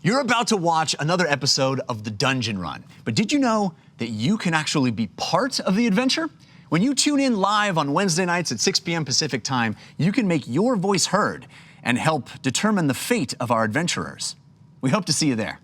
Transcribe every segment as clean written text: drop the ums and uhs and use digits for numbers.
You're about to watch another episode of The Dungeon Run, but did you know that you can actually be part of the adventure? When you tune in live on Wednesday nights at 6 p.m. Pacific time, you can make your voice heard and help determine the fate of our adventurers. We hope to see you there.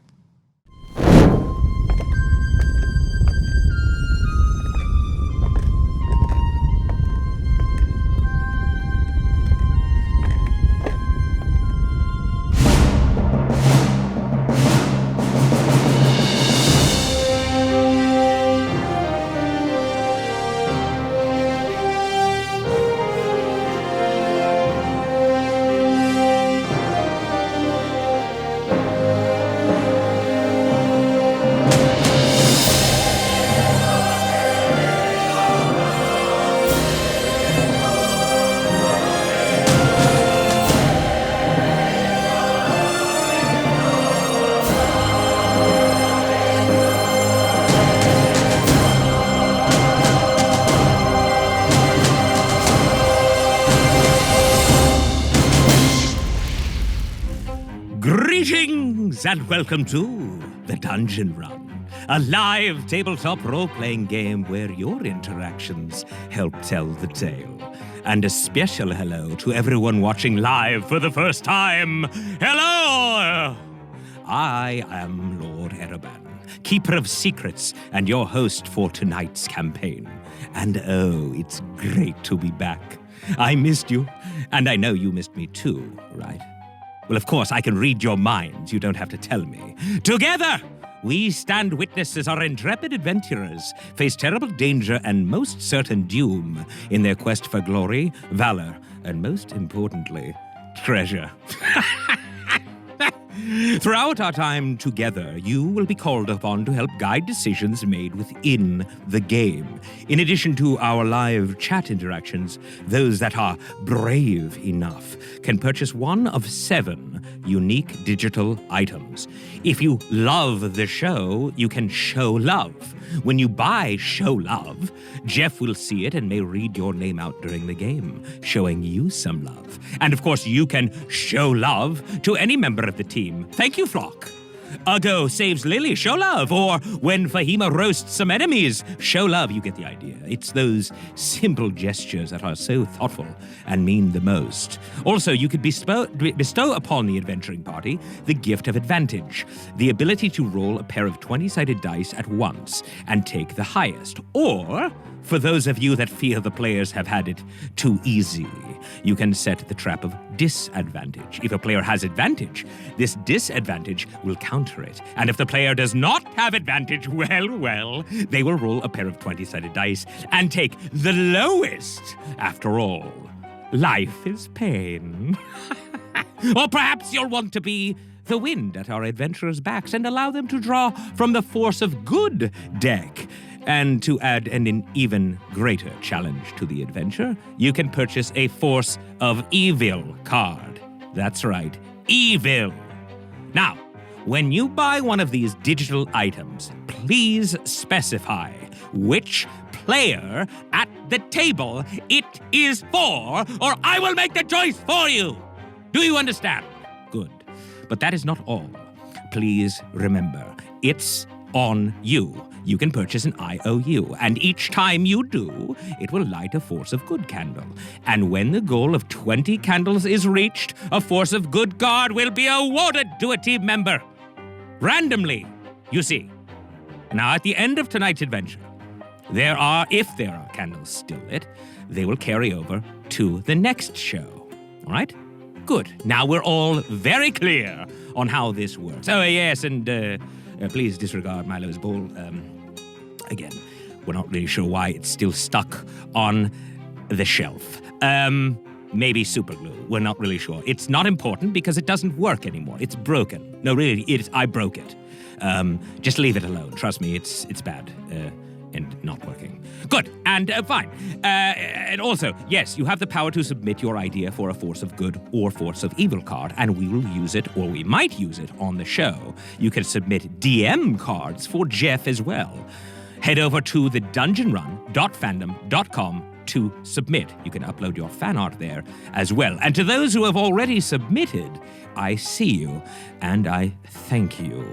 Greetings and welcome to The Dungeon Run, a live tabletop role-playing game where your interactions help tell the tale. And a special hello to everyone watching live for the first time. Hello! I am Lord Ereban, Keeper of Secrets and your host for tonight's campaign. And oh, it's great to be back. I missed you, and I know you missed me too, right? Well, of course, I can read your minds. You don't have to tell me. Together, we stand witness as our intrepid adventurers face terrible danger and most certain doom in their quest for glory, valor, and most importantly, treasure. Throughout our time together, you will be called upon to help guide decisions made within the game. In addition to our live chat interactions, those that are brave enough can purchase one of 7 unique digital items. If you love the show, you can show love. When you buy Show Love, Jeff will see it and may read your name out during the game, showing you some love. And of course, you can show love to any member of the team. Thank you, Flock. Ugo saves Lily, show love. Or when Fahima roasts some enemies, show love. You get the idea. It's those simple gestures that are so thoughtful and mean the most. Also, you could bestow upon the adventuring party the gift of advantage, the ability to roll a pair of 20-sided dice at once and take the highest. Or, for those of you that feel the players have had it too easy, you can set the trap of disadvantage. If a player has advantage, this disadvantage will counter it. And if the player does not have advantage, well, they will roll a pair of 20-sided dice and take the lowest. After all, life is pain. Or perhaps you'll want to be the wind at our adventurers' backs and allow them to draw from the force of good deck. And to add an even greater challenge to the adventure, you can purchase a Force of Evil card. That's right, evil. Now, when you buy one of these digital items, please specify which player at the table it is for, or I will make the choice for you. Do you understand? Good. But that is not all. Please remember, it's on you. You can purchase an IOU, and each time you do, it will light a Force of Good candle. And when the goal of 20 candles is reached, a Force of Good card will be awarded to a team member. Randomly, you see. Now, at the end of tonight's adventure, if there are candles still lit, they will carry over to the next show. All right? Good. Now we're all very clear on how this works. Oh, yes, and please disregard Milo's ball. Again, we're not really sure why it's still stuck on the shelf. Maybe super glue. We're not really sure. It's not important because it doesn't work anymore. It's broken. No, really, I broke it. Just leave it alone. Trust me, it's bad and not working. Good, and fine. And also, yes, you have the power to submit your idea for a Force of Good or Force of Evil card, and we will use it, or we might use it, on the show. You can submit DM cards for Jeff as well. Head over to thedungeonrun.fandom.com to submit. You can upload your fan art there as well. And to those who have already submitted, I see you, and I thank you.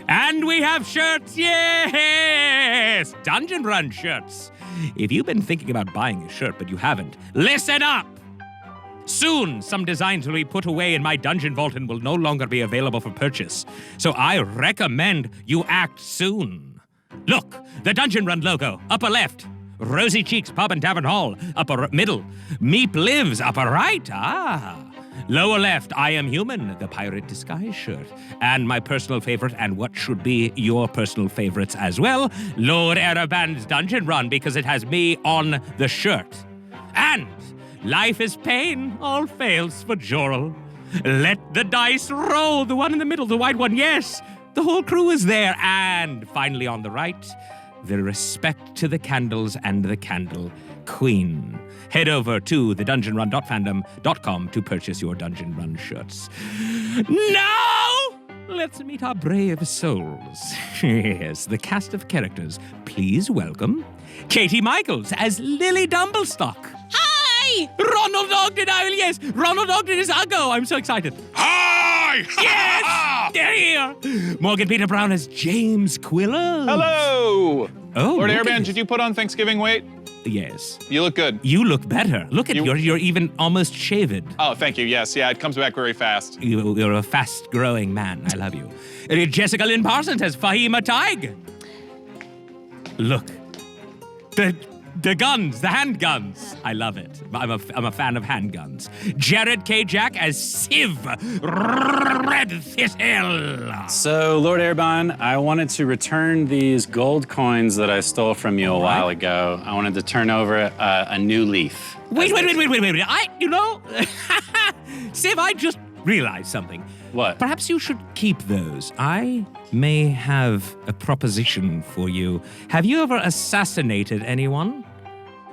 And we have shirts, yes! Dungeon Run shirts. If you've been thinking about buying a shirt, but you haven't, listen up! Soon, some designs will be put away in my dungeon vault and will no longer be available for purchase. So I recommend you act soon. Look, the Dungeon Run logo, upper left. Rosy Cheeks Pub and Tavern Hall, upper middle. Meep Lives, upper right. Lower left, I Am Human, the Pirate Disguise shirt. And my personal favorite, and what should be your personal favorites as well, Lord Ereband's Dungeon Run, because it has me on the shirt. And life is pain, all fails for Jorel. Let the dice roll, the one in the middle, the white one, yes. The whole crew is there. And finally on the right, the respect to the candles and the candle queen. Head over to thedungeonrun.fandom.com to purchase your Dungeon Run shirts. Now, let's meet our brave souls. Yes, the cast of characters. Please welcome Katie Michaels as Lily Dumblestock. Hi! Ronald Ogden, yes! Ronald Ogden is Uggo. I'm so excited. Hi! Yes! They're here! Morgan Peter Brown as James Quiller. Hello! Oh, Lord look at Airband, this. did you put on Thanksgiving weight? Yes. You look good. You look better. Look at you're even almost shaved. Oh, thank you. Yes, yeah, it comes back very fast. You're a fast-growing man. I love you. Jessica Lynn Parsons as Fahima Taig. Look. The guns, the handguns. I love it. I'm a fan of handguns. Jared K. Jack as Civ Redthistle. So, Lord Airband, I wanted to return these gold coins that I stole from you a while ago. I wanted to turn over a new leaf. Wait. Civ, I just realized something. What? Perhaps you should keep those. I may have a proposition for you. Have you ever assassinated anyone?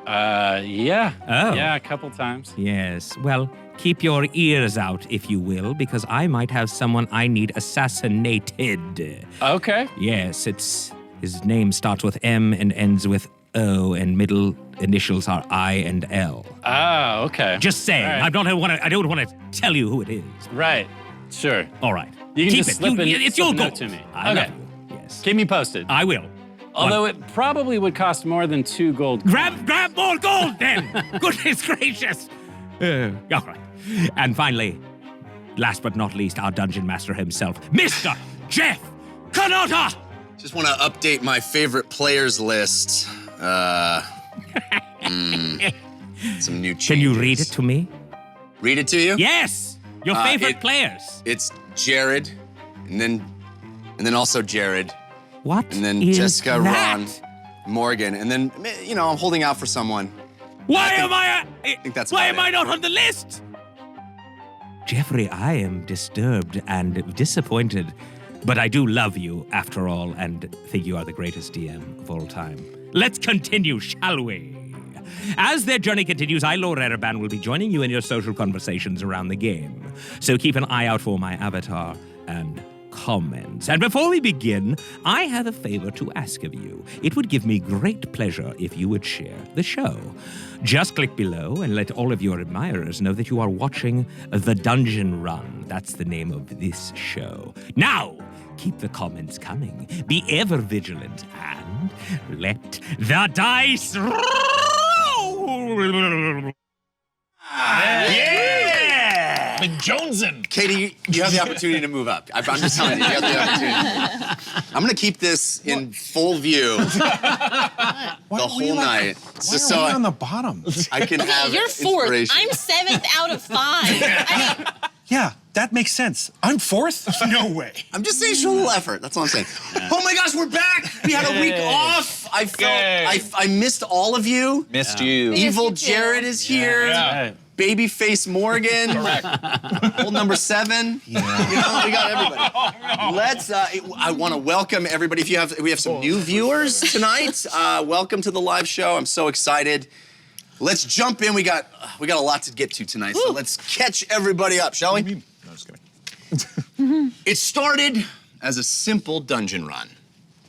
Yeah. Oh. Yeah, a couple times. Yes. Well, keep your ears out, if you will, because I might have someone I need assassinated. Okay. Yes, his name starts with M and ends with O, and middle initials are I and L. Oh, okay. Just saying. All right. I don't want to tell you who it is. Right. Sure. All right. You can keep just it. slip It's your a goal note to me. I Okay. love you. Yes. Keep me posted. I will. Although it probably would cost more than 2 gold coins. Grab more gold then! Goodness gracious! All right. And finally, last but not least, our dungeon master himself, Mr. Jeff Kanata! Just want to update my favorite players list. Some new changes. Can you read it to me? Read it to you? Yes! Your favorite players. It's Jared, and then also Jared, What and then is Jessica, that? Ron, Morgan, and then, I'm holding out for someone. Why I think that's Why about am I it. not on the list? Jeffrey, I am disturbed and disappointed, but I do love you after all and think you are the greatest DM of all time. Let's continue, shall we? As their journey continues, I, Lord Ereband, will be joining you in your social conversations around the game. So keep an eye out for my avatar and comments. And before we begin, I have a favor to ask of you. It would give me great pleasure if you would share the show. Just click below and let all of your admirers know that you are watching The Dungeon Run. That's the name of this show. Now, keep the comments coming. Be ever vigilant and let the dice roll! Yeah! Been jonesing. Katie, you have the opportunity to move up. I'm just telling you, you have the opportunity. I'm gonna keep this in full view the whole night. Why are we on the bottom? I can have You're fourth. inspiration. I'm 7th out of 5. I mean, Yeah, that makes sense. I'm fourth? No way. I'm just saying, show a little effort. That's all I'm saying. Oh my gosh, we're back! We had a week off. I felt I missed all of you. Missed you. Evil you too. Jared is here. Right. Babyface Morgan. Correct. Old number 7. We got everybody. Let's. I want to welcome everybody. We have some new viewers tonight. Welcome to the live show. I'm so excited. Let's jump in. We got a lot to get to tonight. So let's catch everybody up, shall we? No, just kidding. It started as a simple dungeon run.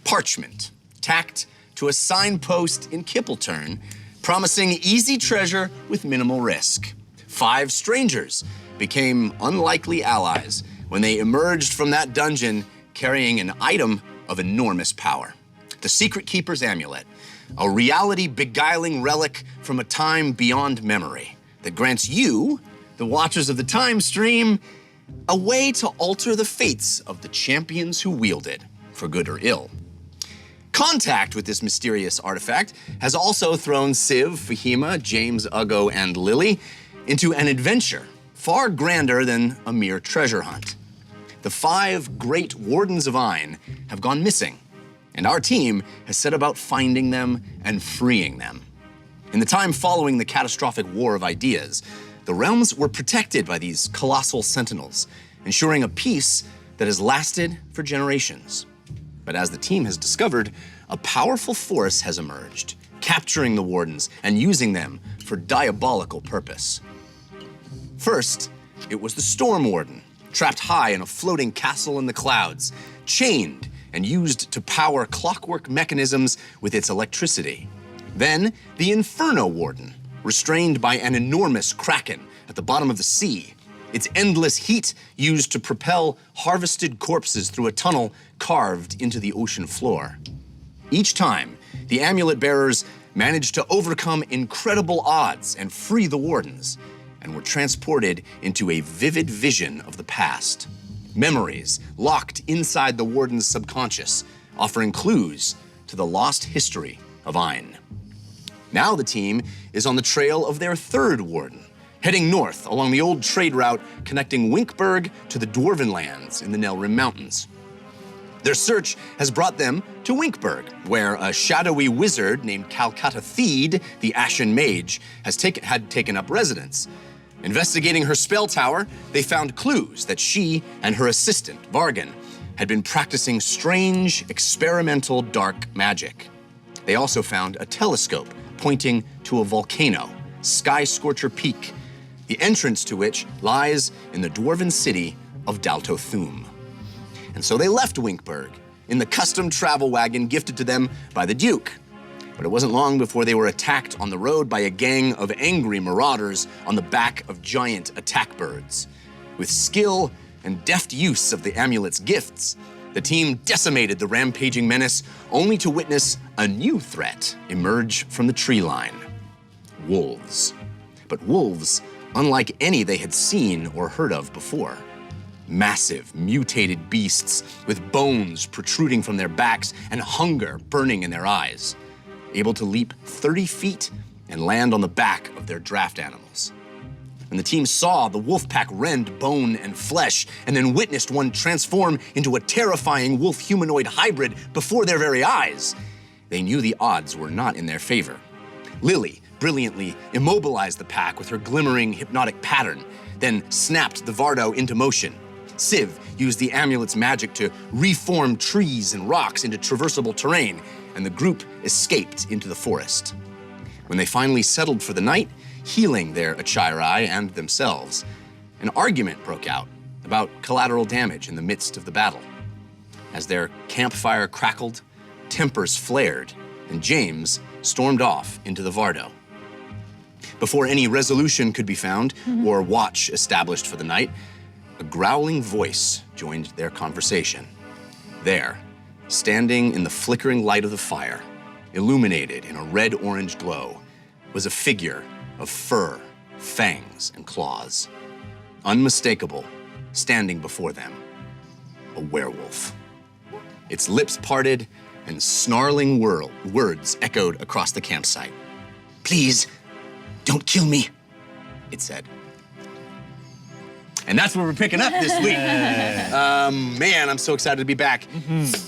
Parchment tacked to a signpost in Kippleturn promising easy treasure with minimal risk. 5 strangers became unlikely allies when they emerged from that dungeon carrying an item of enormous power. The Secret Keeper's Amulet, a reality-beguiling relic from a time beyond memory that grants you, the watchers of the time stream, a way to alter the fates of the champions who wield it, for good or ill. Contact with this mysterious artifact has also thrown Civ, Fahima, James, Uggo, and Lily into an adventure far grander than a mere treasure hunt. The 5 great Wardens of Ayn have gone missing, and our team has set about finding them and freeing them. In the time following the catastrophic War of Ideas, the realms were protected by these colossal sentinels, ensuring a peace that has lasted for generations. But as the team has discovered, a powerful force has emerged, capturing the Wardens and using them for diabolical purpose. First, it was the Storm Warden, trapped high in a floating castle in the clouds, chained and used to power clockwork mechanisms with its electricity. Then, the Inferno Warden, restrained by an enormous kraken at the bottom of the sea, its endless heat used to propel harvested corpses through a tunnel carved into the ocean floor. Each time, the amulet bearers managed to overcome incredible odds and free the Wardens, and were transported into a vivid vision of the past. Memories locked inside the Warden's subconscious, offering clues to the lost history of Ayn. Now the team is on the trail of their 3rd Warden, heading north along the old trade route connecting Winkberg to the Dwarven lands in the Nelrim Mountains. Their search has brought them to Winkberg, where a shadowy wizard named Calcutta Theed, the Ashen Mage, had taken up residence. Investigating her spell tower, they found clues that she and her assistant, Vargan, had been practicing strange, experimental dark magic. They also found a telescope pointing to a volcano, Sky Scorcher Peak, the entrance to which lies in the dwarven city of Daltothum. And so they left Winkberg in the custom travel wagon gifted to them by the Duke. But it wasn't long before they were attacked on the road by a gang of angry marauders on the back of giant attack birds. With skill and deft use of the amulet's gifts, the team decimated the rampaging menace, only to witness a new threat emerge from the tree line: wolves. But wolves unlike any they had seen or heard of before. Massive, mutated beasts with bones protruding from their backs and hunger burning in their eyes, able to leap 30 feet and land on the back of their draft animals. When the team saw the wolf pack rend bone and flesh, and then witnessed one transform into a terrifying wolf humanoid hybrid before their very eyes, they knew the odds were not in their favor. Lily brilliantly immobilized the pack with her glimmering hypnotic pattern, then snapped the Vardo into motion. Civ used the amulet's magic to reform trees and rocks into traversable terrain, and the group escaped into the forest. When they finally settled for the night, healing their Achirai and themselves, an argument broke out about collateral damage in the midst of the battle. As their campfire crackled, tempers flared, and James stormed off into the Vardo. Before any resolution could be found or watch established for the night, a growling voice joined their conversation. There, standing in the flickering light of the fire, illuminated in a red-orange glow, was a figure of fur, fangs, and claws. Unmistakable, standing before them, a werewolf. Its lips parted and snarling words echoed across the campsite. "Please, don't kill me," it said. And that's where we're picking up this week. Man, I'm so excited to be back.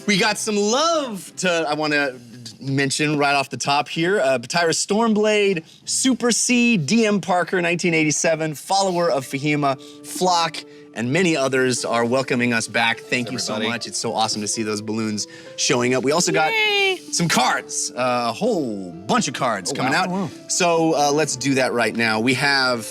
We got some love I want to mention right off the top here. Batira Stormblade, Super C, DM Parker, 1987, follower of Fahima, Flock, and many others are welcoming us back. Thank you so much. It's so awesome to see those balloons showing up. We also got some cards, a whole bunch of cards coming out. Wow. So let's do that right now. We have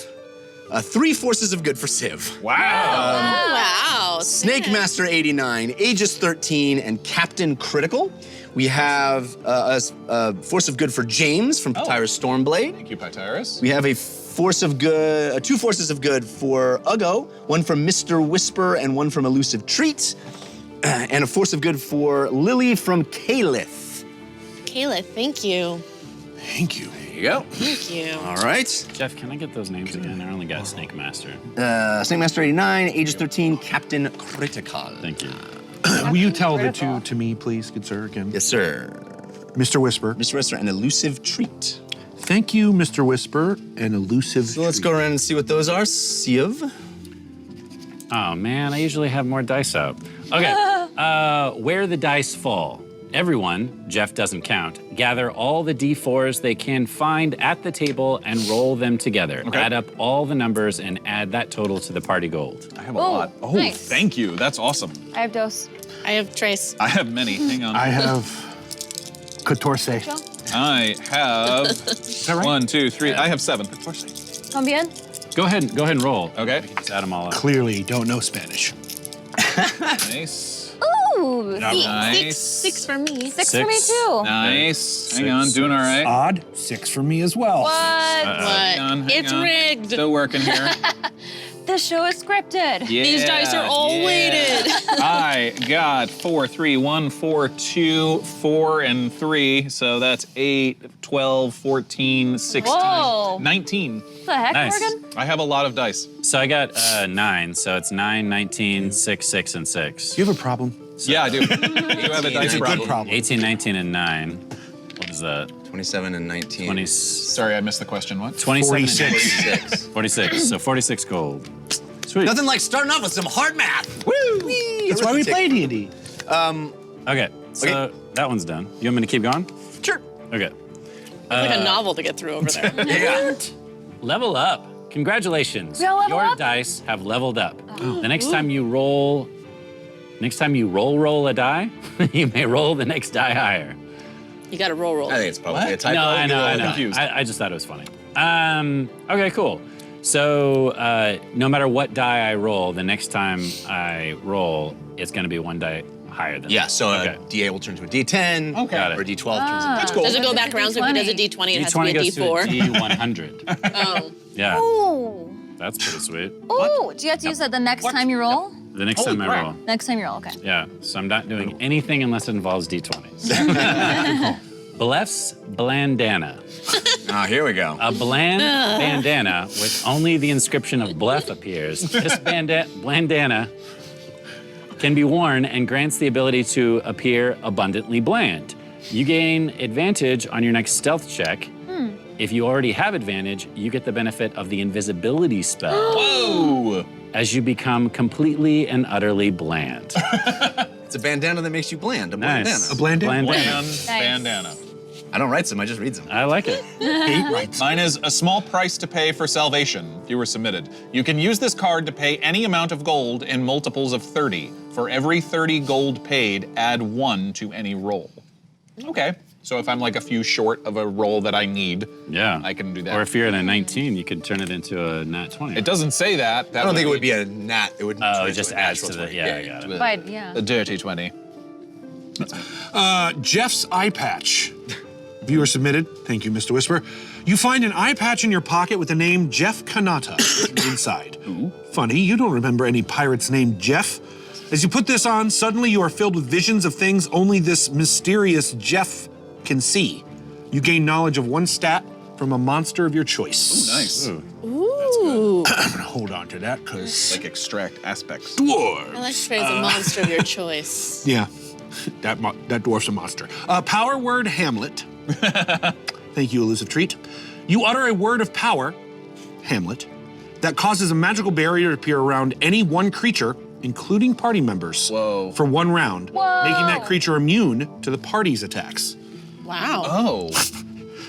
3 forces of good for Civ. Wow. Wow. Wow. Snake Master 89, Aegis 13, and Captain Critical. We have a Force of Good for James from Pytyrus Stormblade. Thank you, Pytyrus. We have a Force of Good, two Forces of Good for Uggo, one from Mr. Whisper and one from Elusive Treat, and a Force of Good for Lily from Caliph. Kayla, thank you. Thank you. There you go. Thank you. All right. Jeff, can I get those names again? I only got Snake Master. Snake Master 89, Aegis 13, Captain Critical. Thank you. Will you tell the two to me, please, good sir, again? Yes, sir. Mr. Whisper. Mr. Whisper and Elusive Treat. Thank you, Mr. Whisper, and Elusive So let's go around and see what those are. Sieve. Oh man, I usually have more dice out. Okay, where the dice fall. Everyone, Jeff doesn't count, gather all the D4s they can find at the table and roll them together. Okay. Add up all the numbers and add that total to the party gold. I have a lot. Oh, nice. thank you. That's awesome. I have dose. I have Trace. I have many. Hang on. I have Catorce. I have that right? 1, 2, 3. I have 7. Combien? Go ahead and roll. Okay. Just add them all up. Clearly don't know Spanish. Nice. Ooh, Nice. Six for me. six for me too. Nice. Hang on, doing all right. Odd, 6 for me as well. What? Hang on, hang It's on. rigged. Still working here. The show is scripted. Yeah, These dice are all weighted. I got 4, 3, 1, 4, 2, 4, and 3. So that's 8, 12, 14, 16, Whoa. 19. What the heck, Nice. Morgan? I have a lot of dice. So I got 9, so it's 9, 19, 6, 6, and 6. You have a problem? Yeah, I do. You have a dice It's a problem. good problem. 18, 19, and 9. What is that? 27 and 19. 20, Sorry, I missed the question. What? 27 and 46. 46. 46, so 46 gold. Sweet. Nothing like starting off with some hard math. Woo! That's why we play D&D. Okay, so that one's done. You want me to keep going? Sure. Okay. It's like a novel to get through over there. Yeah. Level up. Congratulations. We all level Your up? dice have leveled up. The next time you roll a die, you may roll the next die higher. You got to roll. I think it's probably a typo. No, I know. confused. I just thought it was funny. Okay, cool. So no matter what die I roll, the next time I roll, it's going to be one die higher than Yeah, that. so Okay. a D8 will turn to a D10. Okay. Got it. Or a D12 turns into That's cool. Does it go back around? So if he does a D20. D20, it has to D20 be a goes to a D4. D100. Oh. Yeah, Ooh. that's pretty sweet. Ooh. Do you have to use that the next time you roll? The next Holy time crap. I roll. Next time you roll, okay. Yeah, so I'm not doing anything unless it involves D20s. Blef's Bandana. Ah, here we go. A bland bandana with only the inscription of Blef appears. This bandana can be worn and grants the ability to appear abundantly bland. You gain advantage on your next stealth check. If you already have advantage, you get the benefit of the invisibility spell Whoa! as you become completely and utterly bland. It's a bandana that makes you bland. A Nice. bandana. A blandana? Bland bandana. I don't write them, I just read them. I like it. Mine is a small price to pay for salvation. You were submitted. You can use this card to pay any amount of gold in multiples of 30. For every 30 gold paid, add 1 to any roll. Okay. So if I'm like a few short of a roll that I need, Yeah. I can do that. Or if you're at a 19, you could turn it into a nat 20. It doesn't say that. I don't think it would be a nat. It would Oh, turn it just into a adds natural to the. 20. Yeah, I got it. But yeah. a dirty 20. Jeff's Eyepatch. Viewer submitted. Thank you, Mr. Whisper. You find an eye patch in your pocket with the name Jeff Kanata written inside. Funny, you don't remember any pirate's named Jeff. As you put this on, suddenly you are filled with visions of things only this mysterious Jeff can see. You gain knowledge of 1 stat from a monster of your choice. Nice. Ooh. I'm gonna hold on to that, because Like extract aspects. I dwarf. like to phrase a monster of your choice. Yeah, that dwarf's a monster. Power word Hamlet. Thank you, Elusive Treat. You utter a word of power, Hamlet, that causes a magical barrier to appear around any one creature, including party members, Whoa. for 1 round, Whoa. making that creature immune to the party's attacks. Wow. Oh.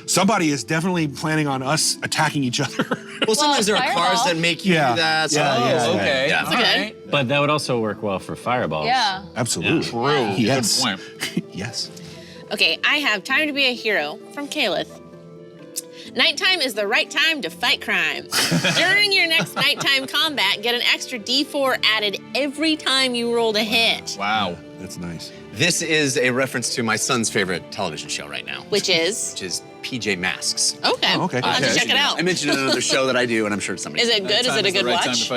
Somebody is definitely planning on us attacking each other. Well, sometimes there are fireball. cards that make you Yeah. do that. So Yeah, Okay. Yeah. All right. But that would also work well for fireballs. Yeah. Absolutely. True. Yes. Good point. Yes. Okay, I have Time to Be a Hero from Caliph. Nighttime is the right time to fight crime. During your next nighttime combat, get an extra D4 added every time you rolled a hit. Wow. That's nice. This is a reference to my son's favorite television show right now, Which is? PJ Masks. Okay. Oh, okay. I'll have to check it out. I mentioned it in another show that I do, and I'm sure somebody. Is it good? Is it a good watch?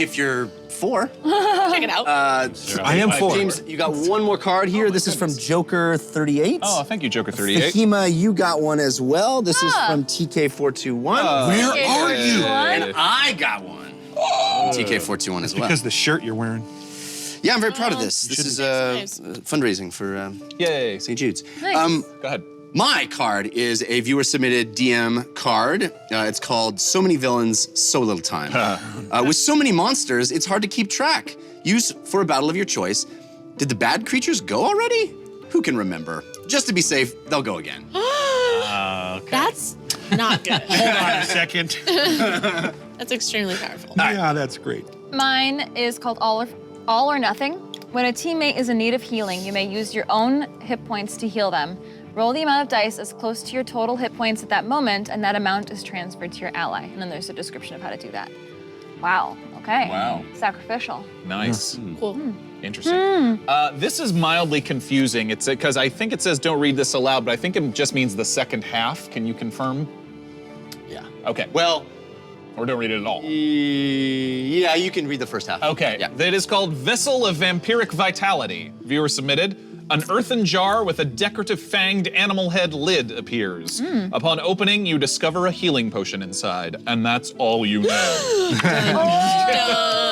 If you're 4. Check it out. I am 4. James, you got one more card here. This is from Joker 38. Oh, thank you, Joker 38. Fahima, you got one as well. This is from TK421. Where are you? And I got one. TK421 as well. Because the shirt you're wearing. Yeah, I'm very proud of this. This is Nice. fundraising for Yay. St. Jude's. Nice. Go ahead. My card is a viewer-submitted DM card. It's called So Many Villains, So Little Time. With so many monsters, it's hard to keep track. Use for a battle of your choice. Did the bad creatures go already? Who can remember? Just to be safe, they'll go again. That's not good. Hold on a second. That's extremely powerful. Yeah, that's great. Mine is called All or Nothing. When a teammate is in need of healing, you may use your own hit points to heal them. Roll the amount of dice as close to your total hit points at that moment, and that amount is transferred to your ally. And then there's a description of how to do that. Wow, okay. Wow. Sacrificial. Nice. Cool. Interesting. This is mildly confusing. It's because I think it says don't read this aloud, but I think it just means the second half. Can you confirm? Yeah. Okay. Well, Or don't read it at all. yeah, you can read the first half. Okay. Yeah. It is called Vessel of Vampiric Vitality. Viewer submitted. An earthen jar with a decorative fanged animal head lid appears. Upon opening, you discover a healing potion inside, and that's all you know.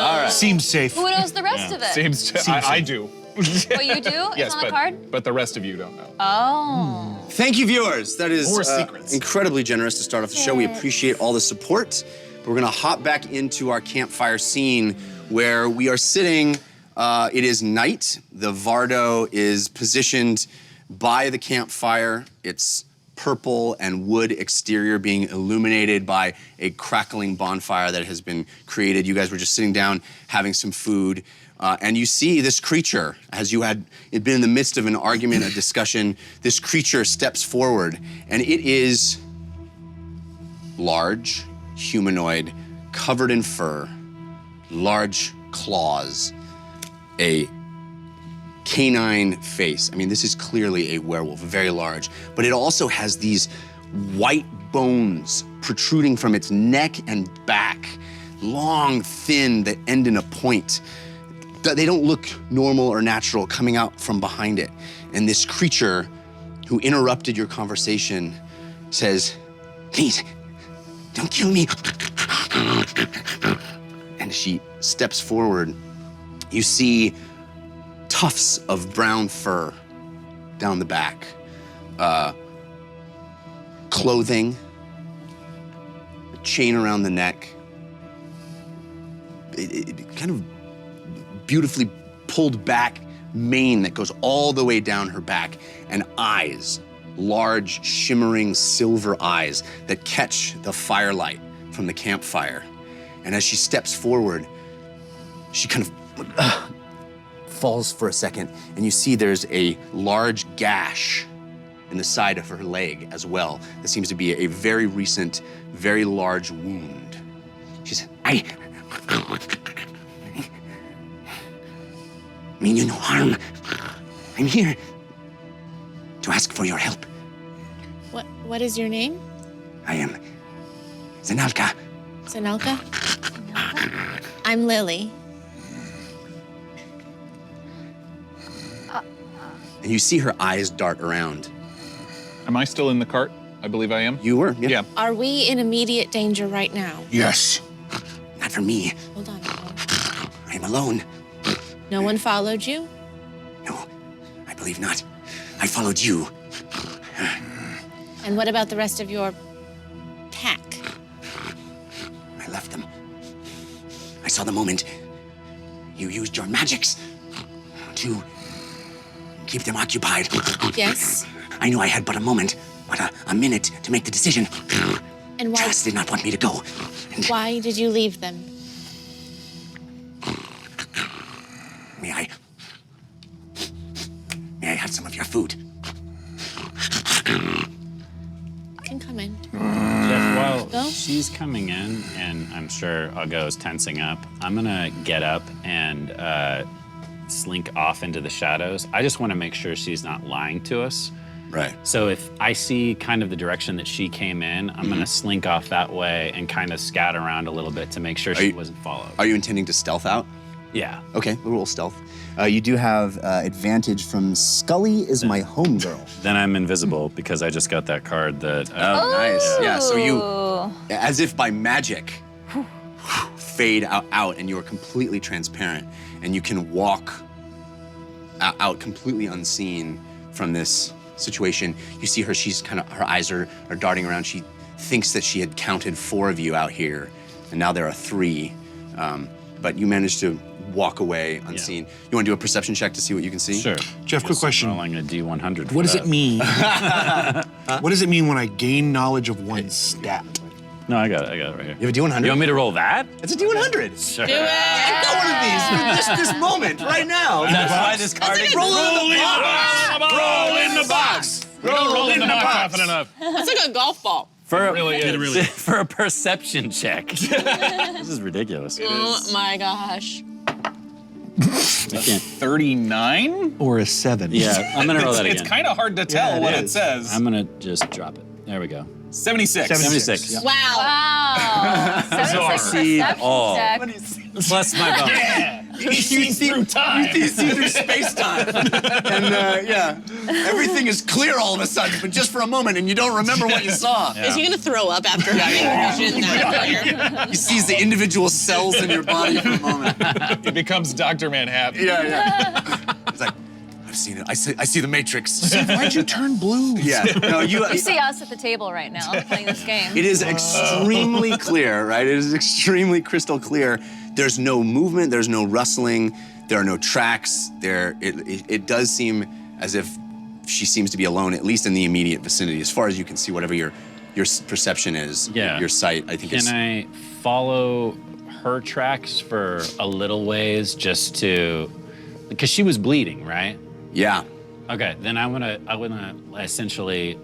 All right. Seems safe. Who knows the rest of it? Seems to, I do. What you do? Yes, it's on the card? but the rest of you don't know. Oh. Thank you, viewers. That is More secrets. incredibly generous to start off the show. We appreciate all the support. We're gonna hop back into our campfire scene where we are sitting. It is night. The Vardo is positioned by the campfire. It's purple and wood exterior being illuminated by a crackling bonfire that has been created. You guys were just sitting down having some food. And you see this creature, as you had been in the midst of an argument, a discussion, this creature steps forward, and it is large, humanoid, covered in fur, large claws, a canine face. I mean, this is clearly a werewolf, very large, but it also has these white bones protruding from its neck and back, long, thin, that end in a point. They don't look normal or natural coming out from behind it. And this creature who interrupted your conversation says, "Please, don't kill me." And she steps forward. You see tufts of brown fur down the back, clothing, a chain around the neck, it kind of beautifully pulled back mane that goes all the way down her back, and eyes, large, shimmering silver eyes that catch the firelight from the campfire. And as she steps forward, she kind of falls for a second, and you see there's a large gash in the side of her leg as well. That seems to be a very recent, very large wound. She says, "I mean you no harm. I'm here to ask for your help. What is your name? I am Zenalka." Sanalka? I'm Lily. And you see her eyes dart around. Am I still in the cart? I believe I am. You were? Yeah. Are we in immediate danger right now? Yes. Not for me. Hold on. I'm alone. No one followed you? No, I believe not. I followed you. And what about the rest of your pack? I left them. I saw the moment you used your magics to keep them occupied. Yes. I knew I had but a moment, but a minute to make the decision. And why? Trust did not want me to go. And Why did you leave them? may I have some of your food? You can come in. though? She's coming in, and I'm sure Ugo's tensing up. I'm gonna get up and slink off into the shadows. I just want to make sure she's not lying to us. Right. So if I see kind of the direction that she came in, I'm gonna slink off that way and kind of scat around a little bit to make sure she wasn't followed. Are you intending to stealth out? Yeah. Okay, we'll roll stealth. You do have advantage from Scully is my homegirl. Then I'm invisible because I just got that card that. Oh, nice. Yeah, so you, Ooh. as if by magic, fade out and you are completely transparent and you can walk out completely unseen from this situation. You see her, she's kind of, her eyes are darting around. She thinks that she had counted 4 of you out here and now there are 3. But you managed to walk away unseen. Yeah. You want to do a perception check to see what you can see? Sure. Jeff, quick question. Rolling a D100. What does it mean? What does it mean when I gain knowledge of one stat? No, I got it right here. You have a D100? You want me to roll that? It's a D100. Sure. Do it! I've got one of these for this moment, right now. That's why this card That's is like Roll in the box! Roll in the box! Roll in the box! That's like a golf ball. For really. for a perception check. This is ridiculous. Oh my gosh. I can't. 39? Or a 7. Yeah, I'm gonna roll that again. It's kind of hard to tell what it says. I'm gonna just drop it. There we go. 76. 76. Wow. Wow. Succeed all. Check. Plus my bonus. Yeah. You see through time. You see through space-time. And yeah, everything is clear all of a sudden, but just for a moment, and you don't remember what you saw. Is he gonna throw up after having vision that clear? You sees the individual cells in your body for a moment. It becomes Dr. Manhattan. Yeah. It's like, I've seen it. I see the Matrix. Why'd you turn blue? Yeah. No, You see us at the table right now playing this game. It is extremely clear, right? It is extremely crystal clear. There's no movement, there's no rustling, there are no tracks. It does seem as if she seems to be alone, at least in the immediate vicinity, as far as you can see, whatever your perception is, Yeah. your sight, I think is. Can I follow her tracks for a little ways just to, because she was bleeding, right? Yeah. Okay, then I wanna essentially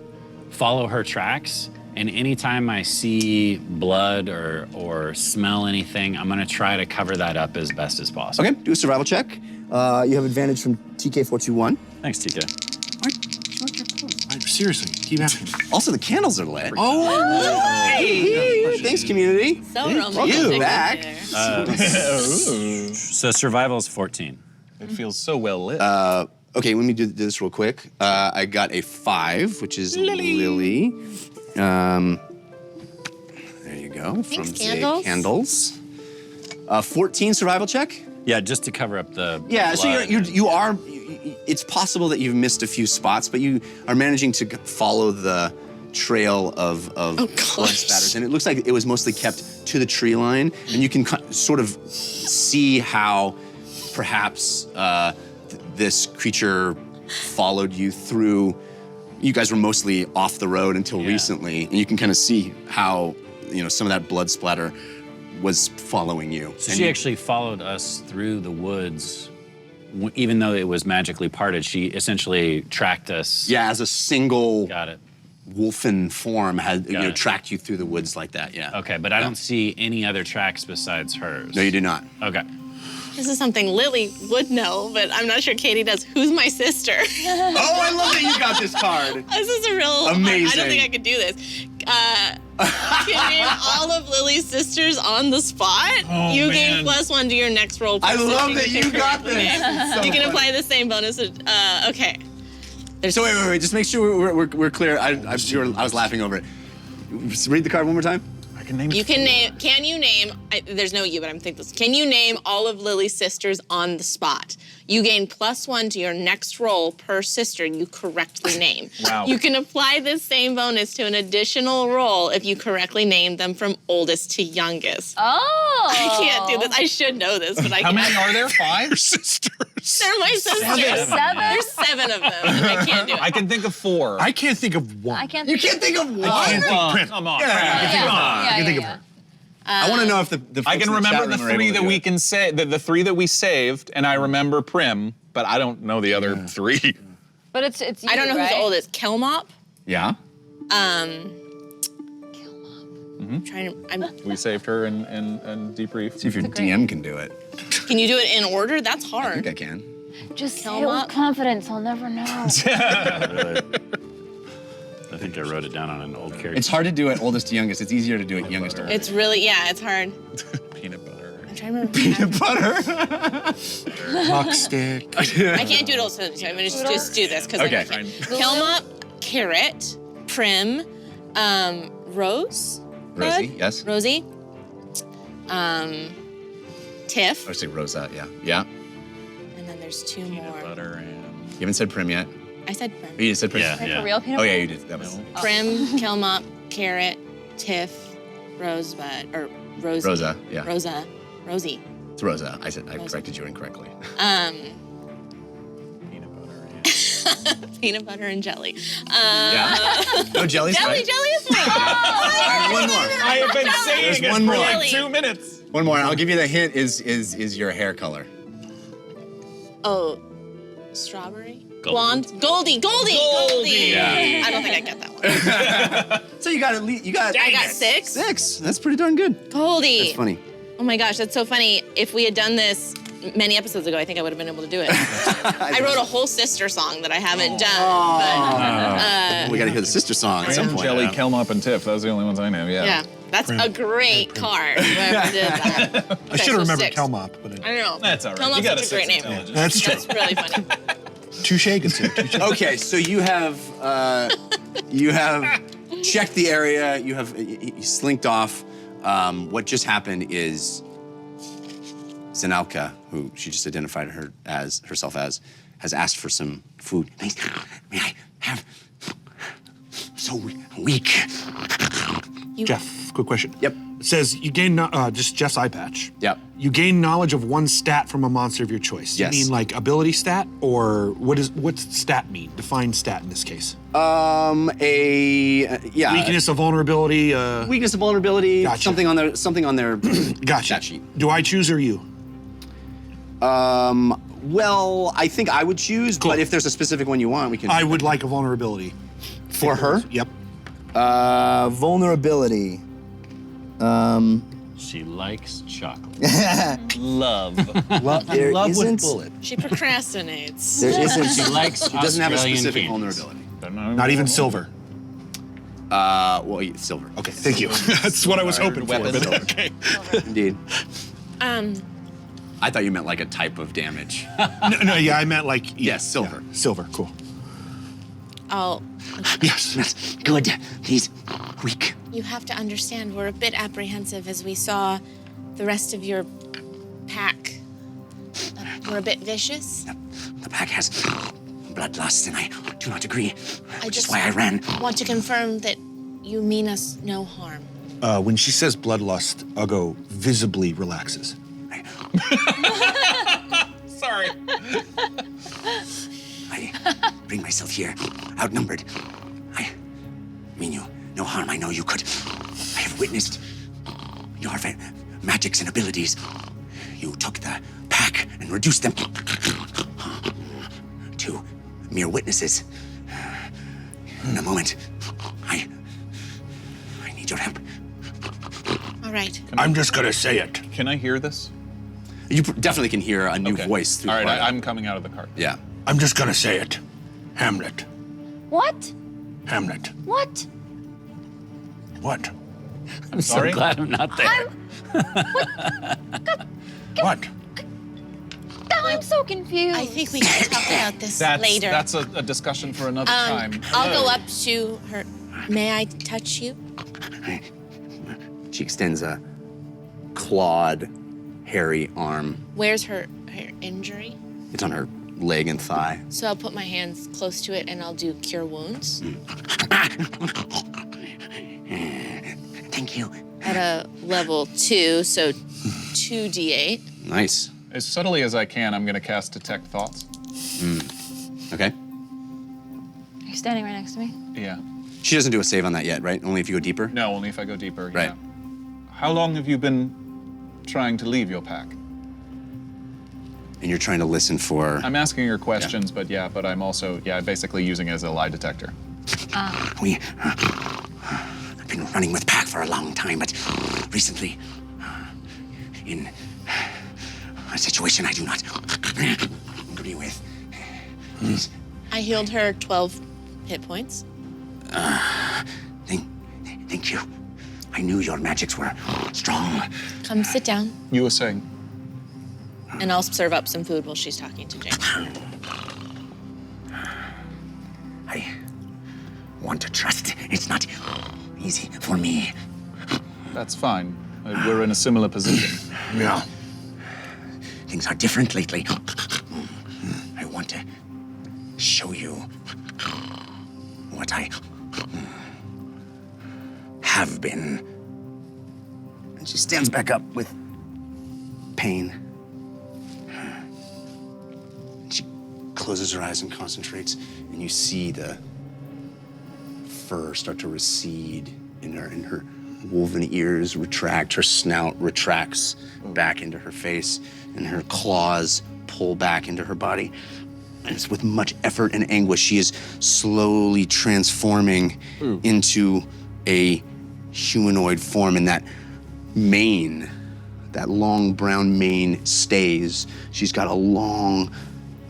follow her tracks, and anytime I see blood or smell anything, I'm gonna try to cover that up as best as possible. Okay, do a survival check. You have advantage from TK421. Thanks, TK. Seriously, keep asking. Also, the candles are lit. Oh! Hey, thanks, community. So romantic. Welcome back. So survival is 14. It feels so well lit. Okay, let me do this real quick. I got a 5, which is Lily. There you go. Thanks, from Candles. Candles. 14 survival check. Yeah, just to cover up the Yeah, so blood. you are. It's possible that you've missed a few spots, but you are managing to follow the trail of blood spatters, and it looks like it was mostly kept to the tree line, and you can sort of see how perhaps this creature followed you through. You guys were mostly off the road until recently, and you can kind of see how some of that blood splatter was following you. So And she you- actually followed us through the woods, even though it was magically parted. She essentially tracked us. Yeah, as a single Got it. wolfen form had Got it. tracked you through the woods like that. Yeah. Okay, but I don't see any other tracks besides hers. No, you do not. Okay. This is something Lily would know, but I'm not sure Katie does. Who's my sister? Oh, I love that you got this card. This is a real. Amazing. I don't think I could do this. Can you name all of Lily's sisters on the spot? You gain +1 to your next roll. I per love sister that you got this. name. It's so You can funny. apply the same bonus. Okay. So wait. Just make sure we're clear. I was laughing over it. Just read the card one more time. I can name You can name. Can you name? There's no you, but I'm thinking this. Can you name all of Lily's sisters on the spot? You gain +1 to your next roll per sister you correctly name. Wow. You can apply this same bonus to an additional roll if you correctly name them from oldest to youngest. Oh. I can't do this. I should know this, but I How can't. many are there? 5? Sisters. They're my sisters. 7. There's 7 of them, and I can't do it. I can think of 4. I can't think of one. I can't. You can't think of one. Come on. Yeah, can think of yeah. her. I want to know if the folks I in can the remember chat the room are 3 able to that do we it. can say, the 3 that we saved, and I remember Prim, but I don't know the other 3. But it's you, I don't know right? who's oldest. Kelmop. Yeah. We saved her and debriefed. See if your DM can do it. Can you do it in order? That's I hard. think I can. Just say Kill it 'em with up. confidence. I'll never know. I think I wrote it down on an old character. It's hard to do it oldest to youngest. It's easier to do it youngest to oldest. It's really, yeah, it's hard. Peanut butter. I'm trying to remember. Peanut butter. Muck stick. I can't do it all, so I'm gonna just do this because Okay. Kill 'em up, carrot, prim, rose. Rosie, bud, yes. Rosie. Tiff. I would say Rosa, yeah. Yeah. And then there's two Peanut more. butter and You haven't said Prim yet. I said prim. Oh, you just said Prim. Yeah, Like yeah. for real peanut Oh, butter? yeah, you did. That was Prim, kill 'em up, carrot, Tiff, rosebud, or Rosie. Rosa, yeah. Rosa. Rosie. It's Rosa. I corrected you incorrectly. peanut butter and Peanut butter and jelly. Yeah. No, jelly's Jelly fine. is fine. One more. I have been saying There's it one for more. like 2 minutes. One more. I'll give you the hint. Is your hair color? Oh, strawberry? Gold. Blonde? Goldie. Yeah. I don't think I got that one. So you got at least you got. I got 6. 6. That's pretty darn good. Goldie. That's funny. Oh my gosh, that's so funny. If we had done this many episodes ago, I think I would have been able to do it. I wrote a whole sister song that I haven't done, We got to hear the sister song at some Prim, point. Jelly, yeah. Kelm Up, and Tiff. Those are the only ones I know. but Yeah. yeah, that's a great card. Whoever did that. I should have remembered 6. Kelmop, but I don't know. That's all right. Kelmop's You got such a great name. that's true. That's really funny. Touche, good sir. Touche. Okay, so you have checked the area. You slinked off. What just happened is Zanalka, who she just identified herself as, has asked for some food. Please, may I have? So weak. Jeff, quick question. Yep. It says you gain just Jeff's Eyepatch. Yep. You gain knowledge of one stat from a monster of your choice. Yes. You mean like ability stat, or what's stat mean? Define stat in this case. Yeah. Weakness, of vulnerability. Weakness, of vulnerability. Gotcha. Something on their Gotcha. stat sheet. Do I choose or you? Well, I think I would choose, Cool. but if there's a specific one you want, we can. I would like a vulnerability. For her? Yep. Vulnerability. She likes chocolate. Love. There Love with isn't. bullet. She procrastinates. There She isn't. likes It doesn't have a Australian specific candies. vulnerability. Not even silver. Well, silver. Okay, thank you. That's what I was hoping for. Weapons. But okay. Indeed. Um, I thought you meant like a type of damage. No, yeah, I meant like Yes, silver. Yeah, silver, cool. I'll. Yes. Good. He's weak. You have to understand, we're a bit apprehensive as we saw the rest of your pack. We're a bit vicious. The pack has bloodlust, and I do not agree. I Which is just why I ran. want to confirm that you mean us no harm. When she says bloodlust, Uggo visibly relaxes. Sorry. I bring myself here, outnumbered. I mean you no harm. I know you could. I have witnessed your magics and abilities. You took the pack and reduced them to mere witnesses. In a moment, I need your help. All right. I'm just gonna say it. Can I hear this? You definitely can hear a new Okay. voice through All the right, quiet. I'm coming out of the cart. Yeah. I'm just gonna say it. Hamlet. What? Hamlet. What? What? I'm so Sorry? glad I'm not there. What? Now I'm so confused. I think we can talk about this That's later. that's a discussion for another time. I'll go up to her. May I touch you? She extends a clawed, hairy arm. Where's her injury? It's on her leg and thigh. So I'll put my hands close to it and I'll do cure wounds Thank you. at a level 2, so 2d8. Nice. As subtly as I can, I'm going to cast Detect Thoughts. Okay. Are you standing right next to me? Yeah. She doesn't do a save on that yet, right? Only if you go deeper? No, only if I go deeper. Right. Yeah. How long have you been trying to leave your pack? And you're trying to listen for... I'm asking her questions, but I'm also, basically using it as a lie detector. We been running with Pack for a long time, but recently, in a situation I do not agree with. Please. I healed her 12 hit points. Thank you. I knew your magics were strong. Come sit down, You were saying? and I'll serve up some food while she's talking to Jane. I want to trust. It's not easy for me. That's fine. We're in a similar position. Yeah. Things are different lately. I want to show you what I have been. And she stands back up with pain. She closes her eyes and concentrates, and you see the fur start to recede in her woven ears retract, her snout retracts back into her face, and her claws pull back into her body. And it's with much effort and anguish, she is slowly transforming into a humanoid form, and that mane, that long brown mane stays. She's got a long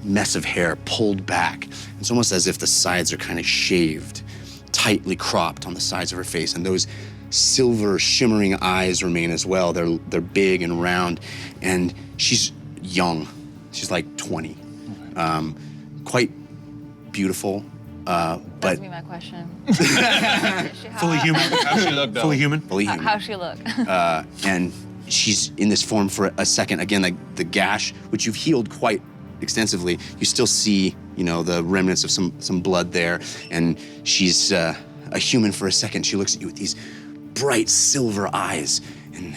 mess of hair pulled back. It's almost as if the sides are kind of shaved, tightly cropped on the sides of her face, and those silver shimmering eyes remain as well. They're big and round, and she's young. She's like 20. Quite beautiful, That's but me my question. Fully human. How's she look, though? Fully human. fully human. How's she look? And she's in this form for a second. Again, like the gash, which you've healed quite extensively, you still see, the remnants of some blood there. And she's a human for a second. She looks at you with these bright silver eyes, and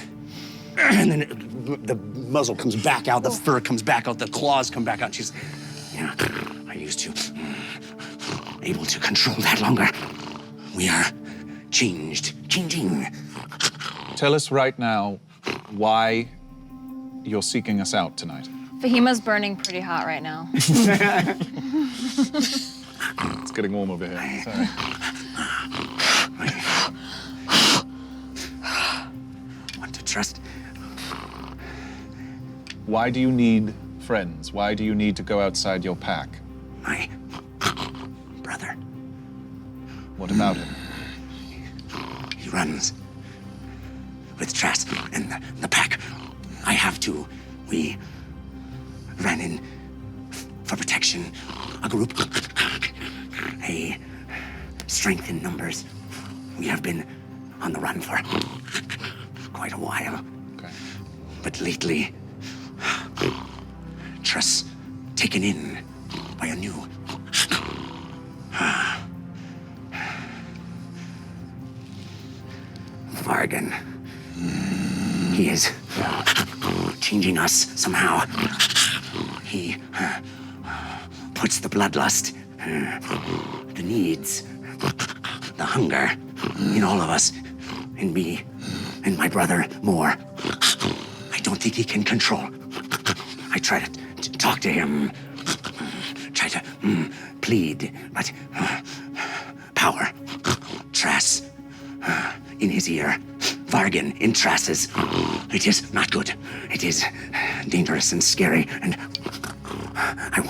then the muzzle comes back out, the fur comes back out, the claws come back out. She's, I used to able to control that longer. We are changing. Tell us right now why you're seeking us out tonight. Fahima's burning pretty hot right now. It's getting warm over here. Sorry. Want to trust. Why do you need friends? Why do you need to go outside your pack? My brother. What about him? He runs with Trask and the pack. I have to. We ran in for protection. A group. A strength in numbers. We have been on the run for quite a while. Okay. But lately, Trust taken in by a new Vargan. He is changing us somehow. He puts the bloodlust, the needs, the hunger in all of us, in me and my brother more. I don't think he can control. I try to talk to him, try to plead, but power, Trass in his ear, Vargan in Trass's. It is not good. It is dangerous and scary, and I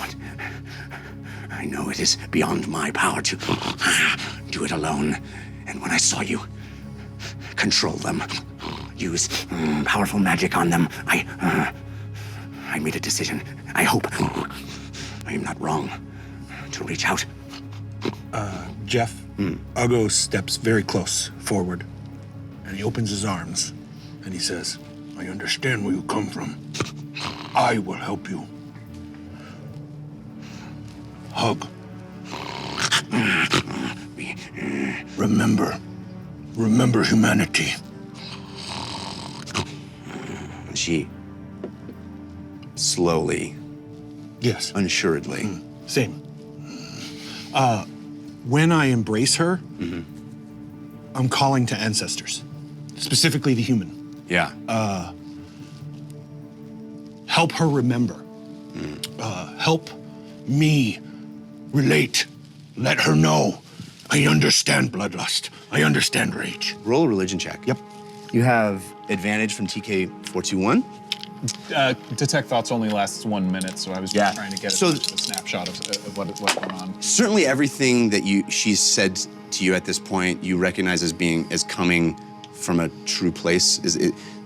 know it is beyond my power to do it alone. And when I saw you control them, use powerful magic on them, I made a decision. I hope I am not wrong to reach out. Jeff, Ugo steps very close forward, and he opens his arms, and he says, I understand where you come from. I will help you. Hug. Remember humanity. She slowly, Yes. unassuredly, Same. When I embrace her, I'm calling to ancestors, specifically the human. yeah. Help her remember. Help me relate. Let her know I understand bloodlust. I understand rage. Roll a religion check. Yep. You have advantage from TK 421. Detect thoughts only lasts 1 minute, so I was Yeah. trying to get So- a snapshot of what's going on. Certainly everything that she's said to you at this point, you recognize as coming from a true place.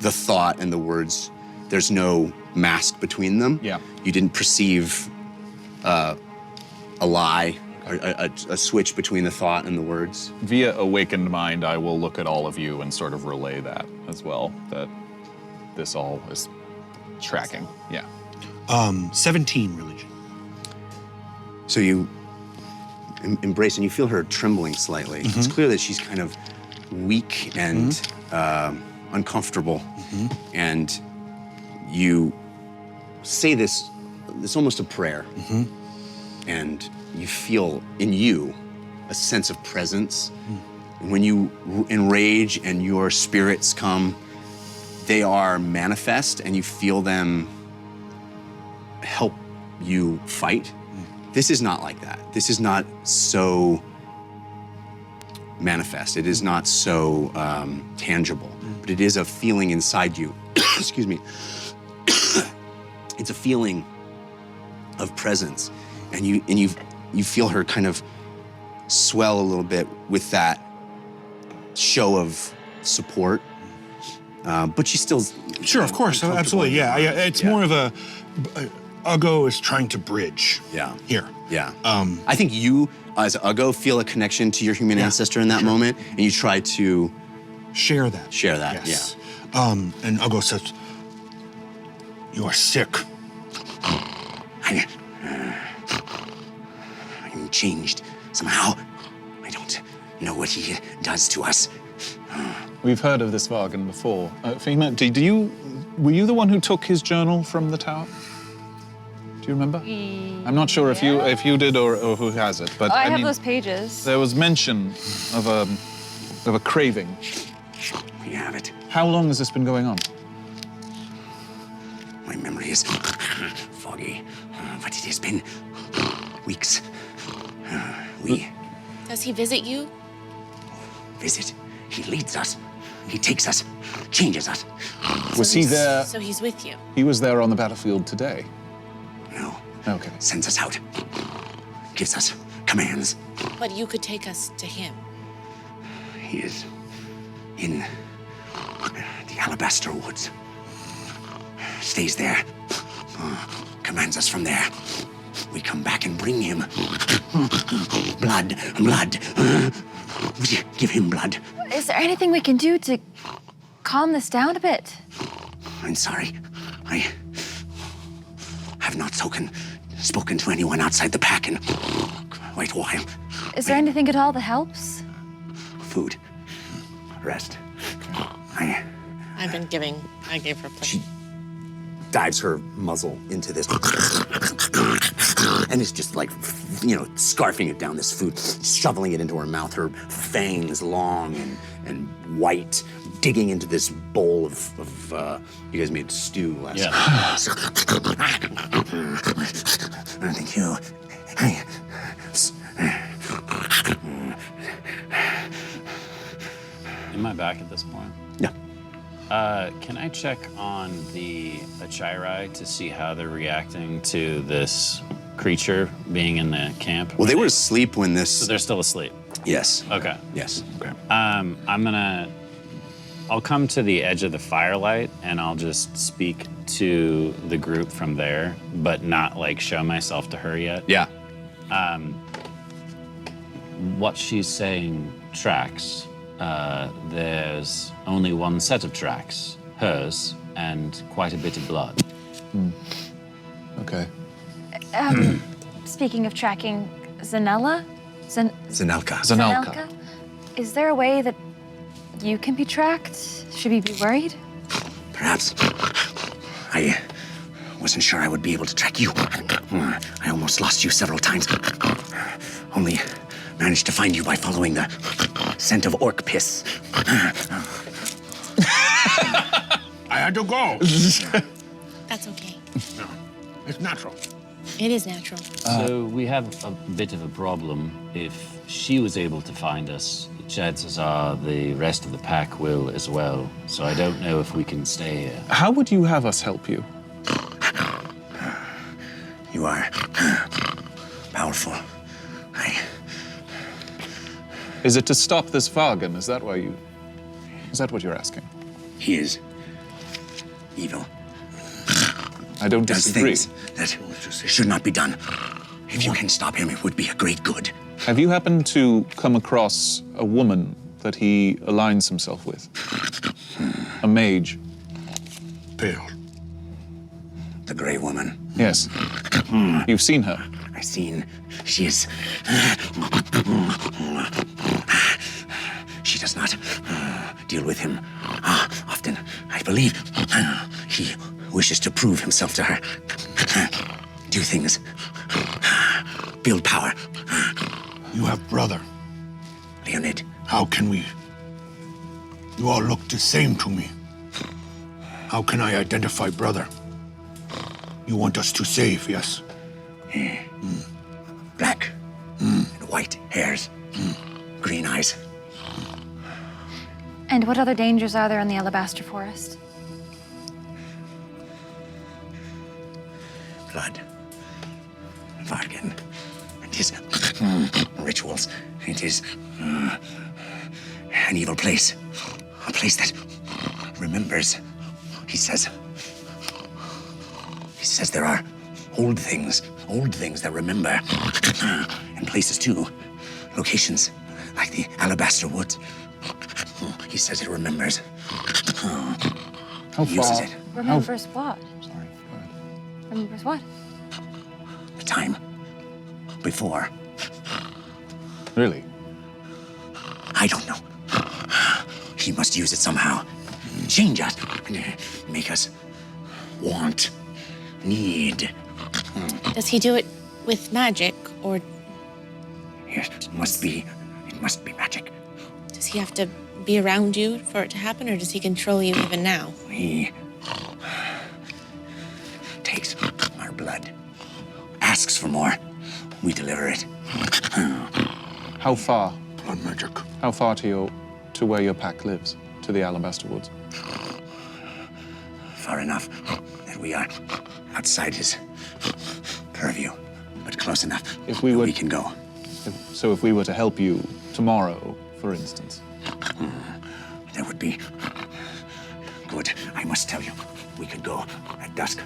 The thought and the words, there's no mask between them. Yeah. You didn't perceive a lie or a switch between the thought and the words. Via awakened mind, I will look at all of you and sort of relay that as well, that this all is tracking. Yeah. 17 religion. So you embrace and you feel her trembling slightly. It's clear that she's kind of weak and uncomfortable. And you say this almost a prayer. And you feel in you a sense of presence. And when you enrage and your spirits come, they are manifest and you feel them help you fight. This is not like that. This is not so manifest. It is not so tangible, but it is a feeling inside you. Excuse me. It's a feeling of presence, and you feel her kind of swell a little bit with that show of support. But she's still Sure, of course, absolutely. Yeah, it's more of a Uggo is trying to bridge. Yeah. Here. Yeah. I think you, as Uggo, feel a connection to your human ancestor in that moment, and you try to Share that. share that. Yes. And Uggo says, "You are sick." I'm changed somehow. I don't know what he does to us. We've heard of this Vargan before. Fema, were you the one who took his journal from the tower? Do you remember? I'm not sure if you did or who has it, but I have mean, those pages. there was mention of a craving. We have it. How long has this been going on? My memory is foggy, but it has been weeks. We Does he visit you? visit. He leads us. He takes us, changes us. Was he there? So he's with you. He was there on the battlefield today. No, Okay. sends us out. Gives us commands. But you could take us to him. He is in the Alabaster Woods. Stays there. Commands us from there. We come back and bring him blood. We give him blood. Is there anything we can do to calm this down a bit? I'm sorry. I have not spoken to anyone outside the pack in quite a while. Is there anything at all that helps? Food. Rest. I gave her plenty. dives her muzzle into this and is just like, scarfing it down this food, shoveling it into her mouth, her fangs long and white, digging into this bowl of you guys made stew last night. Thank you. Am I back at this point? Yeah. Can I check on the Achirai to see how they're reacting to this creature being in the camp? Well, they were asleep when this. So they're still asleep. Yes. Okay. Yes. Okay. I'll come to the edge of the firelight and I'll just speak to the group from there, but not like show myself to her yet. Yeah. What she's saying tracks. There's only one set of tracks, hers, and quite a bit of blood. Okay. Speaking of tracking, Zanella? Zanelka. Zanelka? Is there a way that you can be tracked? Should we be worried? Perhaps. I wasn't sure I would be able to track you. I almost lost you several times. Only managed to find you by following the scent of orc piss. I had to go. That's okay. No, it's natural. It is natural. So we have a bit of a problem. If she was able to find us, chances are the rest of the pack will as well. So I don't know if we can stay here. How would you have us help you? You are powerful. Is it to stop this Vagan? Is that what you're asking? He is evil. I don't Does disagree. things that should not be done. If you can stop him, it would be a great good. Have you happened to come across a woman that he aligns himself with? A mage? Pale. The Grey Woman. Yes. You've seen her? I've seen. She is. She does not deal with him often. I believe he wishes to prove himself to her. Do things. Build power. You have brother. Leonid. How can we? You all look the same to me. How can I identify brother? You want us to save, yes? Black. And white hairs. Green eyes. And what other dangers are there in the Alabaster Forest? Blood. Vargan. And his rituals. It is an evil place. A place that remembers. He says there are old things that remember. And places too. Locations like the Alabaster Woods. He says it remembers. How He uses far? it. Remembers what? Sorry, go ahead. Remembers what? The time before. Really? I don't know. He must use it somehow. Change us. Make us want. Need. Does he do it with magic, or It must be magic. does he have to be around you for it to happen, or does he control you even now? He takes our blood. Asks for more. We deliver it. How far? Blood magic. How far to where your pack lives? To the Alabaster Woods? Far enough that we are outside his purview, but close enough If we that were- we can go. So if we were to help you tomorrow, for instance. That would be good. I must tell you, we could go at dusk.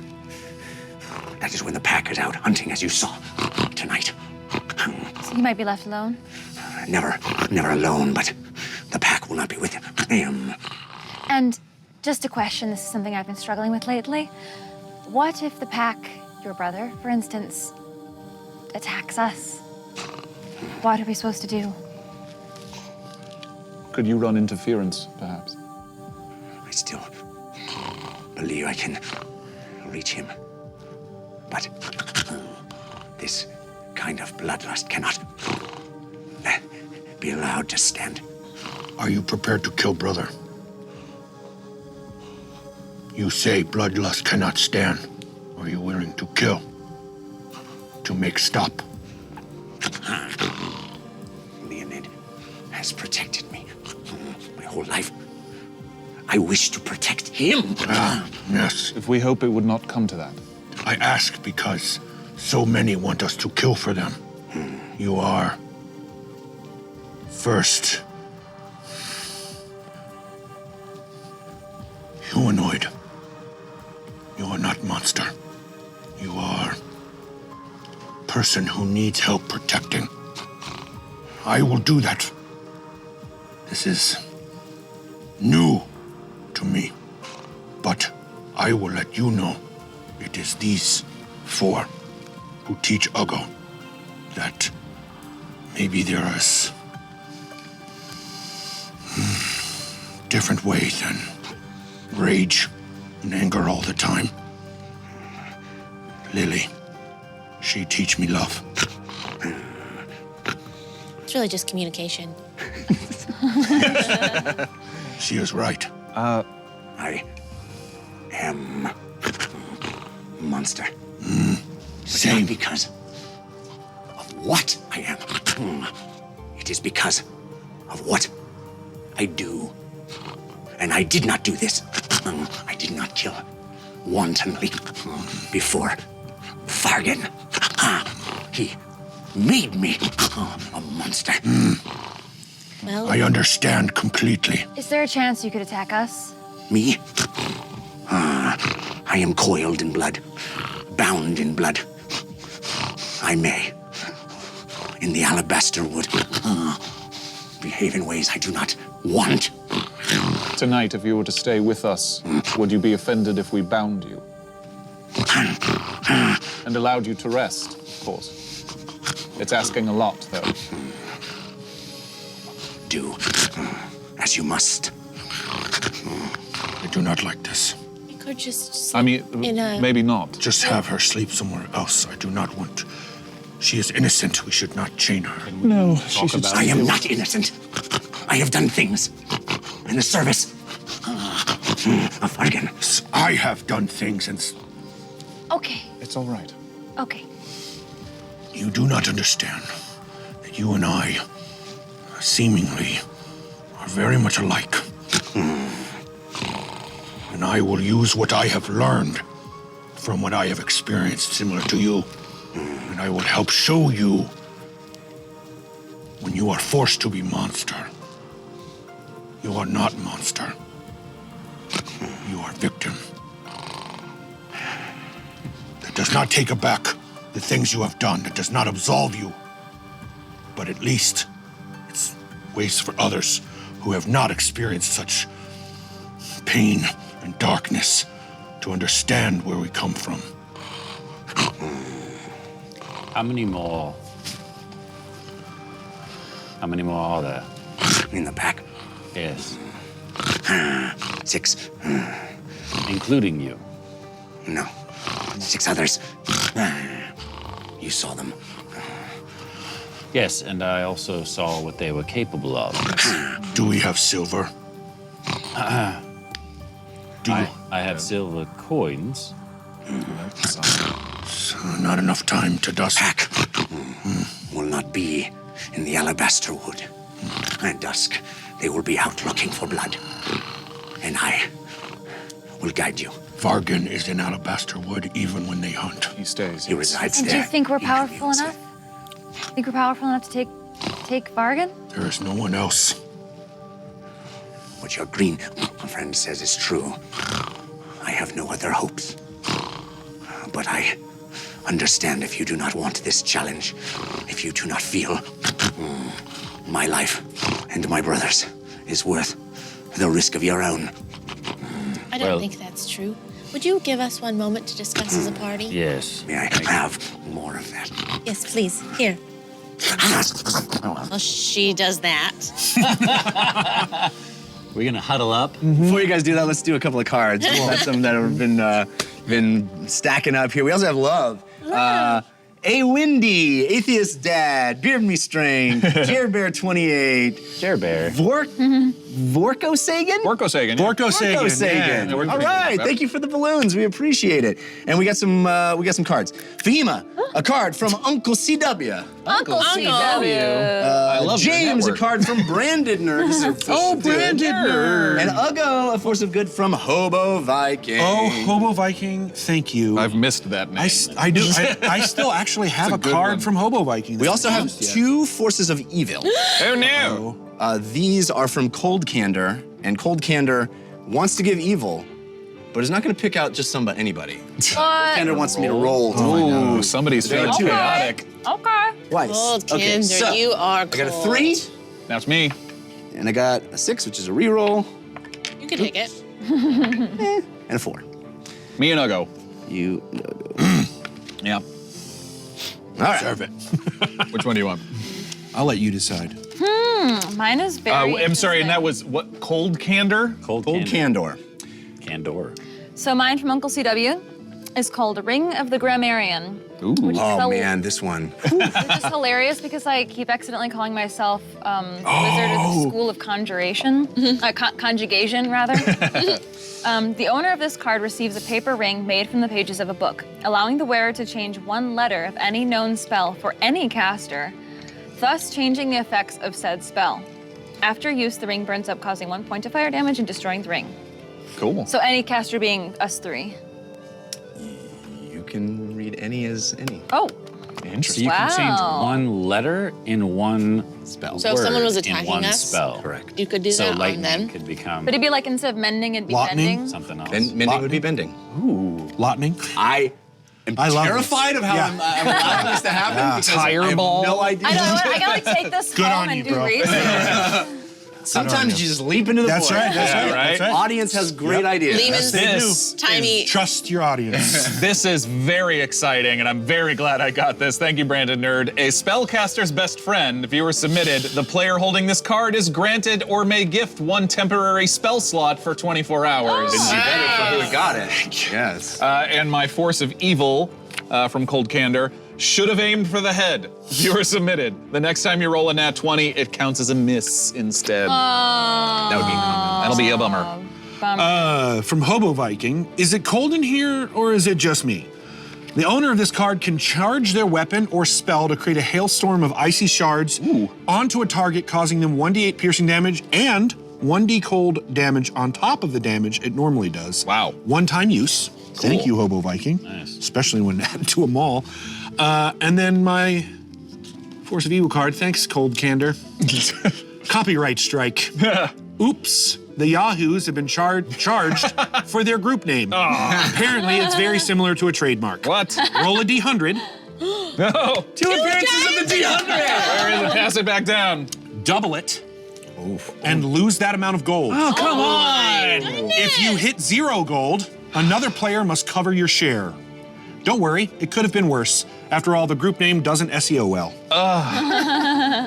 That is when the pack is out hunting, as you saw tonight. So you might be left alone? Never alone, but the pack will not be with him. And just a question, this is something I've been struggling with lately. What if the pack, your brother, for instance, attacks us? What are we supposed to do? Could you run interference, perhaps? I still believe I can reach him. But this kind of bloodlust cannot be allowed to stand. Are you prepared to kill brother? You say bloodlust cannot stand. Are you willing to kill? To make stop? Leonid has protected me my whole life. I wish to protect him. Yes. If we hope it would not come to that. I ask because so many want us to kill for them. You are first humanoid. You are not monster. You are person who needs help protecting. I will do that. This is new to me, but I will let you know it is these four who teach Ugo that maybe there is different ways than rage and anger all the time. Lily, she teach me love. It's really just communication. She is right. I am monster. But not because of what I am. It is because of what I do. And I did not do this. I did not kill wantonly before Fargan. He made me a monster. Well, I understand completely. Is there a chance you could attack us? Me? I am coiled in blood, bound in blood. I may, in the Alabaster Wood, behave in ways I do not want. Tonight, if you were to stay with us, would you be offended if we bound you? And allowed you to rest, of course. It's asking a lot, though. Do as you must. I do not like this. we could just I mean, in a... maybe not. Just have her sleep somewhere else. I do not want. She is innocent. We should not chain her. No, I am not innocent. I have done things in the service of Fargan. I have done things, and Okay, It's all right. okay. you do not understand that you and I, seemingly, are very much alike. And I will use what I have learned from what I have experienced similar to you. And I will help show you when you are forced to be monster. You are not monster. You are victim. That does not take aback the things you have done. That does not absolve you. But at least it's ways for others who have not experienced such pain and darkness to understand where we come from. How many more are there? In the pack, Yes, 6. including you. No, 6 others. You saw them. Yes, and I also saw what they were capable of. Do we have silver? Do I have silver coins. not enough time to dust. Pack will not be in the Alabaster Wood. At dusk, they will be out looking for blood. And I will guide you. Vargan is in Alabaster Wood even when they hunt. He stays. He resides And there. do you think we're even in the powerful inside. enough? Think we're powerful enough to take Vargan? There is no one else. What your green friend says is true. I have no other hopes. But I understand if you do not want this challenge, if you do not feel my life and my brother's is worth the risk of your own. I don't Well- think that's true. Would you give us one moment to discuss as a party? Yes. May I have more of that? Yes, please. Here. Well, she does that. We're gonna huddle up. Before you guys do that, let's do a couple of cards. That's some that have been stacking up here. We also have love. A Windy, Atheist Dad, Beard Me Strength, Jer Bear 28, Jer Bear. Vorko Sagan? Vorko Sagan. Vorko Sagan. Vorko Sagan. Yeah, we're All pretty right, good about thank you for the balloons. We appreciate it. And we got some cards. Fahima, a card from Uncle CW. Uncle CW. I love your James, a network. card from Branded Nerd. This is a force of good. Nerd. And Uggo, a force of good from Hobo Viking. Oh, Hobo Viking, thank you. I've missed that name. I do. I still actually have a good card one. from Hobo Viking. We also have 2 forces of evil. Oh no! These are from Cold Candor, and Cold Candor wants to give evil, but is not going to pick out just anybody. What? Candor wants me to roll. Ooh, somebody's feeling Okay. chaotic. Okay. Twice. Cold Okay, Candor, so you are I got a cold. 3, That's me. and I got a 6, which is a reroll, You can take it. and a 4. Me and Uggo. You. Yeah. All right. Serve it. Which one do you want? I'll let you decide. Mine is very I'm sorry, and that interesting. was what? Cold Candor? Cold Cold Candor. Candor. So mine from Uncle CW is called Ring of the Grammarian. Oh so- man, this one. Which is hilarious because I keep accidentally calling myself Wizard of the School of Conjuration. Conjugation, rather. The owner of this card receives a paper ring made from the pages of a book, allowing the wearer to change one letter of any known spell for any caster, thus changing the effects of said spell. After use, the ring burns up, causing 1 point of fire damage and destroying the ring. Cool. So any caster being us three. You can read any as any. Oh, So you can change one letter in one Spell. So if someone was word in attacking one us, spell. Correct. you could do So that on lightning them. could become but it'd be like instead of mending, it'd be Lightning? bending. something else. And mending would be bending. Lotning. I am I love terrified this. of how Yeah. I'm allowing this to happen because I have Fireball. no idea. I know, I gotta like take this Good home on and you, do bro. research. Sometimes you just leap into the That's void. right. That's Yeah, right. right? That's right. Audience has great ideas. Lehman's This tiny. Trust your audience. This is very exciting, and I'm very glad I got this. Thank you, Brandon Nerd. A spellcaster's best friend, viewer submitted. The player holding this card is granted or may gift one temporary spell slot for 24 hours. Couldn't be better for who got it. Yes. And my Force of Evil from Cold Candor should have aimed for the head. Viewer submitted. The next time you roll a nat 20, it counts as a miss instead. That would be common. That'll be a bummer. From Hobo Viking, is it cold in here or is it just me? The owner of this card can charge their weapon or spell to create a hailstorm of icy shards onto a target, causing them 1d8 piercing damage and 1d cold damage on top of the damage it normally does. Wow. One-time use. Thank you, Hobo Viking. Nice. Especially when added to a mall. And then my Force of Evil card. Thanks, Cold Candor. Copyright strike. Oops. The Yahoos have been charged for their group name. Apparently, it's very similar to a trademark. What? Roll a D100. No! Two appearances of the D100. Where is it? Pass it back down. Double it. And lose that amount of gold. Oh, come on! If you hit 0 gold, another player must cover your share. Don't worry, it could have been worse. After all, the group name doesn't SEO well.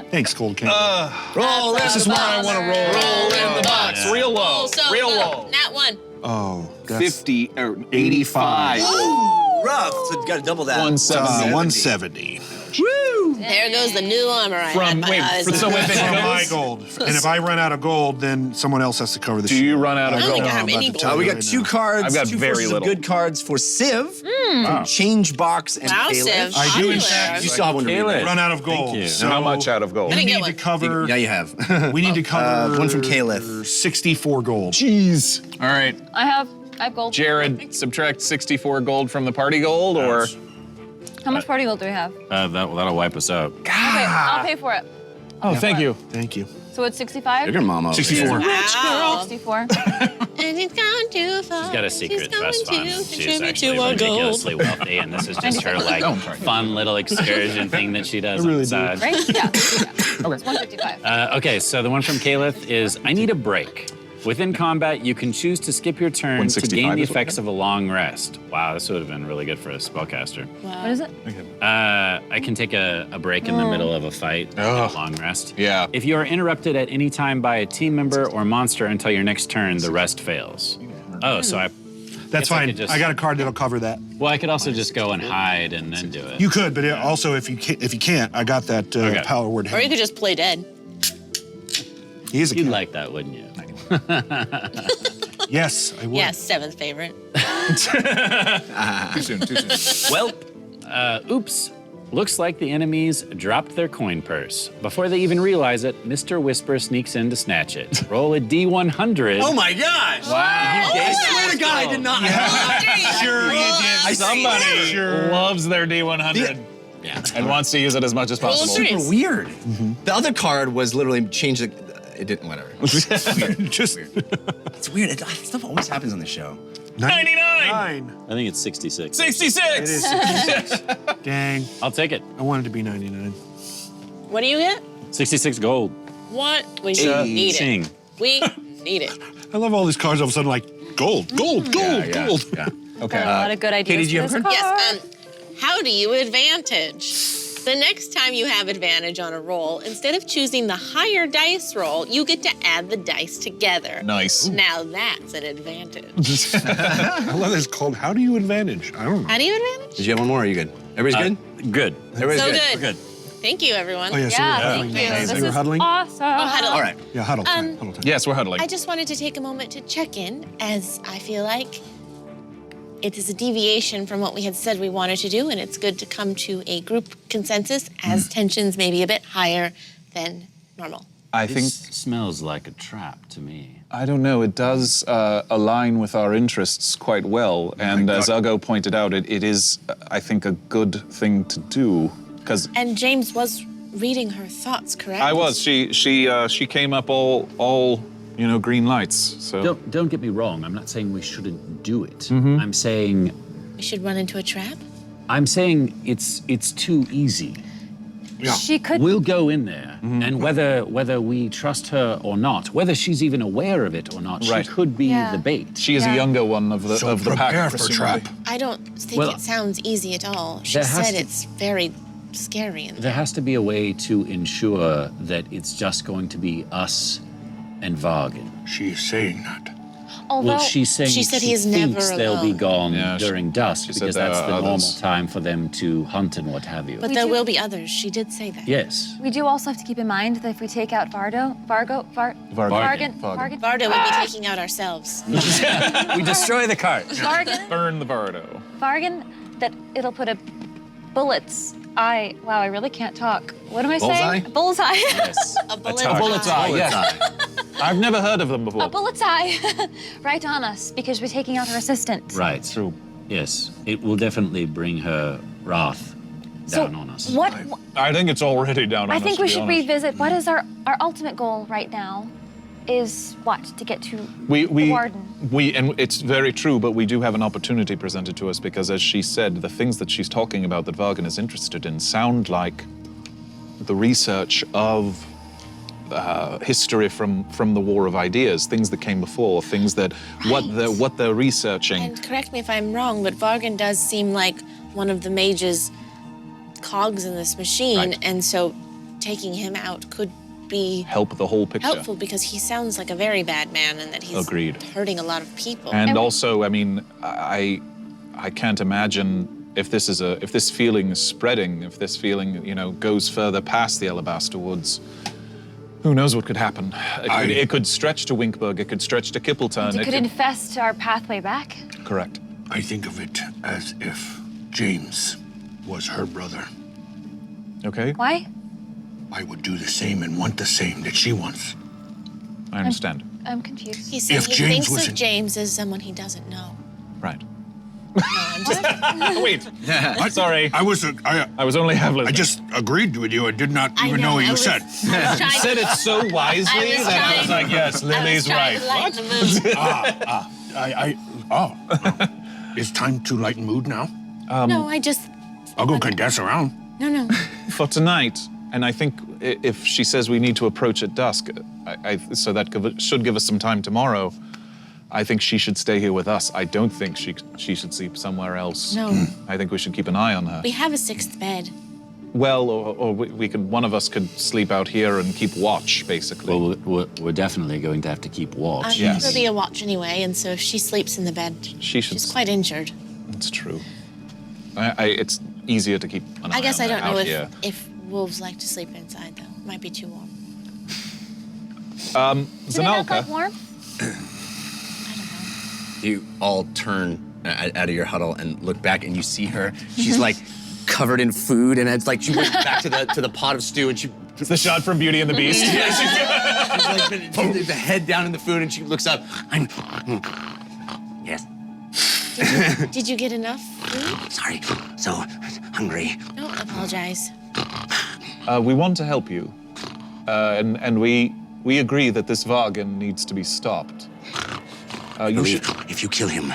Thanks, Cold Candor. Roll. This is where I want to roll. Roll in the box. Yeah. Real low. So Real low. Nat 1. Oh, that's 50 or 85. Ooh, rough. So you got to double that. 170. 170. Woo! There goes the new armor I From- had my wait, eyes for- on. so if it From goes- my gold. And if I run out of gold, then someone else has to cover the Do share. you run out of I don't gold? think I have I'm about any to tell gold. We you got right two now. cards. I've got two very forces little. of good cards for Civ, Change Box, and Wow, Caleb. Civ. I do, in Popular. fact, You still have one to read. Caleb. right? run out of gold. you. So How much out of gold? I we didn't need get to one. cover. Yeah, you have. We need to cover one from Caleb. 64 gold. Jeez. All right. I have gold. Jared, subtract 64 gold from the party gold, or? How much party gold do we have? That'll wipe us out. I'll pay for it. Oh, thank you. Thank you. So it's 65? Look at Mama. 64. Wow. 64. And it's gone too far. She's got a secret trust fund. She's contribute actually to our goal. ridiculously wealthy, and this is just her like fun little excursion thing that she does on really the do. side. Right? Yeah. It's 155. Okay, so the one from Caleth is I need a break. Within combat, you can choose to skip your turn to 165 gain the is what effects of a long rest. Wow, this would have been really good for a spellcaster. What is it? I can take a break in the middle of a fight, a long rest. Yeah. If you are interrupted at any time by a team member or monster until your next turn, the rest fails. Oh, so I That's Guess I fine. could just- I got a card that'll cover that. well, I could also just go and hide and then do it. You could, but also if you can't, I got that Okay. power word. Or you could just play dead. He is a You'd cat. like that, wouldn't you? Yes, I would. Yes, seventh favorite. Too soon, too soon. Well, oops. Looks like the enemies dropped their coin purse. Before they even realize it, Mr. Whisper sneaks in to snatch it. Roll a D100. Oh my gosh! Wow! I swear to God, I did not. Sure you did. Somebody Sure. loves their D100 Yeah. and wants to use it as much as Roll possible. three. Super weird. The other card was literally changed. It didn't. Whatever. Just It's weird. Stuff always happens on the show. 99! 9. I think it's 66. 66! It is 66. Dang. I'll take it. I wanted to be 99. What do you get? 66 gold. What? We Hey, need ching. it. We need it. I love all these cards all of a sudden like gold, gold, gold, gold. Yeah. Okay. A lot of good ideas. Katie, do you for have a this Yes. card. How do you advantage? The next time you have advantage on a roll, instead of choosing the higher dice roll, you get to add the dice together. Nice. Now that's an advantage. I love this called How Do You Advantage? I don't know. How do you advantage? Did you have one more? Or are you good? Everybody's good? Good. Everybody's So good. good. We're good. Thank you, everyone. Oh, yeah, so Yeah, we're thank huddling. you. So This we're is huddling? awesome. Oh, huddle. All right. Yeah, huddle time. Huddle time. Yes, we're huddling. I just wanted to take a moment to check in, as I feel like it is a deviation from what we had said we wanted to do, and it's good to come to a group consensus as tensions may be a bit higher than normal. I think, This smells like a trap to me. I don't know, it does align with our interests quite well. And as Ugo pointed out, it is, I think, a good thing to do. Because And James was reading her thoughts, correct? I was. She came up all green lights. So Don't get me wrong. I'm not saying we shouldn't do it. I'm saying We should run into a trap? it's too easy. Yeah. She could. We'll go in there, and whether we trust her or not, whether she's even aware of it or not, Right. she could be Yeah. the bait. she is a Yeah. younger one of the So of the pack. prepare for presumably. trap. I don't think Well, it sounds easy at all. She there has said to- it's very scary in There there. has to be a way to ensure that it's just going to be us and Vargan. She's saying that. Although, Well, she's saying She said she he is never thinks they'll be alone. gone Yeah, during dusk she said because there that's are the normal others. time for them to hunt and what have you. But We there do- will be others. She did say that. Yes. we do also have to keep in mind that if we take out Vargan, Vargan. Varda will be taking out ourselves. We destroy the cart. Vargan, Burn the Bardo. Vargan, that it'll put a bullet's eye. Wow, I really can't talk. What am I Bullseye? saying? Bullseye. Yes. A bullet. target. Bullet's eye, yes. I've never heard of them before. A bullet's eye right on us because we're taking out her assistant. Right. True. Yes. It will definitely bring her wrath So down on us. what? I think it's already down on I us, think to we be should honest. revisit. What is our ultimate goal right now? Is what to get to We the warden. and it's very true, but we do have an opportunity presented to us because, as she said, the things that she's talking about that Vargan is interested in sound like the research of history from the War of Ideas, things that came before, things that what they're researching. And correct me if I'm wrong, but Vargan does seem like one of the mage's cogs in this machine, Right. and so taking him out could be Help the whole picture. helpful because he sounds like a very bad man and that he's Agreed. hurting a lot of people. And also, I mean, I can't imagine if this feeling is spreading, if this feeling, goes further past the Alabaster Woods. Who knows what could happen? It could stretch to Winkberg. It could stretch to Kippleton. It could infest our pathway back. Correct. I think of it as if James was her brother. Okay, Why? I would do the same and want the same that she wants. I understand. I'm confused. He said If he James thinks was of in- James as someone he doesn't know. Right. No, I'm just Wait. Sorry. I was only half I listening. just agreed with you. I did not I even know what I you was- said. I was trying You said to- it so wisely I was that I was trying- like, yes, I was Lily's trying right. to lighten the mood. It's time to lighten mood now. No, I just I'll go can dance around. no. For tonight, and I think if she says we need to approach at dusk, so that should give us some time tomorrow, I think she should stay here with us. I don't think she should sleep somewhere else. No. I think we should keep an eye on her. We have a sixth bed. Well, or we could, one of us could sleep out here and keep watch, basically. Well, we're definitely going to have to keep I watch. think Yes. there'll be a watch anyway, and so if she sleeps in the bed, She should she's quite injured. It's true. It's easier to keep an eye I guess on I her don't know out here. if wolves like to sleep inside, though. Might be too warm. Do they not like Zanalka. warm? You all turn out of your huddle and look back, and you see her. She's like covered in food, and it's like she went back to the pot of stew, and she. It's the shot from Beauty and the Beast. She's like the head down in the food, and she looks up. Yes, Did you get enough food? sorry. So hungry. Don't apologize. We want to help you, and we agree that this Vargan needs to be stopped. You should. If you kill him,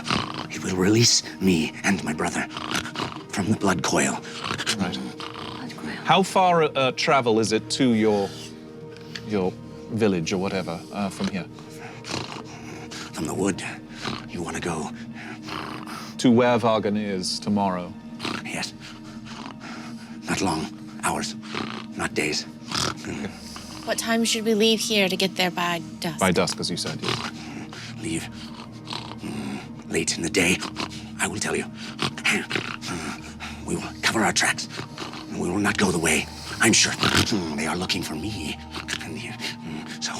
he will release me and my brother from the blood coil. Right. How far travel is it to your village or whatever from here? From the wood. You want to go? To where Vargan is tomorrow. Yes. Not long Hours, not days. What time should we leave here to get there by dusk? By dusk, as you said. Yes. Leave late in the day. I will tell you. We will cover our tracks. We will not go the way. I'm sure they are looking for me. So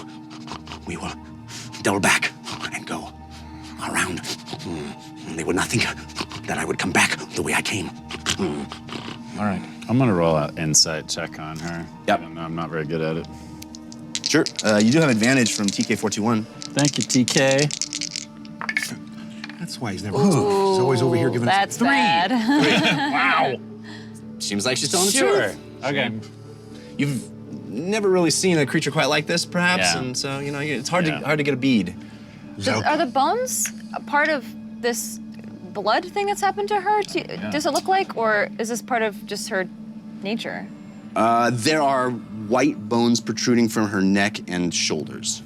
we will double back and go around. They would not think that I would come back the way I came. All right. I'm gonna roll an insight check on her. Yep. Even though I'm not very good at it. Sure. You do have advantage from TK421. Thank you, TK. That's why he's never. He's always over here giving us That's bad. Wow. Seems like she's telling the Sure. truth. Okay. You've never really seen a creature quite like this, perhaps, Yeah. and so it's hard Yeah. to get a bead. Are the bones a part of this blood thing that's happened to her? Does it look like, or is this part of just her nature? There are white bones protruding from her neck and shoulders.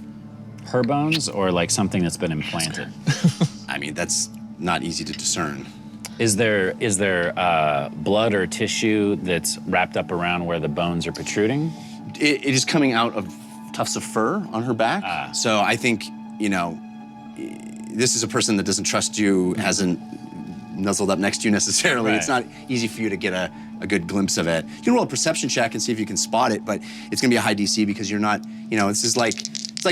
Her bones or like something that's been implanted? I mean, that's not easy to discern. Is there blood or tissue that's wrapped up around where the bones are protruding? It is coming out of tufts of fur on her back. So I think, this is a person that doesn't trust you, hasn't nuzzled up next to you necessarily. Right. It's not easy for you to get a good glimpse of it. You can roll a perception check and see if you can spot it, but it's gonna be a high DC because you're not, it's like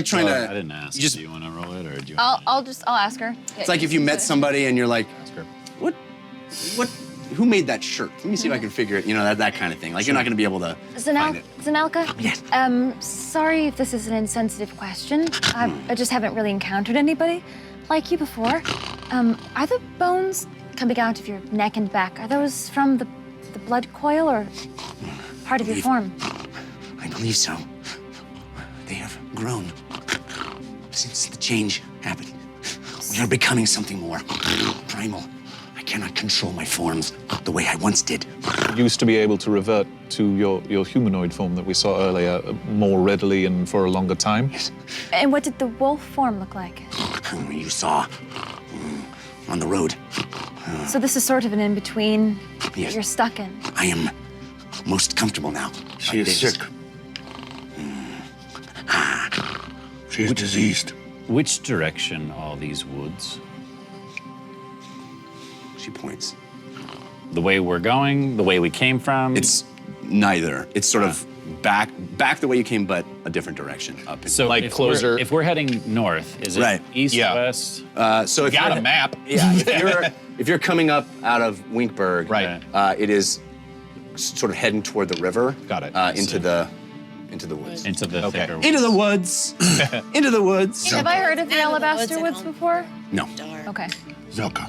trying to. I didn't ask. You just, do you want to roll it or do you? I'll ask her. it's like if you met somebody and you're like, Ask her. who made that shirt? Let me see if I can figure it, that kind of thing. Like you're not gonna be able to find it. Zanelka? Yes. Sorry if this is an insensitive question. I just haven't really encountered anybody like you before. Are the bones coming out of your neck and back, are those from the blood coil or part of your form? I believe so. They have grown since the change happened. We are becoming something more primal. I cannot control my forms the way I once did. You used to be able to revert to your humanoid form that we saw earlier more readily and for a longer time. And what did the wolf form look like? You saw on the road. So this is sort of an in-between Yes. that you're stuck in. I am most comfortable now. She is sick. She is diseased. Which direction are these woods? She points. The way we're going, the way we came from? It's neither. It's sort of back the way you came, but a different direction. Up. So like closer. If we're heading north, is it Right. east, Yeah. west? So if Got you're- a map. Yeah, if you're coming up out of Winkberg, Right. It is sort of heading toward the river. Got it. Into the woods. Into the Okay. thicker Into the woods. Into the woods. Have I heard of the Out of the Alabaster woods Woods and before? No. Dark. Okay. Zelka.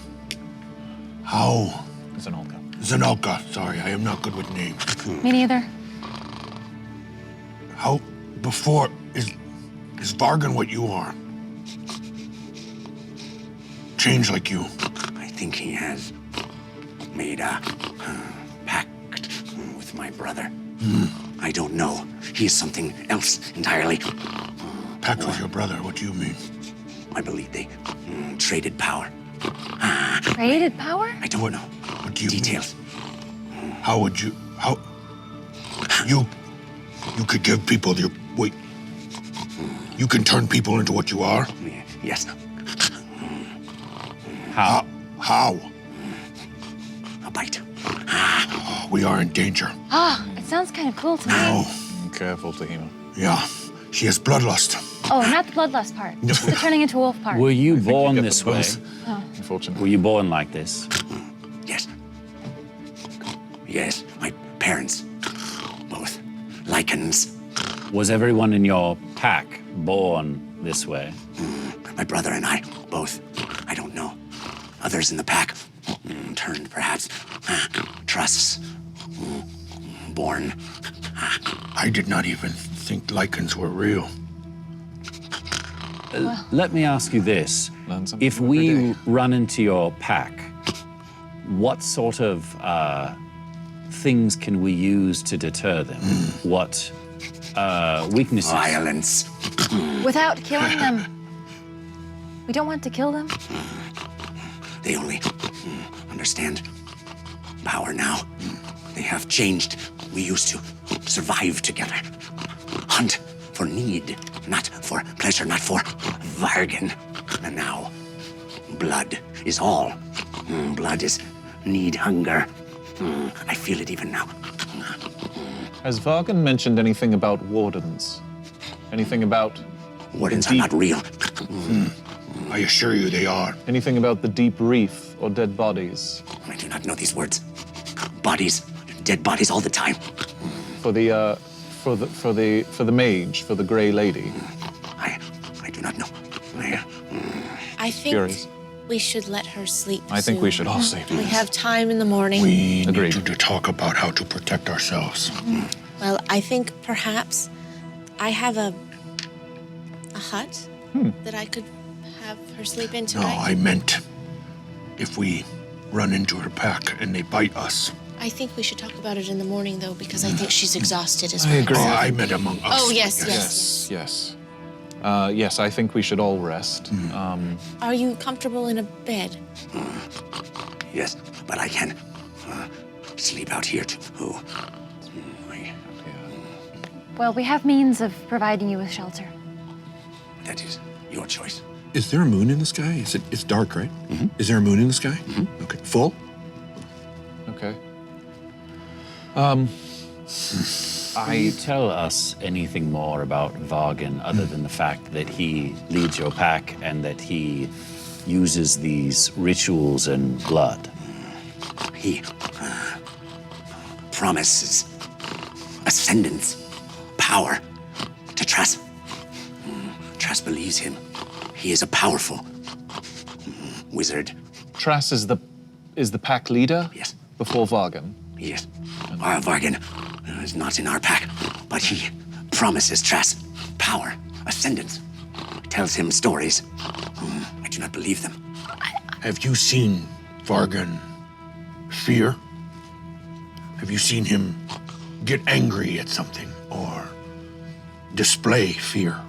How? Zanolka. Zanolka. Sorry, I am not good with names. Me neither. How before is Vargan what you are? Change like you. I think he has made a pact with my brother. I don't know. He is something else entirely. Pact with your brother. What do you mean? I believe they traded power. Traded power? I don't know. What do you Details. mean? How would you? How? You could give people your wait. You can turn people into what you are. Yes. How? How? A bite. Oh, we are in danger. Ah, it sounds kind of cool to me. Oh, Careful, Tahima. yeah. She has bloodlust. Oh, not the bloodlust part. Just the turning into a wolf part. Were you born get this the way? both. Unfortunately. Were you born like this? Yes. Yes, my parents. Both. Lycans. Was everyone in your pack born this way? My brother and I, both. I don't know. Others in the pack turned, perhaps. Trusts. Born. I did not even think lichens were real. Let me ask you this. Learn something If every we day. run into your pack, what sort of things can we use to deter them? What weaknesses? Violence. Without killing them. We don't want to kill them. They only understand power now. They have changed We used to survive together. Hunt for need, not for pleasure, not for bargain. And now, blood is all. Blood is need, hunger. I feel it even now. Has Vargan mentioned anything about wardens? Anything about Wardens are not real. I assure you they are. anything about the deep reef or dead bodies? I do not know these words. Bodies, dead bodies all the time. For the mage, for the Grey Lady. I do not know. I think Curious. we should let her sleep. I think we soon. should all sleep. We have time in the morning. We Agreed. need to talk about how to protect ourselves. Well, I think perhaps I have a hut that I could have her sleep in No, tonight. I meant if we run into her pack and they bite us. I think we should talk about it in the morning, though, because I think she's exhausted as I well. agree. Oh, I meant among us. Oh, yes, I yes. Yes. Yes, I think we should all rest. Are you comfortable in a bed? Yes, but I can sleep out here too. Well, we have means of providing you with shelter. That is your choice. Is there a moon in the sky? It's dark, right? Is there a moon in the sky? Okay. Full? Okay. Can you tell us anything more about Vargan other than the fact that he leads your pack and that he uses these rituals and blood? He promises ascendance, power to Trass. Trass believes him. He is a powerful wizard. Trass is the pack leader? Yes. Before Vargan. Yes. Our Vargan is not in our pack, but he promises Trass power, ascendance. Tells him stories. I do not believe them. Have you seen Vargan fear? Have you seen him get angry at something or display fear?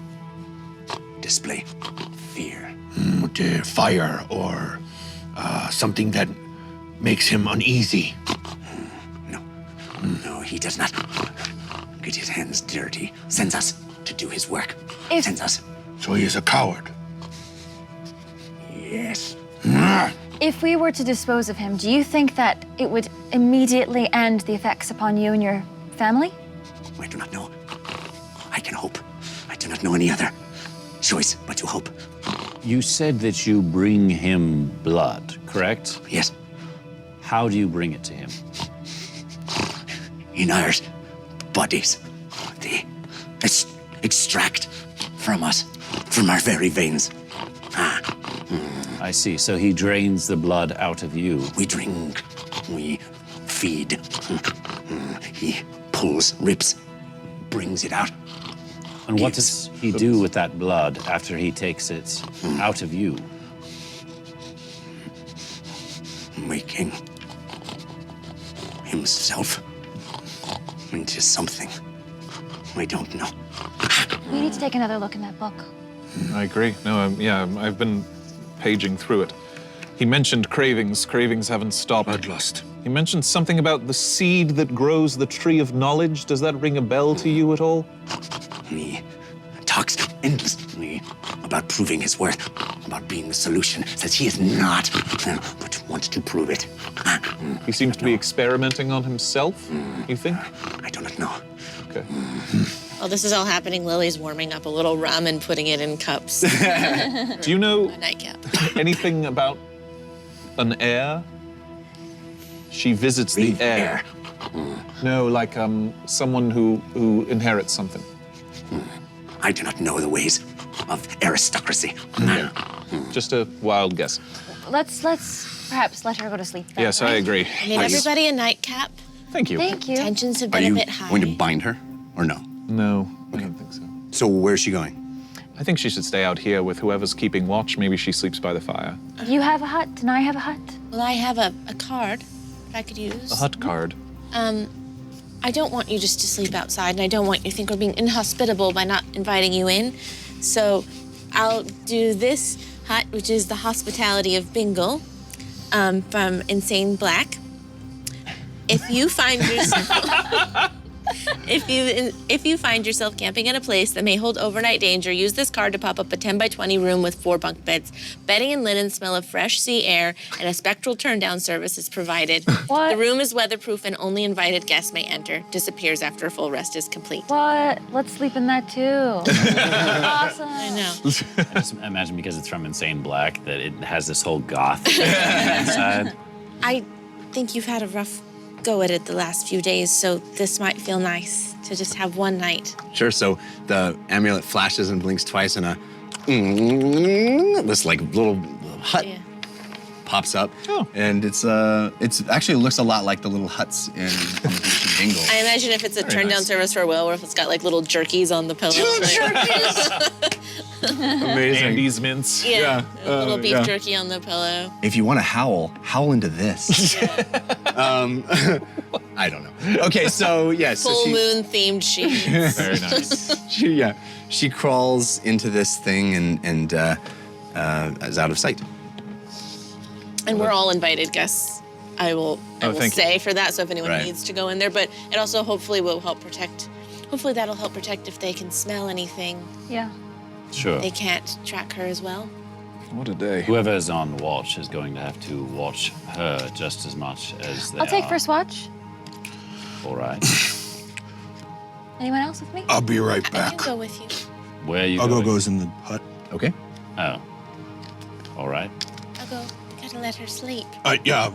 Display fear. Fire or something that makes him uneasy. No, he does not get his hands dirty. Sends us to do his work. If- Sends us. So he is a coward. Yes. If we were to dispose of him, do you think that it would immediately end the effects upon you and your family? I do not know. I can hope. I do not know any other choice but to hope. You said that you bring him blood, correct? Yes. How do you bring it to him? In our bodies, they extract from us, from our very veins. I see. So he drains the blood out of you. We drink, we feed. He pulls, rips, brings it out. And what does he do with that blood after he takes it out of you? Making himself into something I don't know. We need to take another look in that book. I agree. No, I've been paging through it. He mentioned cravings. Cravings haven't stopped. Bloodlust. He mentioned something about the seed that grows the tree of knowledge. Does that ring a bell to you at all? He talks endlessly about proving his worth, about being the solution. Says he is not, but wants to prove it. He seems to be experimenting on himself, you think? I do not know. Okay. While this is all happening, Lily's warming up a little rum and putting it in cups. Do you know A nightcap. anything about an heir? She visits the heir. No, like someone who inherits something. I do not know the ways of aristocracy. Just a wild guess. Let's perhaps let her go to sleep then, Yes, I right? agree. I made everybody a nightcap. Thank you. Thank you. Tensions have Are been a you bit high. going to bind her or no? No, I don't think so. So where's she going? I think she should stay out here with whoever's keeping watch. Maybe she sleeps by the fire. You have a hut, and I have a hut. Well, I have a card that I could use. A hut card. I don't want you just to sleep outside, and I don't want you to think we're being inhospitable by not inviting you in. So I'll do this hut, which is the hospitality of Bingle, from Insane Black. If you find yourself... If you find yourself camping in a place that may hold overnight danger, use this card to pop up a 10 by 20 room with 4 bunk beds. Bedding and linen smell of fresh sea air, and a spectral turn-down service is provided. What? The room is weatherproof and only invited guests may enter. Disappears after a full rest is complete. What? Let's sleep in that too. Awesome. I know. I just imagine because it's from Insane Black that it has this whole goth inside. I think you've had a rough go at it the last few days, so this might feel nice to just have one night. Sure. So the amulet flashes and blinks twice, and this like little hut Yeah. pops up, and it's actually looks a lot like the little huts in the beach in Dingle. I imagine if it's a turn-down nice. service for a werewolf, it's got like little jerkies on the pillows. Amazing. Andy's mints. Yeah, a little beef jerky on the pillow. If you want to howl into this. I don't know. Okay, so yes. Full moon themed sheets. Very nice. She crawls into this thing and is out of sight. And we're all invited guests. I will thank you. say for that, so if anyone Right. needs to go in there, but it also hopefully will help protect. Hopefully that'll help protect if they can smell anything. Yeah. Sure. They can't track her as well. What a day. Whoever's on watch is going to have to watch her just as much as they I'll take are. first watch. All right. Anyone else with me? I'll be right I back. can go with you. Where are you I'll going? goes in the hut. Okay. Oh. All right. I'll go. Gotta let her sleep. Yeah.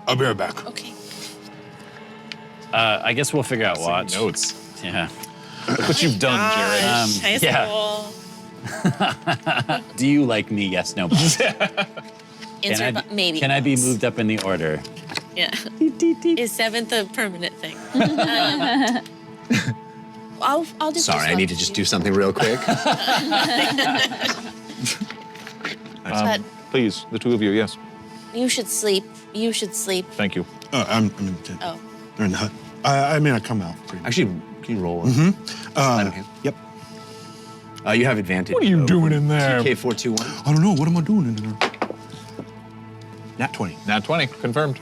I'll be right back. Okay. I guess we'll figure out watch. Notes. Yeah. Look what you've done, Jared. High yeah. school. Do you like me? Yes, no. Can Insert maybe. Can I be moved up in the order? Yeah. Is 7th a permanent thing? I'll do. Sorry, first I need to watch just with do something real quick. But Please, the two of you, yes. you should sleep. You should sleep. Thank you. I'm in the tent. Oh. They're in the hut. I mean, I come out. Pretty much. Actually, can you roll? Yep. You have advantage. What are you doing in there? TK421. I don't know. What am I doing in there? Nat 20. Nat 20, confirmed.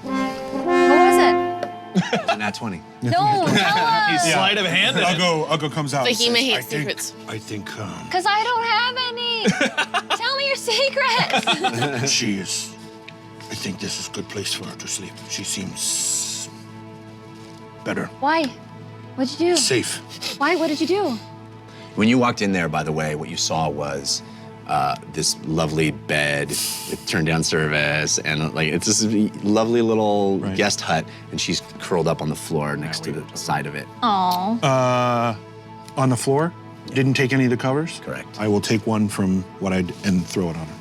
What was it? Nat 20. No, tell us. Sleight of hand. Uggo comes out. and Fahima says, hates secrets. I think Because I don't have any. Tell me your secrets. she is. I think this is a good place for her to sleep. She seems better. Why? What'd you do? Safe. Why? What did you do? When you walked in there, by the way, what you saw was this lovely bed with turn-down service, and like it's this lovely little guest hut, and she's curled up on the floor next to the side of it. Aw. On the floor? Didn't take any of the covers? Correct. I will take one from what I and throw it on her.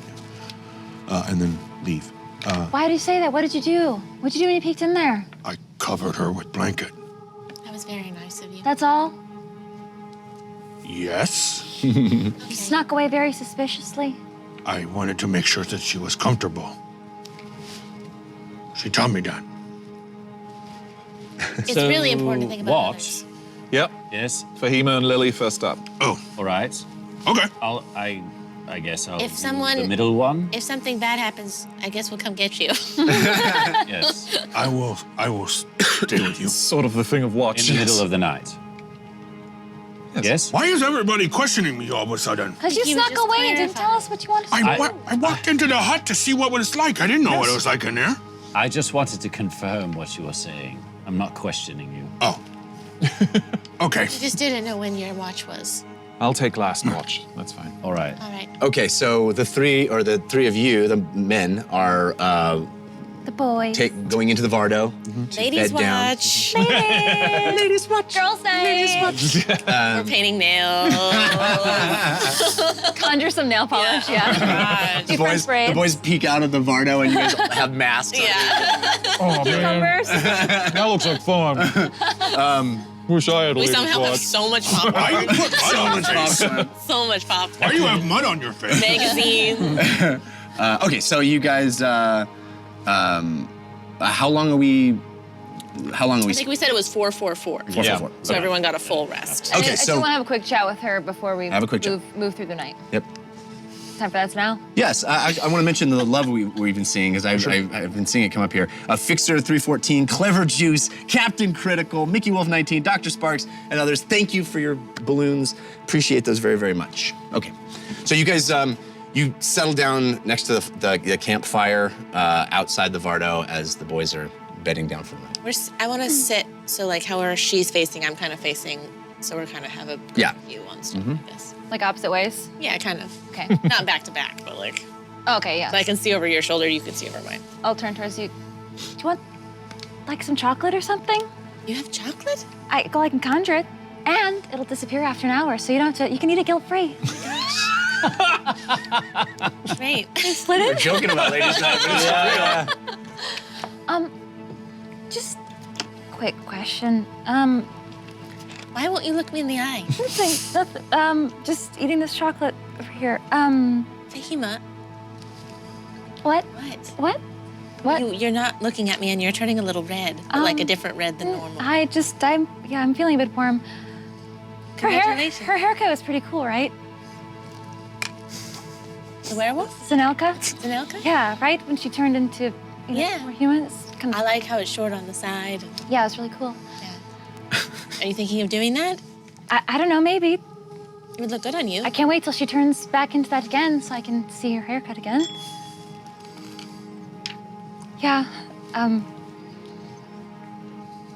And then leave. Why did you say that? What did you do? What'd you do when you peeked in there? I covered her with blanket. That was very nice of you. That's all? Yes. You snuck away very suspiciously. I wanted to make sure that she was comfortable. She told me that. It's really important to think about watch. others. Yep. Yes. Fahima and Lily first up. Oh, All right. okay. I guess I'll If do someone- the middle one. If something bad happens, I guess we'll come get you. Yes. I will stay with you. Sort of the thing of watch. In the middle of the night. Yes. Why is everybody questioning me all of a sudden? Because you He was snuck just away and didn't clarifying. tell us what you wanted to do. I walked into the hut to see what it was like. I didn't know what it was like in there. I just wanted to confirm what you were saying. I'm not questioning you. Oh. Okay. You just didn't know when your watch was. I'll take last watch. That's fine. All right. All right. Okay, so the three of you, the men, are The boys. going into the Vardo. Ladies bed down. watch. Ladies watch. Girls night. We're painting nails. Conjure some nail polish, yeah. Do French The braids. boys peek out of the Vardo, and you guys have masks. Yeah. Oh, Cucumbers. That looks like fun. Wish I had a We ladies somehow have watch. so much Why popcorn. you put mud on your face? So much Why popcorn. do you have mud on your face? Magazine. Okay, so you guys, how long are we? I think we said it was 4-4-4. Yeah. So everyone got a full rest. I Okay, do so- want to have a quick chat with her before we Have a quick chat. move through the night. Yep. Time for that now. Yes, I want to mention the love we've been seeing, because I've been seeing it come up here. Fixer 314, Clever Juice, Captain Critical, Mickey Wolf 19, Dr. Sparks, and others. Thank you for your balloons. Appreciate those very, very much. Okay, so you guys, you settle down next to the campfire outside the Vardo as the boys are bedding down for the night. I want to sit, so like however she's facing, I'm kind of facing, so we're kind of have a view on stuff like this. Like opposite ways? Yeah, kind of. Okay. Not back to back, but like, Okay, yeah. so I can see over your shoulder, you can see over mine. I'll turn towards you. Do you want, like, some chocolate or something? You have chocolate? I can conjure it, and it'll disappear after an hour, so you don't have to, you can eat it guilt-free. Great. Split it? Joking about ladies' night, but it's real. Just quick question. Why won't you look me in the eye? Nothing. Just eating this chocolate over here. Fahima, What? what? What? What? You're not looking at me and you're turning a little red, but like a different red than normal. I'm feeling a bit warm. Congratulations. Her haircut was pretty cool, right? The werewolf? Zanelka? Zanelka? Yeah, right? When she turned into more humans. I like how it's short on the side. Yeah, it was really cool. Yeah. Are you thinking of doing that? I don't know, maybe. It would look good on you. I can't wait till she turns back into that again so I can see her haircut again. Yeah,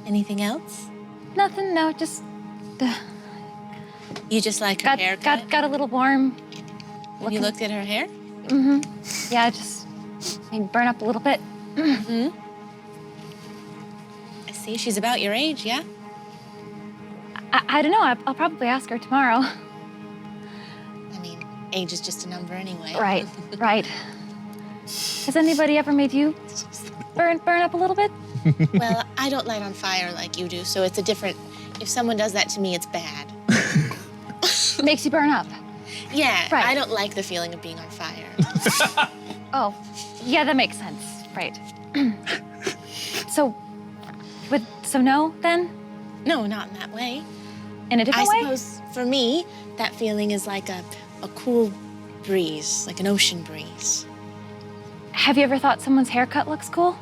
Anything else? nothing, no, just You just like her haircut? got a little warm. When you looked at her hair? Yeah, just maybe burn up a little bit. I see. She's about your age, yeah? I don't know, I'll probably ask her tomorrow. I mean, age is just a number anyway. Right, right. Has anybody ever made you burn up a little bit? Well, I don't light on fire like you do, so it's a different... If someone does that to me, it's bad. Makes you burn up. Yeah, Right. I don't like the feeling of being on fire. Oh, yeah, that makes sense. Right. So no, then? No, not in that way. In a different I way? suppose for me, that feeling is like a cool breeze, like an ocean breeze. Have you ever thought someone's haircut looks cool?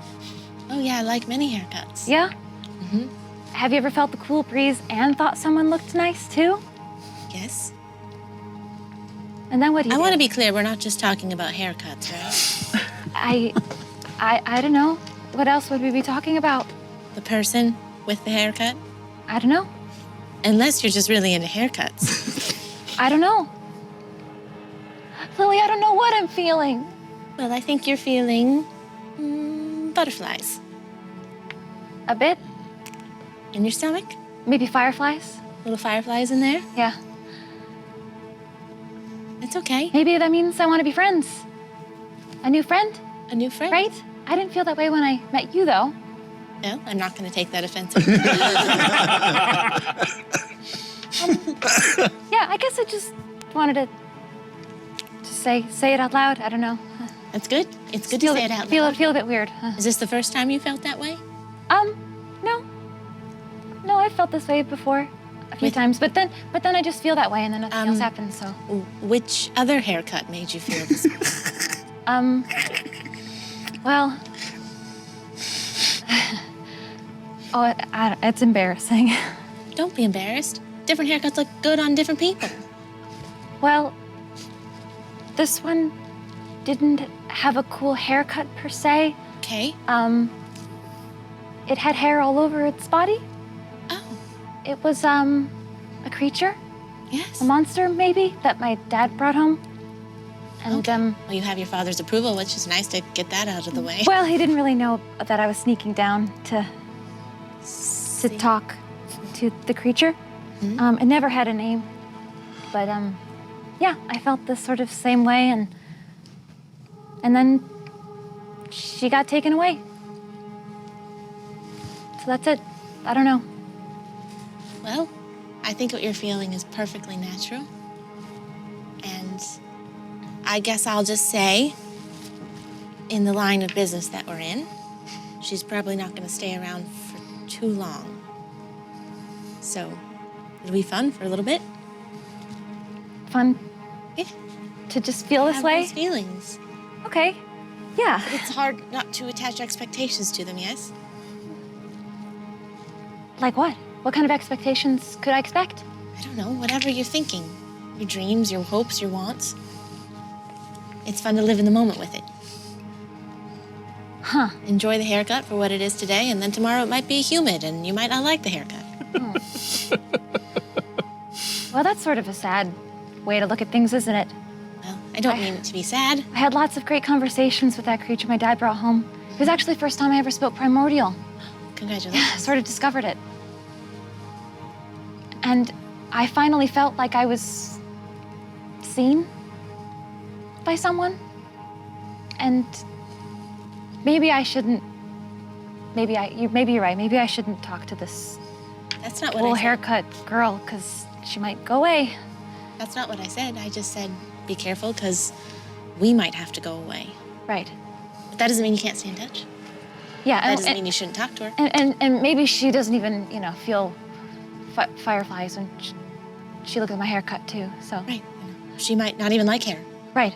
Oh yeah, I like many haircuts. Yeah? Have you ever felt the cool breeze and thought someone looked nice, too? Yes. And then what do you I do? want to be clear, we're not just talking about haircuts, right? I don't know. What else would we be talking about? The person with the haircut? I don't know. Unless you're just really into haircuts. I don't know. Lily, I don't know what I'm feeling. Well, I think you're feeling butterflies A bit? in your stomach. Maybe fireflies? Little fireflies in there. Yeah. It's okay. Maybe that means I want to be friends. A new friend, A new friend. right? I didn't feel that way when I met you, though. No, I'm not going to take that offensive. Yeah, I guess I just wanted to just say it out loud. I don't know. That's good. It's good to say it out Feel loud. a bit weird. Is this the first time you felt that way? No. No, I've felt this way before a few times, but then I just feel that way, and then nothing else happens. So, Which other haircut made you feel this way? well, it's embarrassing. Don't be embarrassed. Different haircuts look good on different people. Well, this one didn't have a cool haircut per se. Okay. It had hair all over its body. Oh, It was a creature, yes. a monster maybe, that my dad brought home. And Well, you have your father's approval, which is nice to get that out of the way. well, he didn't really know that I was sneaking down to talk to the creature. It never had a name, but yeah, I felt this sort of same way, and then she got taken away. So that's it. I don't know. Well, I think what you're feeling is perfectly natural. And I guess I'll just say, in the line of business that we're in, she's probably not going to stay around for too long. So it'll be fun for a little bit. Fun Yeah. to just feel this Have way? those feelings. Okay. Yeah. It's hard not to attach expectations to them, yes? Like what? What kind of expectations could I expect? I don't know, whatever you're thinking. Your dreams, your hopes, your wants. It's fun to live in the moment with it. Huh. Enjoy the haircut for what it is today, and then tomorrow it might be humid and you might not like the haircut. Well, that's sort of a sad way to look at things, isn't it? Well, I don't mean it to be sad. I had lots of great conversations with that creature my dad brought home. It was actually the first time I ever spoke primordial. Congratulations. Sort of discovered it. And I finally felt like I was seen by someone. And maybe I shouldn't, maybe you're right, maybe I shouldn't talk to this That's not what little I said. haircut girl, because she might go away. That's not what I said. I just said be careful because we might have to go away. Right. But that doesn't mean you can't stay in touch. Yeah. That doesn't mean you shouldn't talk to her. And maybe she doesn't even, feel fireflies when she looked at my haircut too, so. Right. She might not even like hair. Right,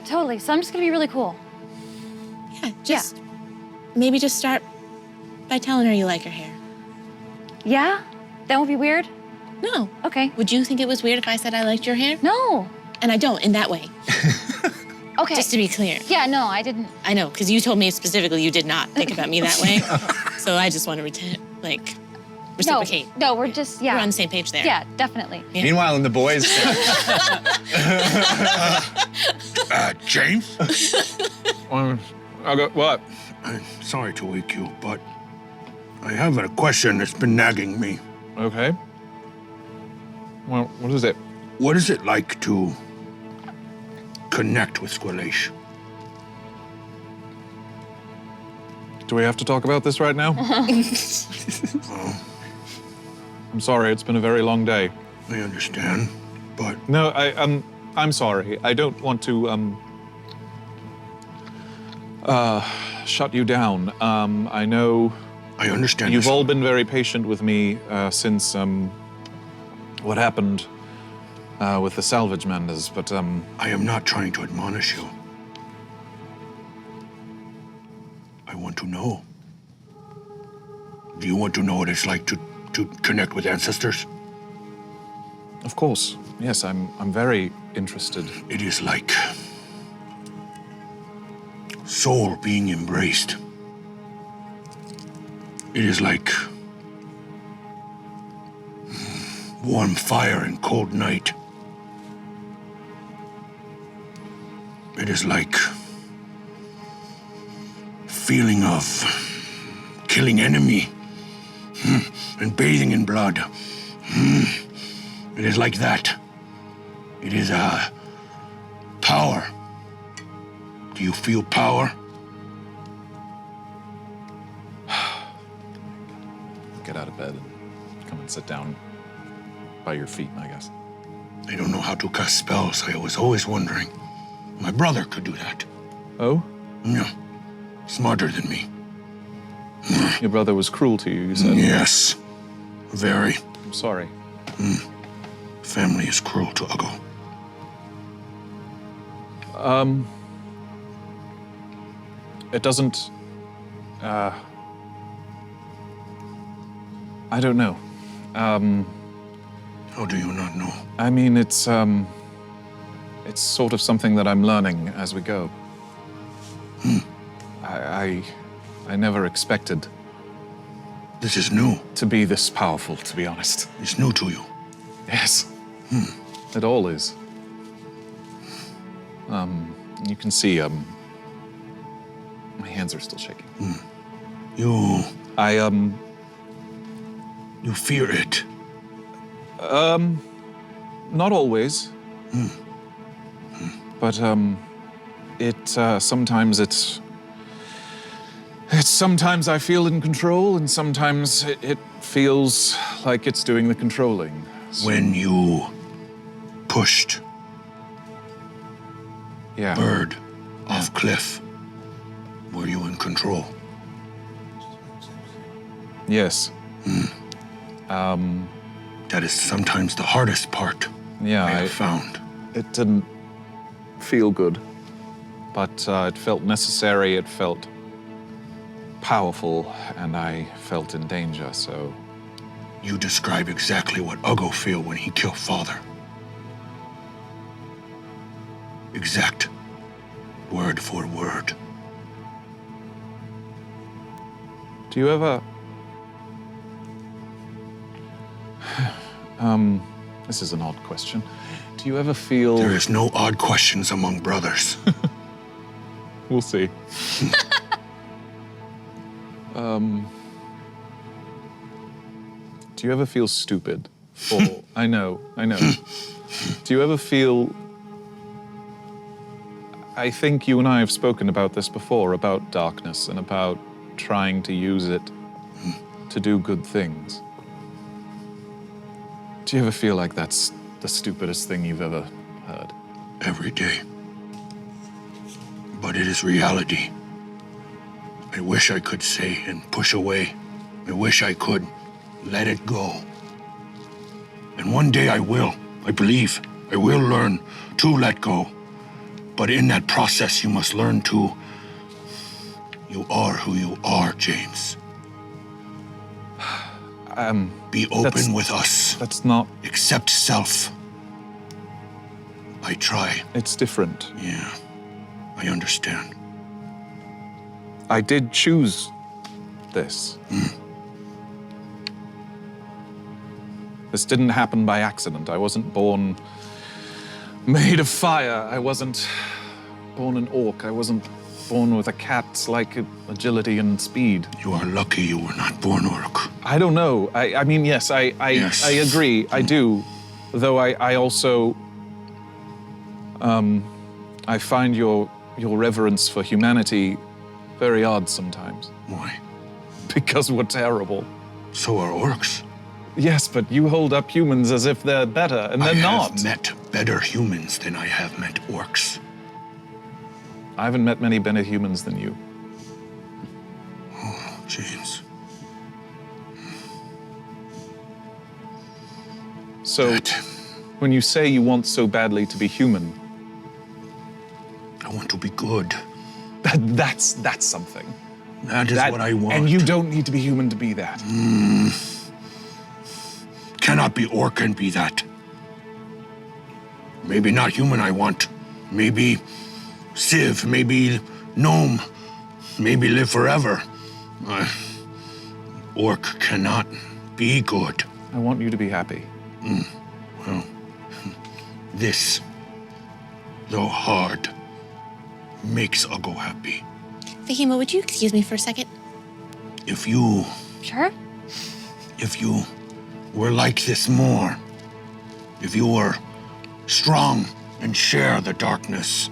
totally. So I'm just gonna be really cool. Yeah, maybe just start by telling her you like her hair. Yeah? That won't be weird? No. Okay. Would you think it was weird if I said I liked your hair? No. And I don't in that way. Okay. Just to be clear. Yeah, no, I didn't. I know, because you told me specifically you did not think about me that way. So I just want to reciprocate. No, we're just, yeah. We're on the same page there. Yeah, definitely. Yeah. Meanwhile, in the boys' James? I'll go, what? I'm sorry to wake you, but I have a question that's been nagging me. Okay. Well, what is it? What is it like to connect with Squalish? Do we have to talk about this right now? I'm sorry, it's been a very long day. I understand, but No, I'm sorry. I don't want to, shut you down. I know I understand. you've this. all been very patient with me since what happened with the salvage menders, but I am not trying to admonish you. I want to know. Do you want to know what it's like to connect with ancestors? of course, yes, I'm very interested. It is like soul being embraced. It is like warm fire and cold night. It is like feeling of killing enemy and bathing in blood. It is like that. It is power. Do you feel power? Get out of bed and come and sit down by your feet, I guess. I don't know how to cast spells. I was always wondering. My brother could do that. Oh? No. Smarter than me. Your brother was cruel to you, you said. Yes. Very. I'm sorry. Family is cruel to Uggo. It doesn't, I don't know. How do you not know? I mean, it's sort of something that I'm learning as we go. I never expected This is new. to be this powerful, to be honest. It's new to you. Yes. It all is. You can see, my hands are still shaking. You I fear it. not always. But, sometimes I feel in control, and sometimes it feels like it's doing the controlling. When you pushed Yeah. Bird off cliff, were you in control? Yes. That is sometimes the hardest part Yeah, I have found. It didn't feel good, but it felt necessary, it felt powerful, and I felt in danger, so... You describe exactly what Uggo feel when he killed father. Exact. Word for word. Do you ever... this is an odd question. Do you ever feel... There is no odd questions among brothers. We'll see. Do you ever feel stupid? Or, I know. Do you ever feel... I think you and I have spoken about this before, about darkness and about trying to use it to do good things. Do you ever feel like that's the stupidest thing you've ever heard? Every day. But it is reality. I wish I could say and push away. I wish I could let it go. And one day I will. I believe I will learn to let go. But in that process, you must learn to... You are who you are, James. Be open with us. That's not... Accept self. I try. It's different. Yeah, I understand. I did choose this. This didn't happen by accident. I wasn't born made of fire. I wasn't born an orc. I wasn't born with a cat's like agility and speed. You are lucky you were not born orc. I don't know. I mean, yes, I agree. I do. Though I also I find your reverence for humanity very odd sometimes. Why? Because we're terrible. So are orcs. Yes, but you hold up humans as if they're better, and they're not. I have met better humans than I have met orcs. I haven't met many better humans than you. Oh, James. So, when you say you want so badly to be human... I want to be good. That's something. That is what I want. And you don't need to be human to be that. Cannot be orc and be that. Maybe not human I want. Maybe Civ, maybe gnome, maybe live forever. Orc cannot be good. I want you to be happy. Well, this, though hard, makes Uggo happy. Fahima, would you excuse me for a second? If you Sure. were like this more, if you were strong and share the darkness,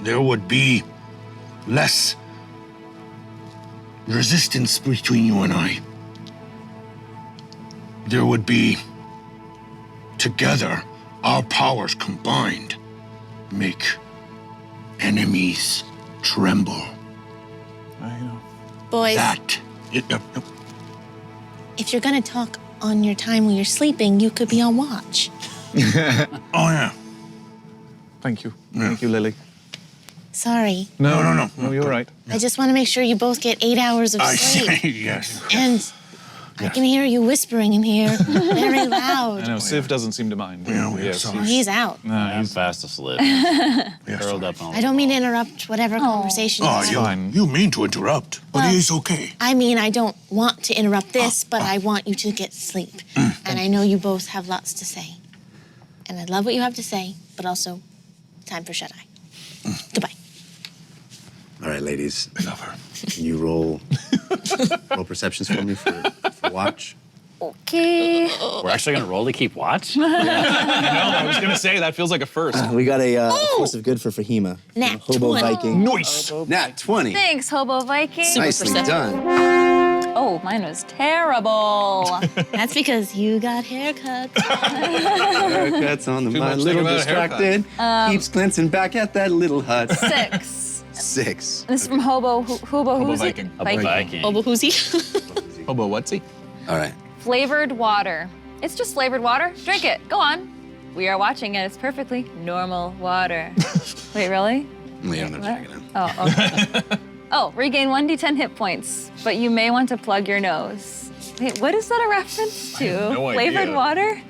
there would be less resistance between you and I. There would be, together, our powers combined make enemies tremble. I know. Boys, if you're gonna talk on your time when you're sleeping, you could be on watch. Oh, yeah. Thank you. Yeah. Thank you, Lily. Sorry. No. No, you're right. I just want to make sure you both get 8 hours of I sleep. say yes. And I can hear you whispering in here very I loud. know, Civ doesn't seem to mind. Yeah, we have Yes, some. He's out. No, I'm he's... fast asleep. Curled up on I don't mean to interrupt whatever conversation Oh, is. fine. you mean to interrupt, but Well- it is okay. I mean, I don't want to interrupt this, but I want you to get sleep. And I know you both have lots to say. And I love what you have to say, but also time for shut-eye. Goodbye. All right, ladies. I love her. Can you roll perceptions for me for watch? Okay. We're actually gonna roll to keep watch? No, I was gonna say, that feels like a first. We got a force of good for Fahima. Nat Hobo 20. Viking. Nice. Nat 20. Thanks, Hobo Viking. Nicely done. Oh, mine was terrible. That's because you got haircuts. Haircuts on the Too mind, much little thinking about distracted. Keeps glancing back at that little hut. 6. 6. This is from Hobo Who's Viking. It? A Viking. Obo Hoosie. Hobo what's he? All right. Flavored water. It's just flavored water. Drink it. Go on. We are watching and it's perfectly normal water. Wait, really? Yeah, I'm gonna check it out. Oh, okay. Oh, regain 1d10 hit points, but you may want to plug your nose. Wait, what is that a reference to? no Flavored idea. water?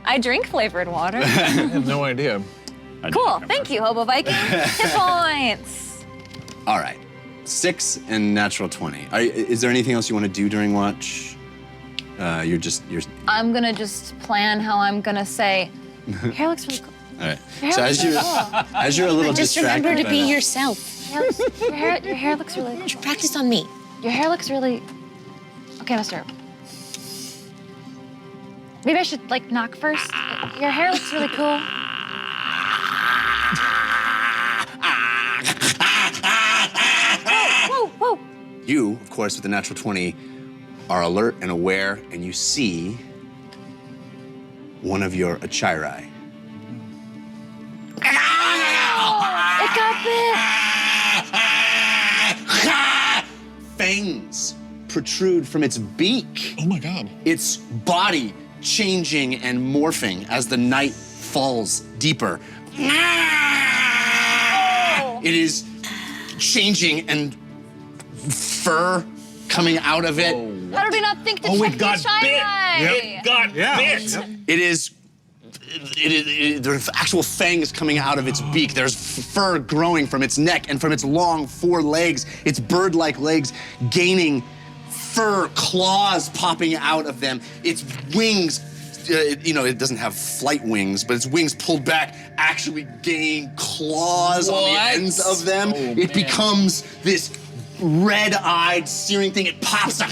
I drink flavored water. I have no idea. Cool, thank you, Hobo Viking. Hit points. All right, 6 and natural 20. Is there anything else you want to do during watch? You're. I'm gonna just plan how I'm gonna say, your hair looks really cool. All right. Your hair So looks really cool. as you're a little Just distracted. remember to by be that- yourself. Your hair looks really cool. Practice on me. Your hair looks really. Okay, I'm gonna start. Maybe I should like knock first. Your hair looks really cool. Whoa, whoa, whoa. You, of course, with the natural 20, are alert and aware, and you see one of your Achirai. It got bit. Fangs protrude from its beak. Oh my God. Its body changing and morphing as the night falls deeper. It is changing and fur coming out of it. How did we not think to check the Achirai? got bit. It is. There's actual fangs coming out of its beak. There's fur growing from its neck and from its long 4 legs, its bird-like legs gaining fur, claws popping out of them. Its wings, it doesn't have flight wings, but its wings pulled back actually gain claws on the ends of them. It becomes this red-eyed, searing thing. It pops up.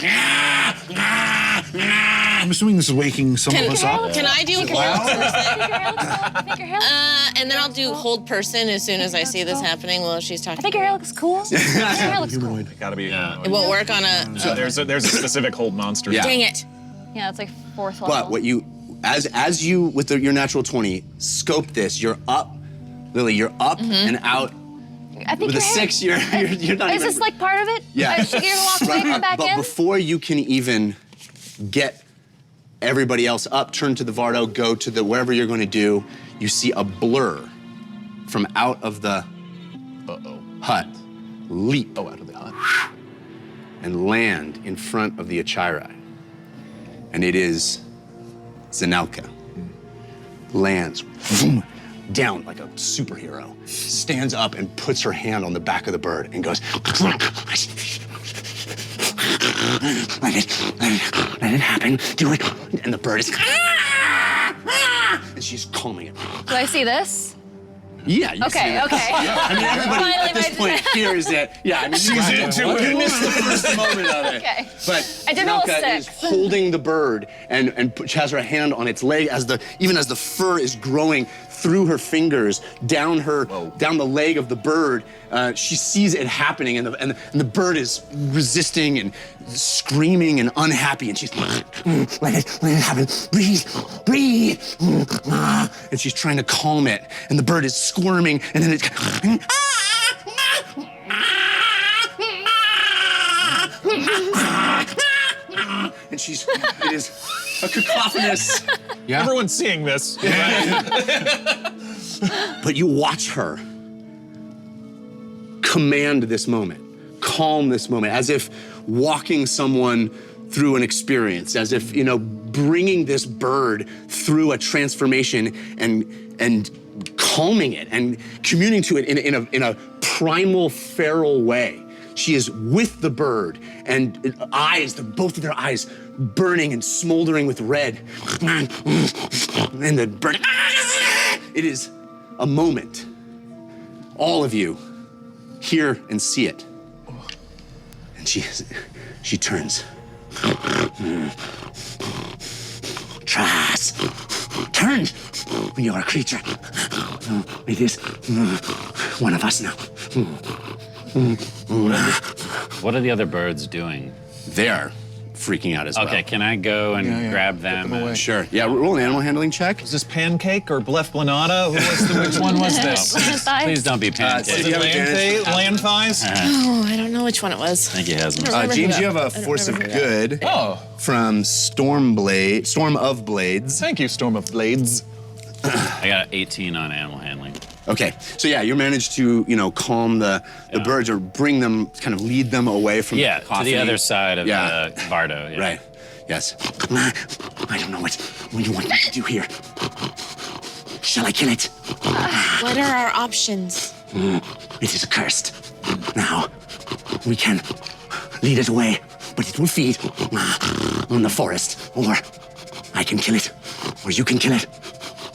I'm assuming this is waking some of us up. Can I do a Think your hair looks and then I'll do hold person as soon as I see this happening while she's I talking. think your hair looks cool. I think your hair looks cool. Gotta be. It won't work on a. There's a specific hold monster. Yeah. Dang it. Yeah, it's like 4th level. But what you, as you with your natural 20 scope this, you're up, Lily. You're up and out. I think With a your hair, 6, you're not Is even. this like part of it? Yeah. Should you walk away and come back but in? before you can even get everybody else up, turn to the Vardo, go to the wherever you're going to do, you see a blur from out of the hut, leap out of the hut, and land in front of the Achirai. And it is Zanelka. Lands vroom, down like a superhero, stands up and puts her hand on the back of the bird and goes, let it happen, do it. And the bird is, and she's calming it. Do I see this? Yeah, you see Okay, that. okay. Yeah, I mean, everybody Finally, at this point hears it. Yeah, I mean, she's into it. You missed the first moment of it. Okay. But I did roll a Zanelka is 6. holding the bird and she has her hand on its leg even as the fur is growing through her fingers down the leg of the bird. She sees it happening, and the bird is resisting and screaming and unhappy, and she's let it happen, breathe, and she's trying to calm it, and the bird is squirming, and then it's and it is a cacophonous. Yeah. Everyone's seeing this. But you watch her command this moment, calm this moment, as if walking someone through an experience, as if, bringing this bird through a transformation and calming it and communing to it in a primal, feral way. She is with the bird, and both of their eyes burning and smoldering with red. And the bird, it is a moment. All of you hear and see it. And she turns. Trash, turn. We are a creature. It is one of us now. What are the other birds doing? They're freaking out as well. Okay, can I go and grab them? Sure. Yeah, roll an animal handling check. Is this Pancake or Blefblanata? Which one was this? Please don't be Pancake. Was it Land Thighs? Oh, I don't know which one it was. I think he has them. James, you have a force of good from Storm of Blades. Thank you, Storm of Blades. I got 18 on animal handling. Okay, so yeah, you managed to, calm the birds or bring them, kind of lead them away from the to cacophony. the other side of the Vardo. Yeah. Right, yes. I don't know what you want me to do here. Shall I kill it? What are our options? It is accursed. Now, we can lead it away, but it will feed on the forest. Or I can kill it, or you can kill it.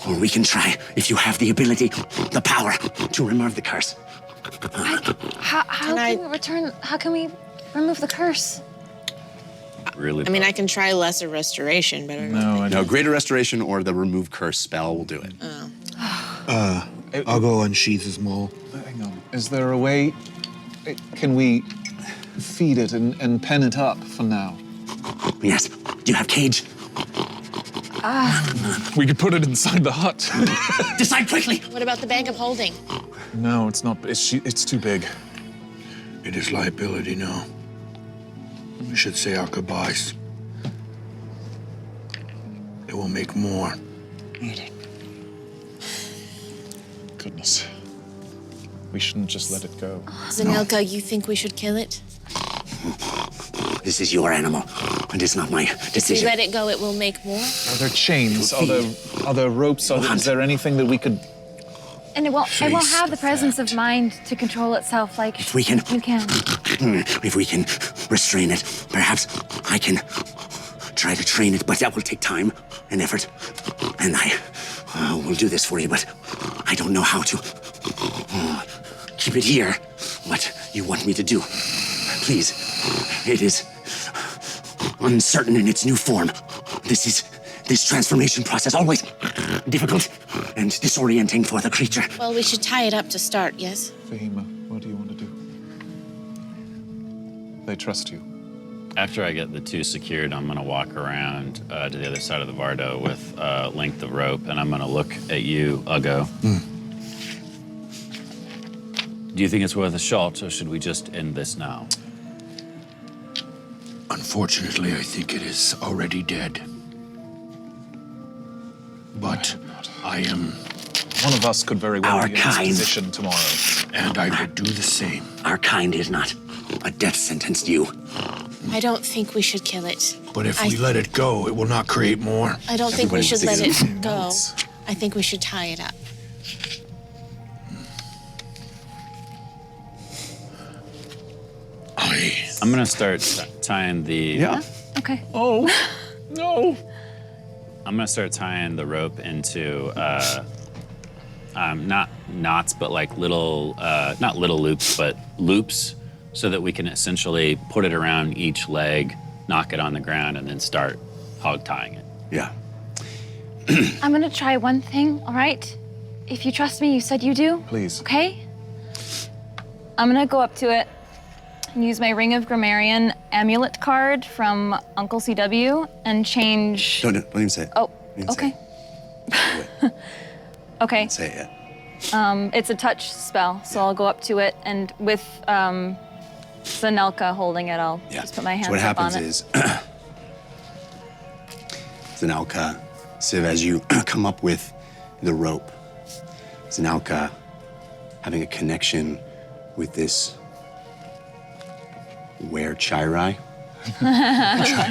Or we can try, if you have the ability, the power, to remove the curse. How can we remove the curse? Really? I mean, I can try lesser restoration, but I don't know. No, greater restoration or the remove curse spell will do it. I'll go unsheath his maul. Hang on. Is there a way? Can we feed it and pen it up for now? Yes. Do you have cage? We could put it inside the hut. Decide quickly. What about the bag of holding? No, it's not. It's too big. It is liability now. We should say our goodbyes. It will make more. Goodness. We shouldn't just let it go. Zanelka, you think we should kill it? This is your animal, and it's not my If we decision. let it go, it will make more? Are there chains? Are there ropes? Is there anything that we could... And it won't have the presence of mind to control itself like If we can, you can. if we can restrain it, perhaps I can try to train it, but that will take time and effort. And I will do this for you, but I don't know how to keep it here. What you want me to do? Please, it is uncertain in its new form. This transformation process always difficult and disorienting for the creature. Well, we should tie it up to start, yes? Fahima, what do you want to do? They trust you. After I get the two secured, I'm going to walk around to the other side of the Vardo with a length of rope, and I'm going to look at you, Uggo. Do you think it's worth a shot, or should we just end this now? Unfortunately, I think it is already dead. But I am... One of us could very well Our be in this kind. position tomorrow. And I would do the same. Our kind is not a death sentence to you. I don't think we should kill it. But if we let it go, it will not create more. I don't think we should let thinking it go. I think we should tie it up. I'm going to start tying the... Yeah. Okay. Oh, no. I'm going to start tying the rope into, not knots, but like little, not little loops, but loops, so that we can essentially put it around each leg, knock it on the ground, and then start hog tying it. Yeah. I'm gonna try one thing, all right? If you trust me, you said you do. Please. Okay? I'm gonna go up to it and use my Ring of Grammarian amulet card from Uncle CW and change. Don't even say it. Oh, Don't even say okay. Okay. Say it yet. It's a touch spell, so I'll go up to it and with Zanelka holding it, I'll just put my hands So what up on happens it. is, Zanelka, Siv, as you come up with the rope, Zanelka having a connection with this Were-Chirai. You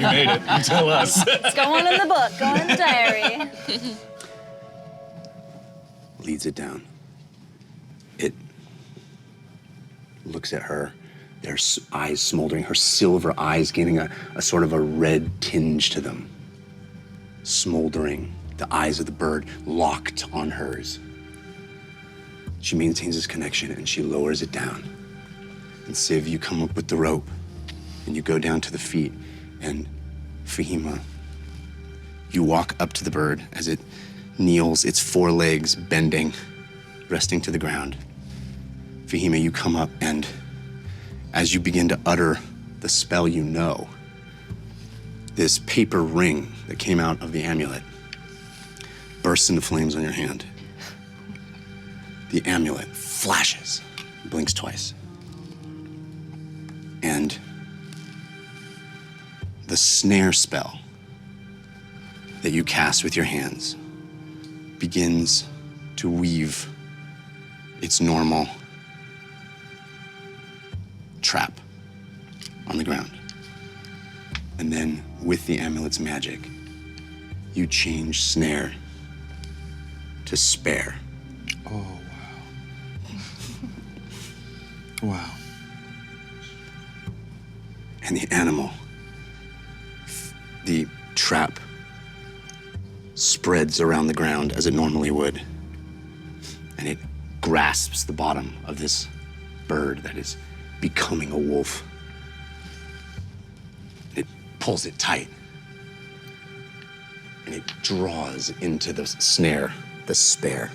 made it. You tell us. It's going in the book, going in the diary. Leads it down. It looks at her, their eyes smoldering, her silver eyes gaining a sort of a red tinge to them. Smoldering, the eyes of the bird locked on hers. She maintains this connection and she lowers it down. And Siv, you come up with the rope and you go down to the feet, and Fahima, you walk up to the bird as it kneels, its forelegs bending, resting to the ground. Fahima, you come up, and as you begin to utter the spell you know, this paper ring that came out of the amulet bursts into flames on your hand. The amulet flashes, blinks twice. And the snare spell that you cast with your hands begins to weave its normal trap on the ground. And then, with the amulet's magic, you change snare to spare. Oh, wow. Wow. And the animal, the trap, spreads around the ground as it normally would. And it grasps the bottom of this bird that is becoming a wolf. It pulls it tight. And it draws into the snare, the spare.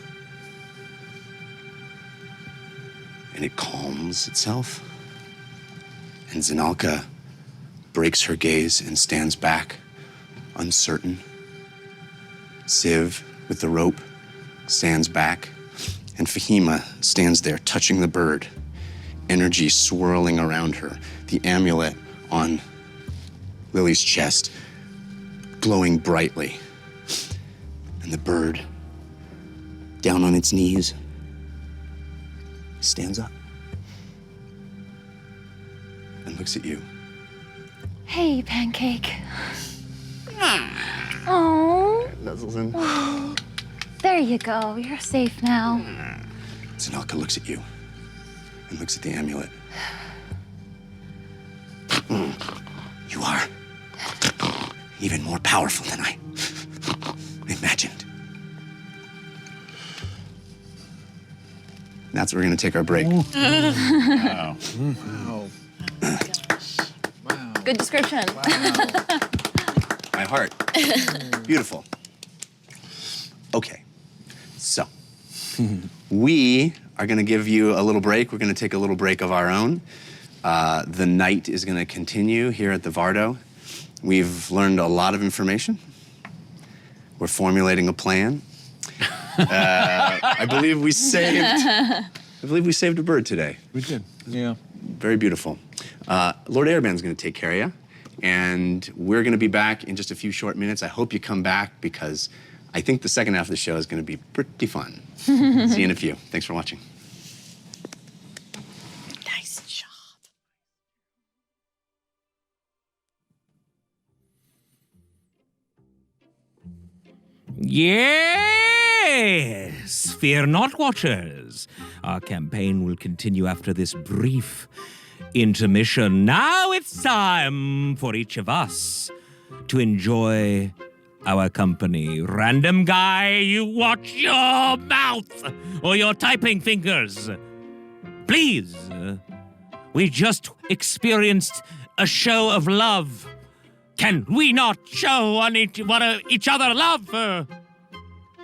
And it calms itself. And Zinalka breaks her gaze and stands back, uncertain. Siv, with the rope, stands back. And Fahima stands there, touching the bird, energy swirling around her, the amulet on Lily's chest, glowing brightly. And the bird, down on its knees, stands up and looks at you. Hey, Pancake. Oh. Nuzzles in. There you go. You're safe now. Zinalka looks at you and looks at the amulet. You are even more powerful than I imagined. That's where we're going to take our break. Wow. Good description. My heart. Beautiful. Okay, so we are going to give you a little break. We're going to take a little break of our own. The night is going to continue here at the Vardo. We've learned a lot of information. We're formulating a plan. I believe we saved a bird today. We did. Yeah. Very beautiful. Lord Airband's going to take care of you, and we're going to be back in just a few short minutes. I hope you come back because I think the second half of the show is going to be pretty fun. See you in a few. Thanks for watching. Nice job. Yes! Fear not, Watchers. Our campaign will continue after this brief intermission. Now it's time for each of us to enjoy our company. Random guy, you watch your mouth or your typing fingers. Please. We just experienced a show of love. Can we not show each other love?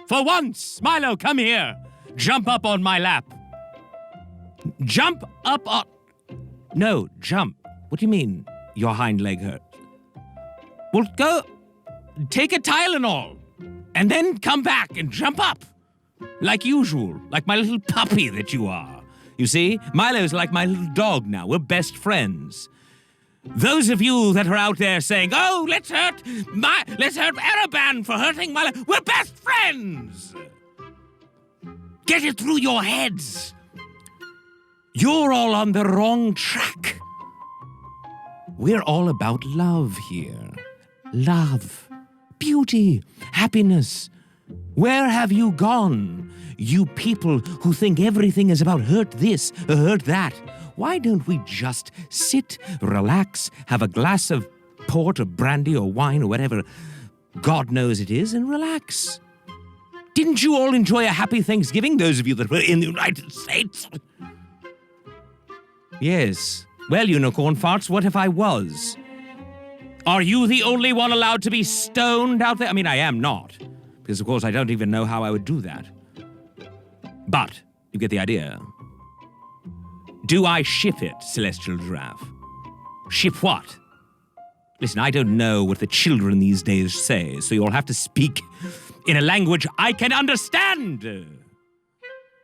For once, Milo, come here. Jump up on my lap. Jump up on... No, jump. What do you mean your hind leg hurts? Well, go... Take a Tylenol, and then come back and jump up. Like usual, like my little puppy that you are. You see, Milo's like my little dog now. We're best friends. Those of you that are out there saying, oh, let's hurt Ereban for hurting Milo, we're best friends. Get it through your heads. You're all on the wrong track. We're all about love here. Love. Beauty, happiness. Where have you gone? You people who think everything is about hurt this or hurt that. Why don't we just sit, relax, have a glass of port or brandy or wine or whatever God knows it is, and relax? Didn't you all enjoy a happy Thanksgiving, those of you that were in the United States? Yes. Well, unicorn farts, what if I was? Are you the only one allowed to be stoned out there? I mean, I am not. Because, of course, I don't even know how I would do that. But, you get the idea. Do I ship it, Celestial Giraffe? Ship what? Listen, I don't know what the children these days say, so you'll have to speak in a language I can understand.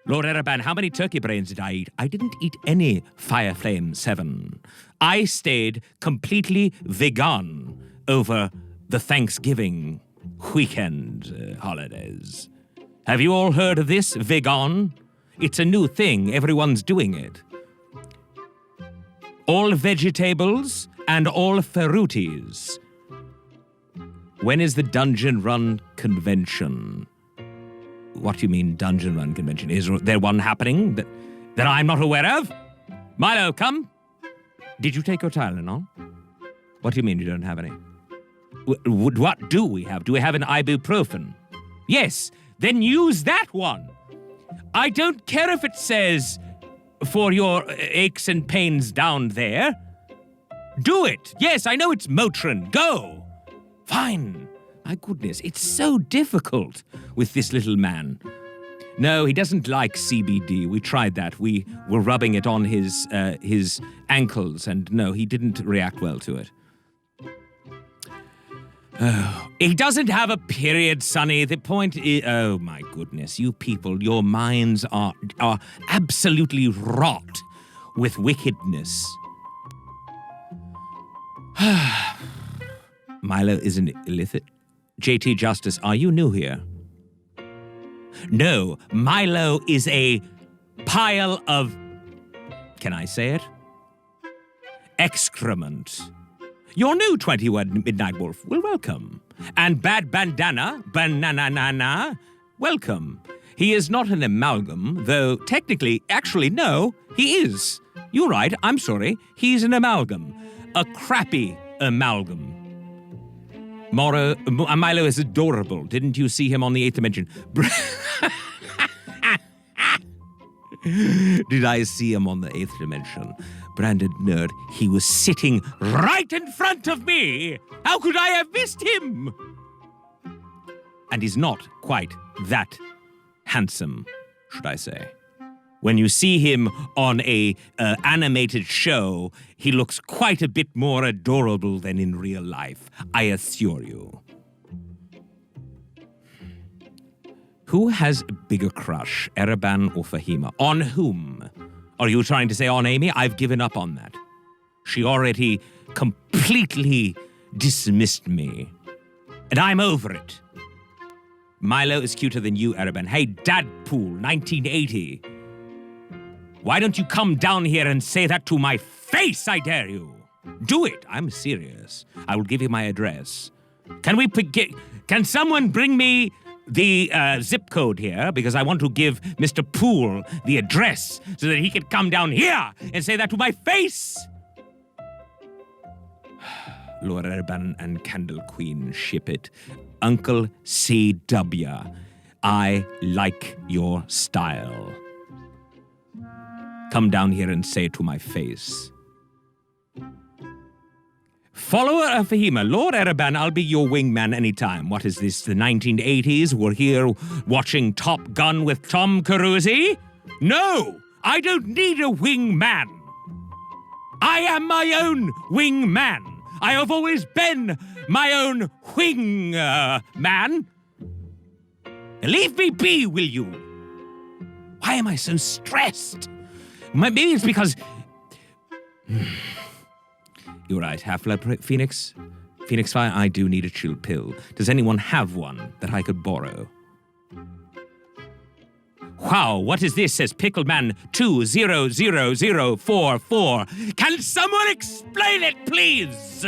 Lord Ereban, how many turkey brains did I eat? I didn't eat any Fire Flame 7. I stayed completely vegan over the Thanksgiving weekend holidays. Have you all heard of this, vegan? It's a new thing. Everyone's doing it. All vegetables and all fruities. When is the Dungeon Run convention? What do you mean, Dungeon Run convention? Is there one happening that I'm not aware of? Milo, come. Did you take your Tylenol? What do you mean you don't have any? What do we have? Do we have an ibuprofen? Yes, then use that one. I don't care if it says for your aches and pains down there. Do it. Yes, I know it's Motrin. Go. Fine. My goodness, it's so difficult with this little man. No, he doesn't like CBD. We tried that. We were rubbing it on his ankles, and no, he didn't react well to it. Oh, he doesn't have a period, Sonny. The point is, oh my goodness, you people, your minds are absolutely wrought with wickedness. Milo is an illicit. JT Justice, are you new here? No, Milo is a pile of, can I say it? Excrement. Your new 21 Midnight Wolf, well, welcome. And Bad Bandana, Banana, welcome. He is not an amalgam, though technically, actually, no, he is. You're right, I'm sorry, he's an amalgam. A crappy amalgam. Milo is adorable. Didn't you see him on the 8th dimension? Did I see him on the 8th dimension? Branded nerd, he was sitting right in front of me! How could I have missed him? And he's not quite that handsome, should I say. When you see him on a animated show, he looks quite a bit more adorable than in real life, I assure you. Who has a bigger crush, Ereban or Fahima? On whom? Are you trying to say on Amy? I've given up on that. She already completely dismissed me. And I'm over it. Milo is cuter than you, Ereban. Hey, Dadpool, 1980. Why don't you come down here and say that to my face, I dare you? Do it. I'm serious. I will give you my address. Can someone bring me the zip code here? Because I want to give Mr. Poole the address so that he can come down here and say that to my face. Lord Erban and Candle Queen ship it. Uncle C.W. I like your style. Come down here and say it to my face. Follower of Fahima, Lord Ereban, I'll be your wingman anytime. What is this, the 1980s? We're here watching Top Gun with Tom Cruise? No, I don't need a wingman. I am my own wingman. I have always been my own wingman. Leave me be, will you? Why am I so stressed? Maybe it's because... You're right, Half-Blood Phoenix. Phoenix Fire, I do need a chill pill. Does anyone have one that I could borrow? Wow, what is this? Says Pickleman 200044. Can someone explain it, please?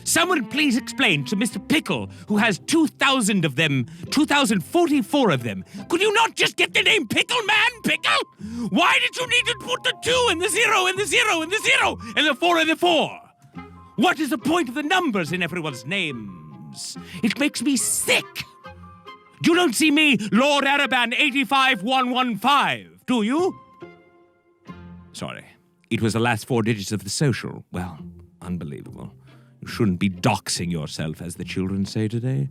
Someone please explain to Mr. Pickle, who has 2,000 of them, 2,044 of them. Could you not just get the name Pickle Man, Pickle? Why did you need to put the 2 and the 0 and the 0 and the 0 and the 4 and the 4? What is the point of the numbers in everyone's names? It makes me sick. You don't see me, Lord Ereban 85115, do you? Sorry, it was the last 4 digits of the social. Well, unbelievable. You shouldn't be doxing yourself, as the children say today.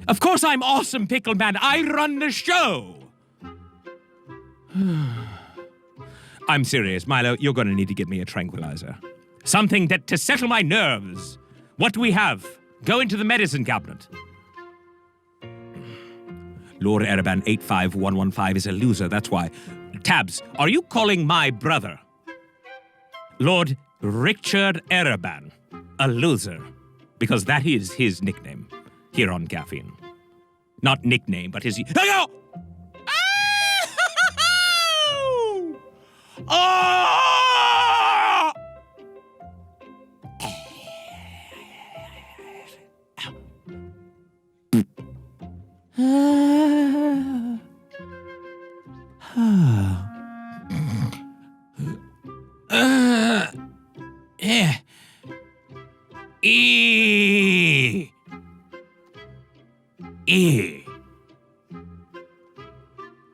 Of course I'm awesome, Pickle Man. I run the show. I'm serious. Milo, you're going to need to get me a tranquilizer. Something to settle my nerves. What do we have? Go into the medicine cabinet. Lord Ereban 85115 is a loser, that's why. Tabs, are you calling my brother? Lord Richard Ereban. A loser, because that is his nickname here on Caffeine. Not nickname, but his... Oh! Oh!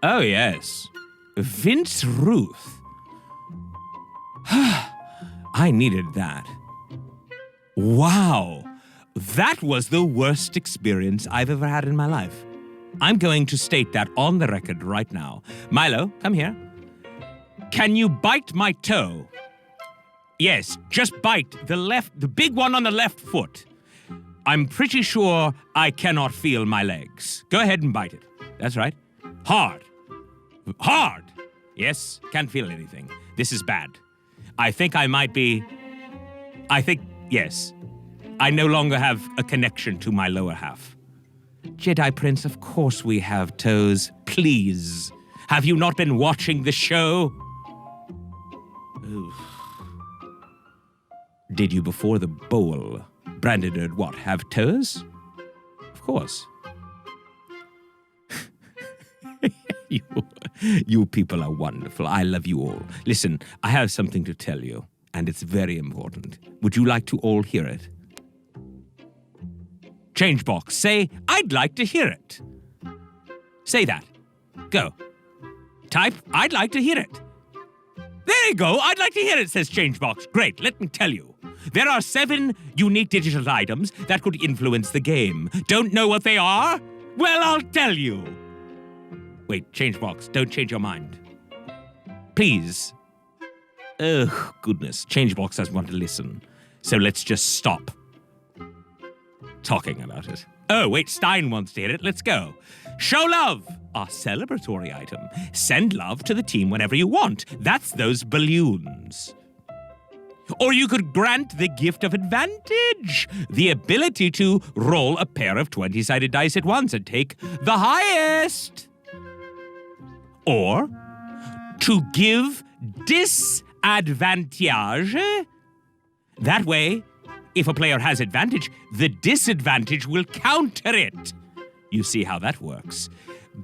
Oh, yes. Vince Ruth. I needed that. Wow. That was the worst experience I've ever had in my life. I'm going to state that on the record right now. Milo, come here. Can you bite my toe? Yes, just bite the big one on the left foot. I'm pretty sure I cannot feel my legs. Go ahead and bite it. That's right. Hard. Hard. Yes, can't feel anything. This is bad. Yes. I no longer have a connection to my lower half. Jedi Prince, of course we have toes. Please. Have you not been watching the show? Oof. Did you before the bowl, Brandon, have toes? Of course. You people are wonderful. I love you all. Listen, I have something to tell you, and it's very important. Would you like to all hear it? Change box, say, I'd like to hear it. Say that. Go. Type, I'd like to hear it. There you go, I'd like to hear it, says Changebox. Great, let me tell you. There are 7 unique digital items that could influence the game. Don't know what they are? Well, I'll tell you. Wait, Changebox, don't change your mind. Please. Oh, goodness, Changebox doesn't want to listen. So let's just stop talking about it. Oh, wait, Stein wants to hear it. Let's go. Show love, our celebratory item. Send love to the team whenever you want. That's those balloons. Or you could grant the gift of advantage, the ability to roll a pair of 20-sided dice at once and take the highest. Or to give disadvantage. That way, if a player has advantage, the disadvantage will counter it. You see how that works.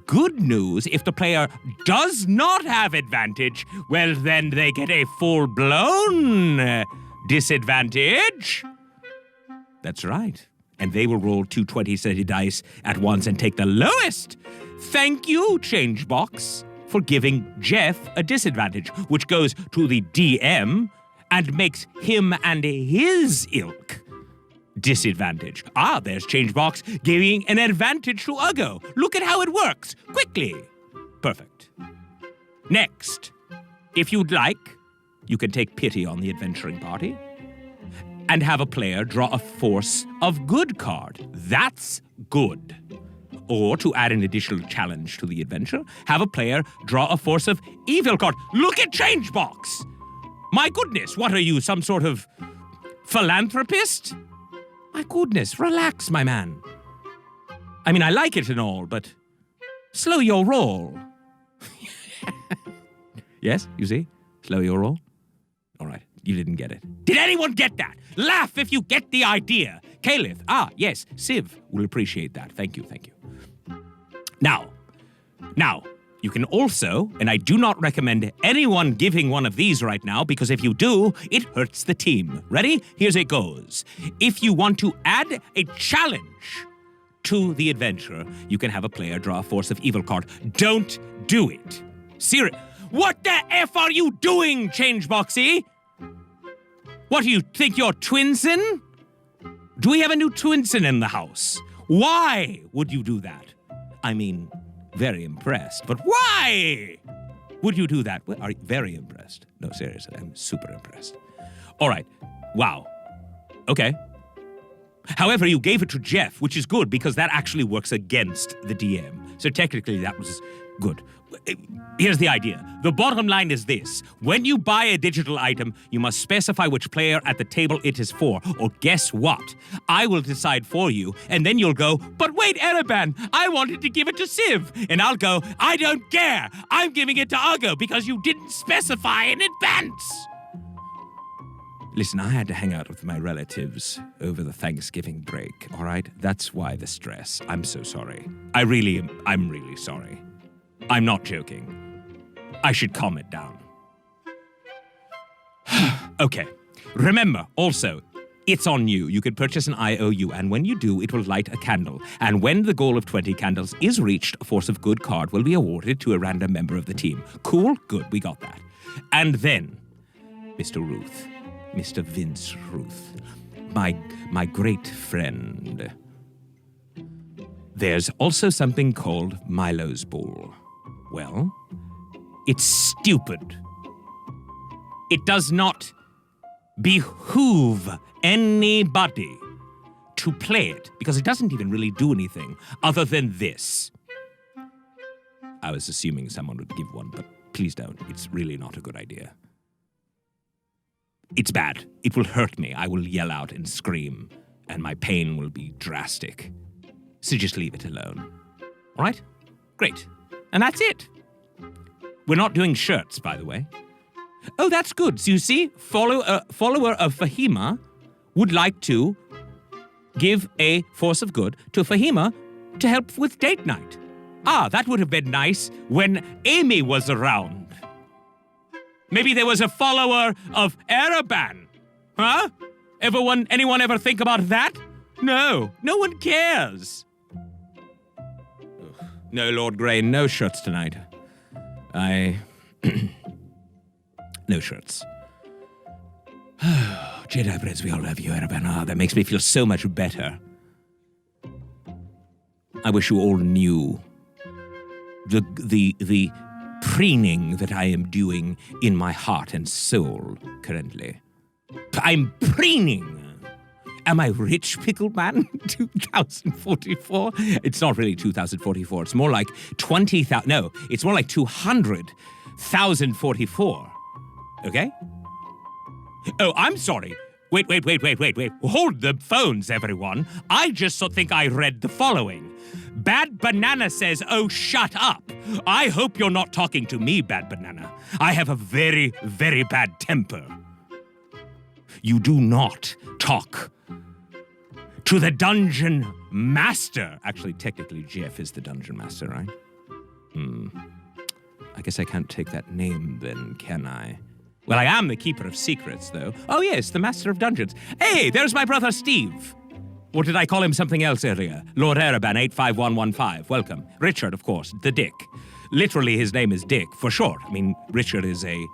Good news, if the player does not have advantage, well, then they get a full-blown disadvantage. That's right. And they will roll 2 20-sided dice at once and take the lowest. Thank you, Changebox, for giving Jeff a disadvantage, which goes to the DM and makes him and his ilk disadvantage. Ah, there's Changebox giving an advantage to Uggo. Look at how it works. Quickly. Perfect. Next, if you'd like, you can take pity on the adventuring party and have a player draw a force of good card. That's good. Or to add an additional challenge to the adventure, have a player draw a force of evil card. Look at Changebox! My goodness, what are you, some sort of philanthropist? My goodness, relax, my man. I mean, I like it and all, but slow your roll. Yes, you see? Slow your roll. All right, you didn't get it. Did anyone get that? Laugh if you get the idea. Caliph, yes, Civ will appreciate that. Thank you, thank you. Now, you can also, and I do not recommend anyone giving one of these right now, because if you do, it hurts the team. Ready? Here's it goes. If you want to add a challenge to the adventure, you can have a player draw a force of evil card. Don't do it. Serious. What the F are you doing, Changeboxy? What do you think you're twinsin? Do we have a new twinsin in the house? Why would you do that? I mean, very impressed, but why would you do that? Well, are you very impressed? No, seriously, I'm super impressed. All right, wow, okay. However, you gave it to Jeff, which is good because that actually works against the DM. So technically that was good. Here's the idea. The bottom line is this. When you buy a digital item, you must specify which player at the table it is for. Or guess what? I will decide for you, and then you'll go, but wait, Ereban, I wanted to give it to Civ. And I'll go, I don't care. I'm giving it to Argo because you didn't specify in advance. Listen, I had to hang out with my relatives over the Thanksgiving break, all right? That's why the stress. I'm so sorry. I'm really sorry. I'm not joking. I should calm it down. Okay. Remember, also, it's on you. You can purchase an IOU, and when you do, it will light a candle. And when the goal of 20 candles is reached, a Force of Good card will be awarded to a random member of the team. Cool? Good, we got that. And then, Mr. Ruth, Mr. Vince Ruth, my great friend, there's also something called Milo's Ball. Well, it's stupid. It does not behoove anybody to play it because it doesn't even really do anything other than this. I was assuming someone would give one, but please don't. It's really not a good idea. It's bad. It will hurt me. I will yell out and scream, and my pain will be drastic. So just leave it alone. All right? Great. And that's it. We're not doing shirts, by the way. Oh, that's good. So you see, follower of Fahima would like to give a Force of Good to Fahima to help with date night. Ah, that would have been nice when Amy was around. Maybe there was a follower of Ereban. Huh? Anyone ever think about that? No one cares. Ugh. No, Lord Grey, no shirts tonight. No shirts. Jedi Breds, we all love you, Ereban. Ah, that makes me feel so much better. I wish you all knew the preening that I am doing in my heart and soul currently. I'm preening. Am I rich, Pickle Man? 2044? It's not really 2044. It's more like 20,000. No, it's more like 200,044. Okay? Oh, I'm sorry. Wait. Hold the phones, everyone. I just think I read the following. Bad Banana says, oh, shut up. I hope you're not talking to me, Bad Banana. I have a very, very bad temper. You do not talk to the Dungeon Master. Actually, technically, Jeff is the Dungeon Master, right? I guess I can't take that name then, can I? Well, I am the Keeper of Secrets, though. Oh, yes, the Master of Dungeons. Hey, there's my brother Steve. Or did I call him something else earlier? Lord Ereban, 85115. Welcome. Richard, of course, the Dick. Literally, his name is Dick, for short. I mean, Richard is a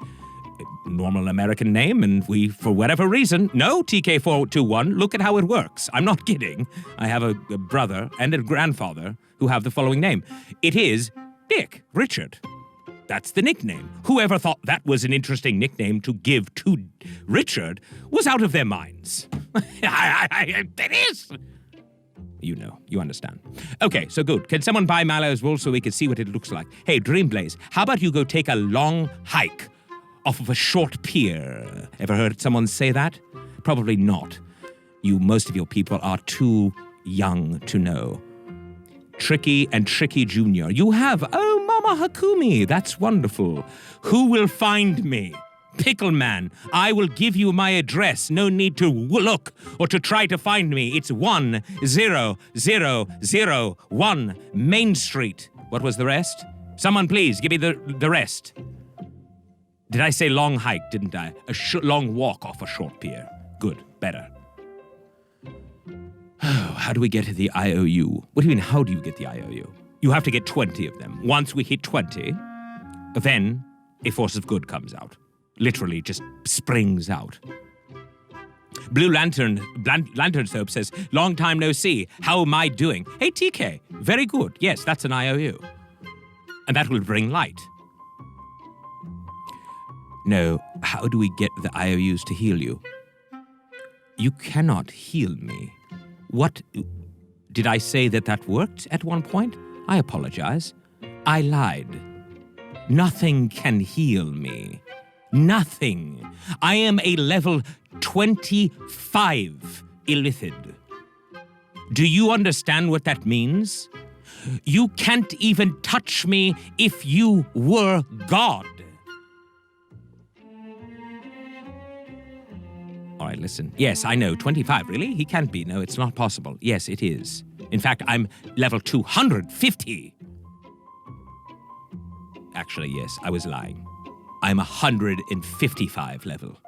normal American name, and we, for whatever reason, no, TK421, look at how it works. I'm not kidding. I have a brother and a grandfather who have the following name. It is Dick, Richard. That's the nickname. Whoever thought that was an interesting nickname to give to Richard was out of their minds. It is. You know, you understand. Okay, so good. Can someone buy Milo's wool so we can see what it looks like? Hey, Dreamblaze, how about you go take a long hike off of a short pier? Ever heard someone say that? Probably not. Most of your people are too young to know. Tricky and Tricky Jr. You have, oh, Mama Hakumi, that's wonderful. Who will find me? Pickle Man, I will give you my address. No need to look or to try to find me. It's 10001 Main Street. What was the rest? Someone please, give me the rest. Did I say long hike, didn't I? A long walk off a short pier. Good, better. How do we get the IOU? What do you mean, how do you get the IOU? You have to get 20 of them. Once we hit 20, then a Force of Good comes out. Literally just springs out. Blue Lantern Soap says, long time no see. How am I doing? Hey, TK, very good. Yes, that's an IOU. And that will bring light. No, how do we get the IOUs to heal you? You cannot heal me. What? Did I say that worked at one point? I apologize. I lied. Nothing can heal me. Nothing. I am a level 25 illithid. Do you understand what that means? You can't even touch me if you were God. All right, listen. Yes, I know, 25, really? He can't be. No, it's not possible. Yes, it is. In fact, I'm level 250. Actually, yes, I was lying. I'm 155 level.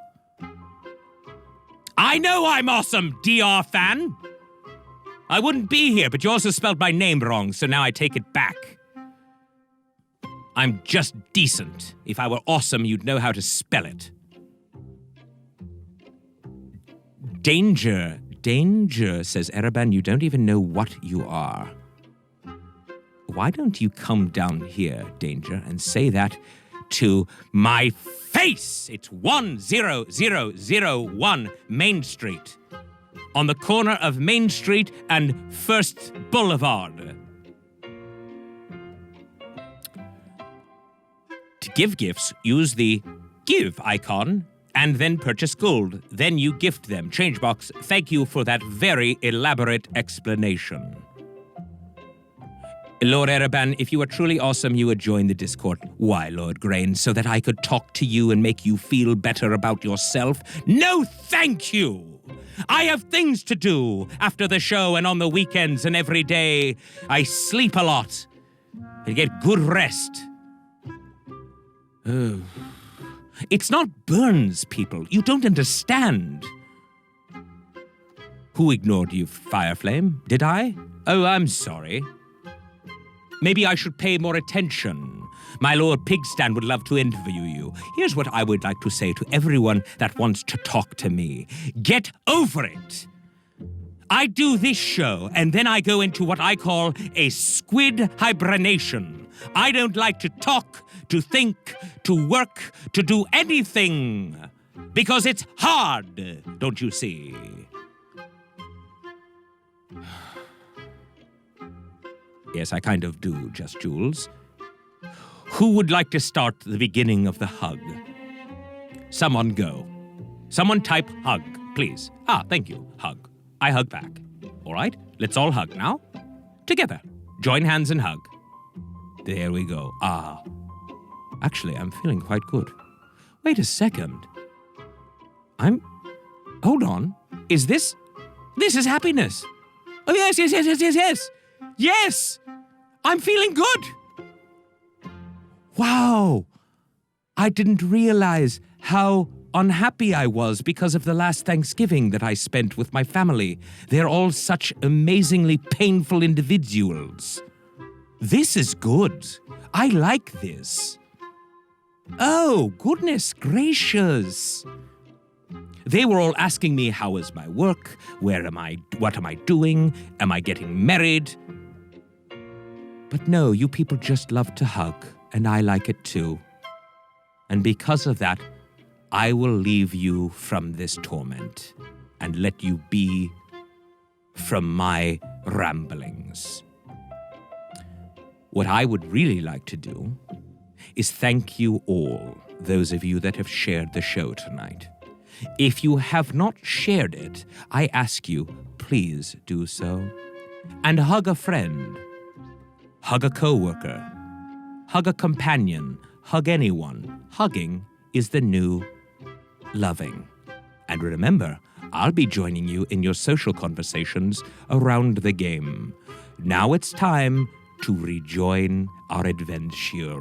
I know I'm awesome, DR fan! I wouldn't be here, but you also spelled my name wrong, so now I take it back. I'm just decent. If I were awesome, you'd know how to spell it. Danger, danger, says Ereban. You don't even know what you are. Why don't you come down here, Danger, and say that to my face? It's 10001 Main Street. On the corner of Main Street and First Boulevard. To give gifts, use the Give icon and then purchase gold. Then you gift them. Change box, thank you for that very elaborate explanation. Lord Ereban, if you were truly awesome, you would join the Discord. Why, Lord Grain? So that I could talk to you and make you feel better about yourself? No, thank you! I have things to do after the show and on the weekends and every day. I sleep a lot and get good rest. Oh. It's not burns, people. You don't understand. Who ignored you, Fireflame? Did I? Oh, I'm sorry. Maybe I should pay more attention. My Lord Pigstan would love to interview you. Here's what I would like to say to everyone that wants to talk to me. Get over it! I do this show, and then I go into what I call a squid hibernation. I don't like to talk, to think, to work, to do anything. Because it's hard, don't you see? Yes, I kind of do, Just Jules. Who would like to start the beginning of the hug? Someone go. Someone type hug, please. Thank you. Hug. I hug back. All right, let's all hug now. Together. Join hands and hug. There we go. Actually, I'm feeling quite good. Wait a second. Hold on. Is this? This is happiness. Oh, yes. Yes! I'm feeling good. Wow. I didn't realize how unhappy I was because of the last Thanksgiving that I spent with my family. They're all such amazingly painful individuals. This is good. I like this. Oh, goodness gracious. They were all asking me, how is my work? Where am I? What am I doing? Am I getting married? But no, you people just love to hug, and I like it too. And because of that, I will leave you from this torment and let you be from my ramblings. What I would really like to do is thank you all, those of you that have shared the show tonight. If you have not shared it, I ask you, please do so. And hug a friend, hug a coworker, hug a companion, hug anyone. Hugging is the new loving. And remember, I'll be joining you in your social conversations around the game. Now it's time to rejoin our adventure.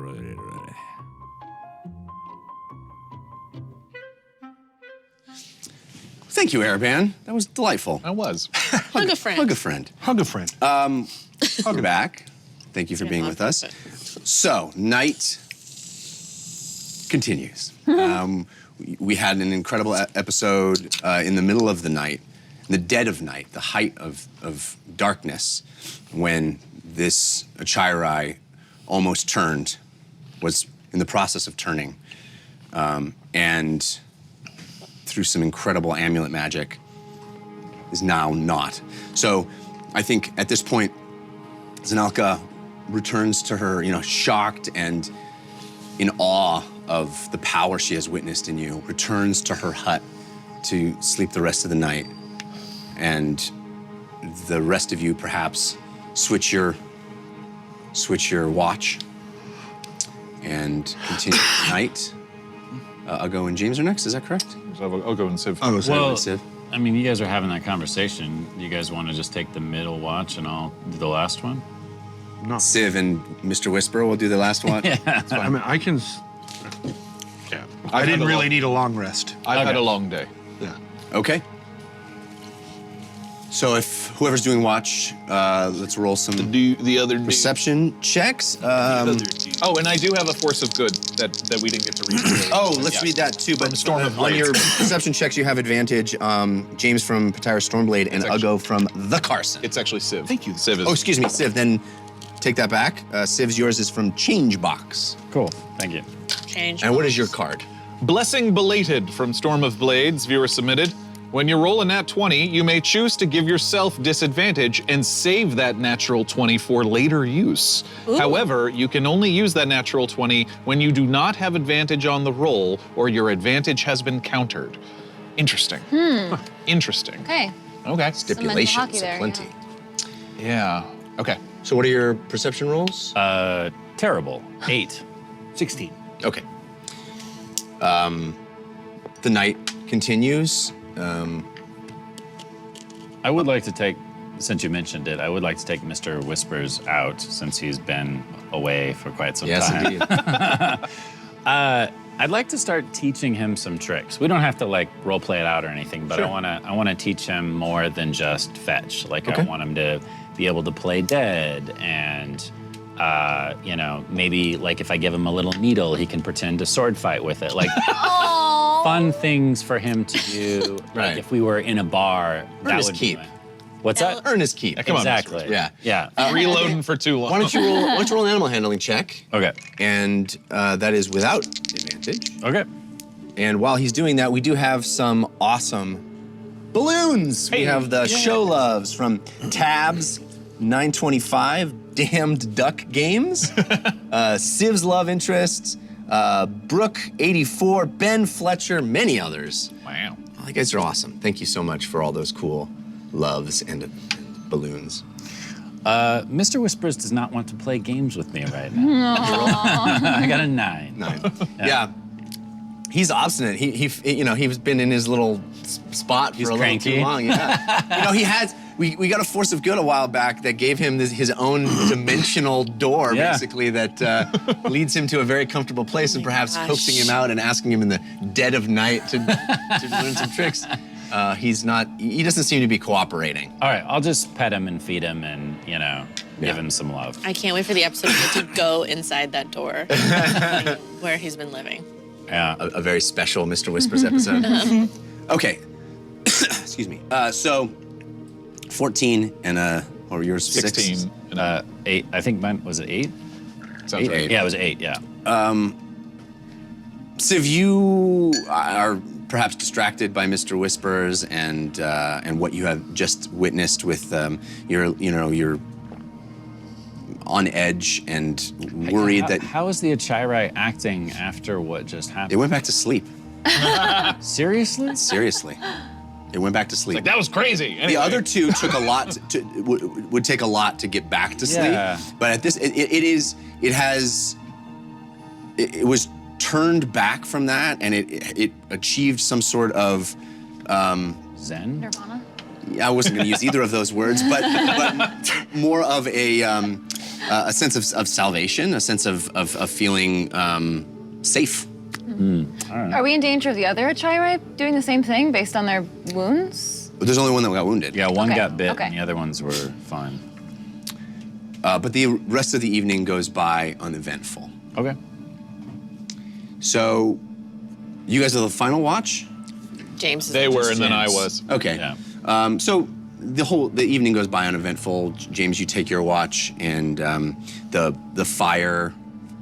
Thank you, Ereban. That was delightful. That was. Hug a friend. Hug a friend. Hug a friend. Hug back. Thank you for being with us. So, night continues. We had an incredible episode in the middle of the night, in the dead of night, the height of darkness, when this Achirai almost turned, was in the process of turning, and through some incredible amulet magic, is now not. So I think at this point, Zanalka returns to her, shocked and in awe of the power she has witnessed in you, returns to her hut to sleep the rest of the night. And the rest of you perhaps switch your watch and continue the night. Ugo and James are next, is that correct? Ugo and Civ. Well, Civ. I mean, you guys are having that conversation. You guys want to just take the middle watch and I'll do the last one? Civ and Mr. Whisperer will do the last watch. I mean, I can. Yeah. I didn't really need a long rest. I've had a long day. Yeah. Okay. So if whoever's doing watch, let's roll some The other perception checks. Oh, and I do have a force of good that we didn't get to read. Oh, let's read that too. But Storm of on Blades. your perception checks, you have advantage. James from Patira Stormblade and Ugo from the Carson. It's actually Civ. Thank you. Civ is. Oh, excuse me, Civ. Then take that back. Civ's yours is from Changebox. Cool, thank you. Change. And what is your card? Blessing Belated from Storm of Blades, viewer submitted. When you roll a nat 20, you may choose to give yourself disadvantage and save that natural 20 for later use. However, you can only use that natural 20 when you do not have advantage on the roll or your advantage has been countered. Interesting. Interesting. Okay. Okay. Stipulations, hockey there, plenty. Yeah. Okay. So what are your perception rolls? Terrible. 8. 16. Okay. The night continues. I would like to take, since you mentioned it, I would like to take Mr. Whispers out since he's been away for quite some Yes, time. indeed. I'd like to start teaching him some tricks. We don't have to like role play it out or anything, but Sure. I wanna teach him more than just fetch. Like Okay. I want him to be able to play dead and you know, maybe like if I give him a little needle, he can pretend to sword fight with it. Like fun things for him to do. Right. Like if we were in a bar, that his would keep. be What's that? Earn his keep. Come on, Exactly. Yeah. Yeah. Reloading for too long. Why don't you roll an animal handling check? Okay. And that is without advantage. Okay. And while he's doing that, we do have some awesome balloons. We have the Show Loves from Tabs 925, Damned Duck Games, Civ's Love Interests, Brooke 84, Ben Fletcher, many others. Wow. Oh, you guys are awesome. Thank you so much for all those cool loves and balloons. Mr. Whispers does not want to play games with me right now. I got a 9. 9. Yeah. He's obstinate. He's been in his little spot for a little too cranky. long. Yeah. We got a force of good a while back that gave him his own dimensional door, Yeah. basically, that leads him to a very comfortable place and perhaps gosh. coaxing him out and asking him in the dead of night to learn some tricks. He doesn't seem to be cooperating. All right, I'll just pet him and feed him and, give him some love. I can't wait for the episode to go inside that door where he's been living. Yeah. A very special Mr. Whispers episode. Okay. Excuse me. So 14 and what were yours? 16. 6? 8. I think mine was it 8? Sounds right. Yeah, it was 8. Yeah. Civ, you are perhaps distracted by Mr. Whispers and what you have just witnessed with you're on edge and worried that How is the Achirai acting after what just it happened? went back to sleep. Seriously? Seriously, it went back to sleep. Like, that was crazy. Anyway. The other two took a lot would take a lot to get back to sleep. Yeah. But at this, it was turned back from that, and it achieved some sort of. Zen? Nirvana? I wasn't going to use either of those words, but more of a sense of salvation, a sense of feeling safe. Are we in danger of the other Achirai doing the same thing based on their wounds? But there's only one that got wounded. Yeah, one Okay, got bit okay. and the other ones were fine. But the rest of the evening goes by uneventful. Okay. So, you guys are the final watch? James is They were, and James. then I was. Okay. Yeah. So the evening goes by uneventful. James, you take your watch, and the fire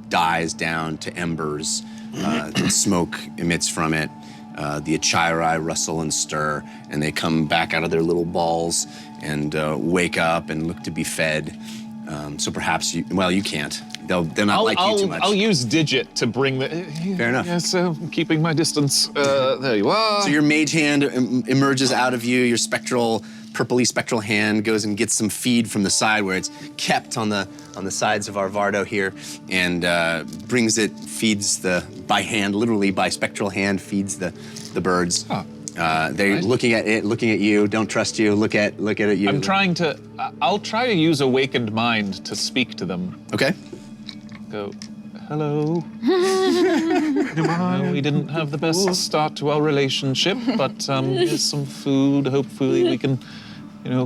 dies down to embers. Smoke emits from it. The Achirai rustle and stir, and they come back out of their little balls and wake up and look to be fed. So perhaps you can't. They'll not like you too much. I'll use Digit to bring the. Fair enough. Yes, keeping my distance. There you are. So your mage hand emerges out of you. Your purpley spectral hand goes and gets some feed from the side where it's kept on the sides of our Vardo here, and feeds by hand, literally by spectral hand, feeds the birds. Huh. They're Nice. looking at it, looking at you. Don't trust you. Look at you. I'll try to use Awakened Mind to speak to them. Okay. Go, hello. We didn't have the best start to our relationship, but here's some food. Hopefully we can,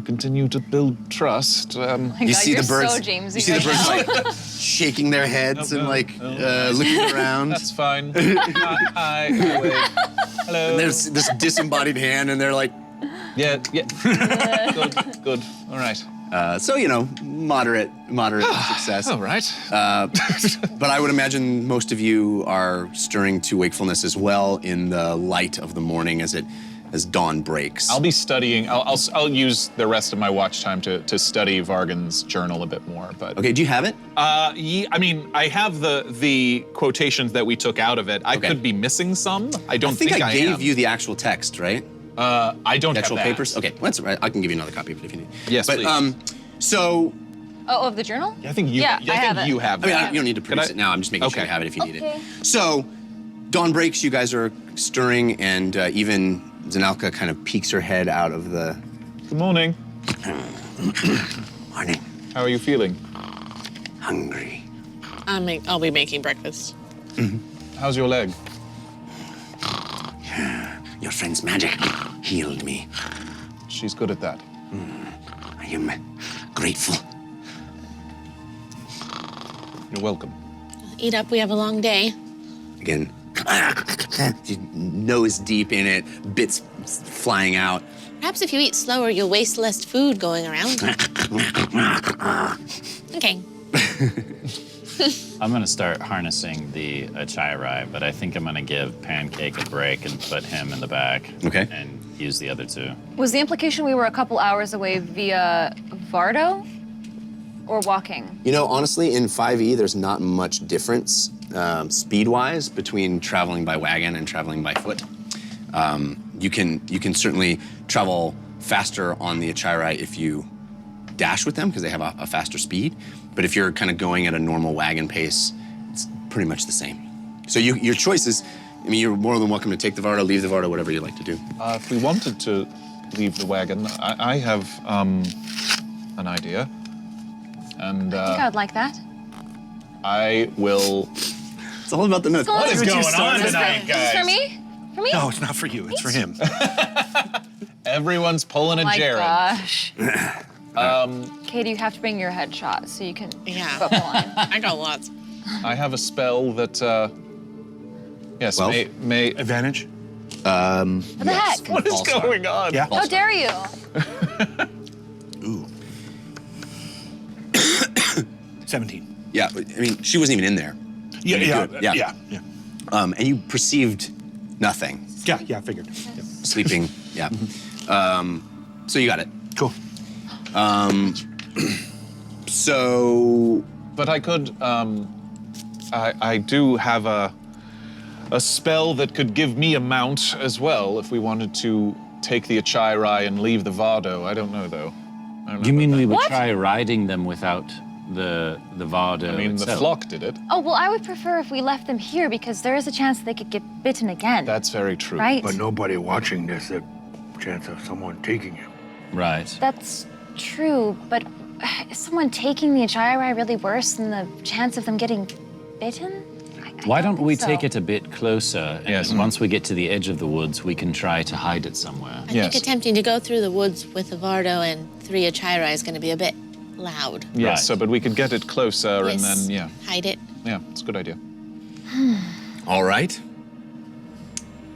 continue to build trust. My You God, see you're the birds. so Jamesy You see the right birds now. like shaking their heads and looking around. That's fine. Hi. Wait. Hello. And there's this disembodied hand, and they're like, Yeah. Good. All right. moderate success. All right. But I would imagine most of you are stirring to wakefulness as well in the light of the morning as dawn breaks. I'll be studying. I'll use the rest of my watch time to study Vargan's journal a bit more. But Okay, do you have it? I have the quotations that we took out of it. I Okay. could be missing some. I don't I think I gave am. you the actual text, right? I don't The actual have that. papers? Okay, well, that's right. I can give you another copy of it if you need. Yes, but, please. So, Oh, of the journal? I think you. Yeah, I have it. you have I mean, that. you don't need to produce I- it now. I'm just making sure Okay. you have it if you need Okay. it. So, dawn breaks, you guys are stirring, and even Zanelka kind of peeks her head out of the... Good morning. Morning. How are you feeling? Hungry. I'll be making breakfast. How's your leg? Your friend's magic healed me. She's good at that. I am grateful. You're welcome. Eat up, we have a long day. Again, nose deep in it, bits flying out. Perhaps if you eat slower, you'll waste less food going around. Okay. I'm gonna start harnessing the Achairai, but I think I'm gonna give Pancake a break and put him in the back. Okay. And use the other two. Was the implication we were a couple hours away via Vardo or walking? Honestly, in 5e, there's not much difference speed-wise between traveling by wagon and traveling by foot. You can certainly travel faster on the Achairai if you dash with them because they have a faster speed. But if you're kind of going at a normal wagon pace, it's pretty much the same. So your choice is, you're more than welcome to take the Vardo, leave the Vardo, whatever you'd like to do. If we wanted to leave the wagon, I have an idea. And I think I would like that. I will. It's all about the notes. What is going on tonight, Is this for me? For me? No, it's not for you. It's for him. Everyone's pulling a My Jared. gosh. Katie, you have to bring your headshot so you can Yeah. keep up the line. I got lots. I have a spell that, yes, 12? may. Advantage? What the heck? What is going on? Yeah. How dare you? Ooh. 17. Yeah, she wasn't even in there. Yeah. And you perceived nothing. Yeah, I figured. Yeah. Sleeping, yeah. So you got it. Cool. So, But I could, I do have a spell that could give me a mount as well if we wanted to take the Achairai and leave the Vardo. I don't know, though. You mean we would What? try riding them without the Vardo I mean, itself? the flock did it. Oh, well, I would prefer if we left them here because there is a chance they could get bitten again. That's very true. right? But nobody watching this, a chance of someone taking him. Right. That's true, but is someone taking the Achairai really worse than the chance of them getting bitten? I Why don't we think so. take it a bit closer, and Yes. once we get to the edge of the woods, we can try to hide it somewhere. I Yes. think attempting to go through the woods with a Vardo and 3 Achairai is going to be a bit loud. Yes, Right. so, but we could get it closer and Yes. then, yeah. Hide it. Yeah, it's a good idea. all right.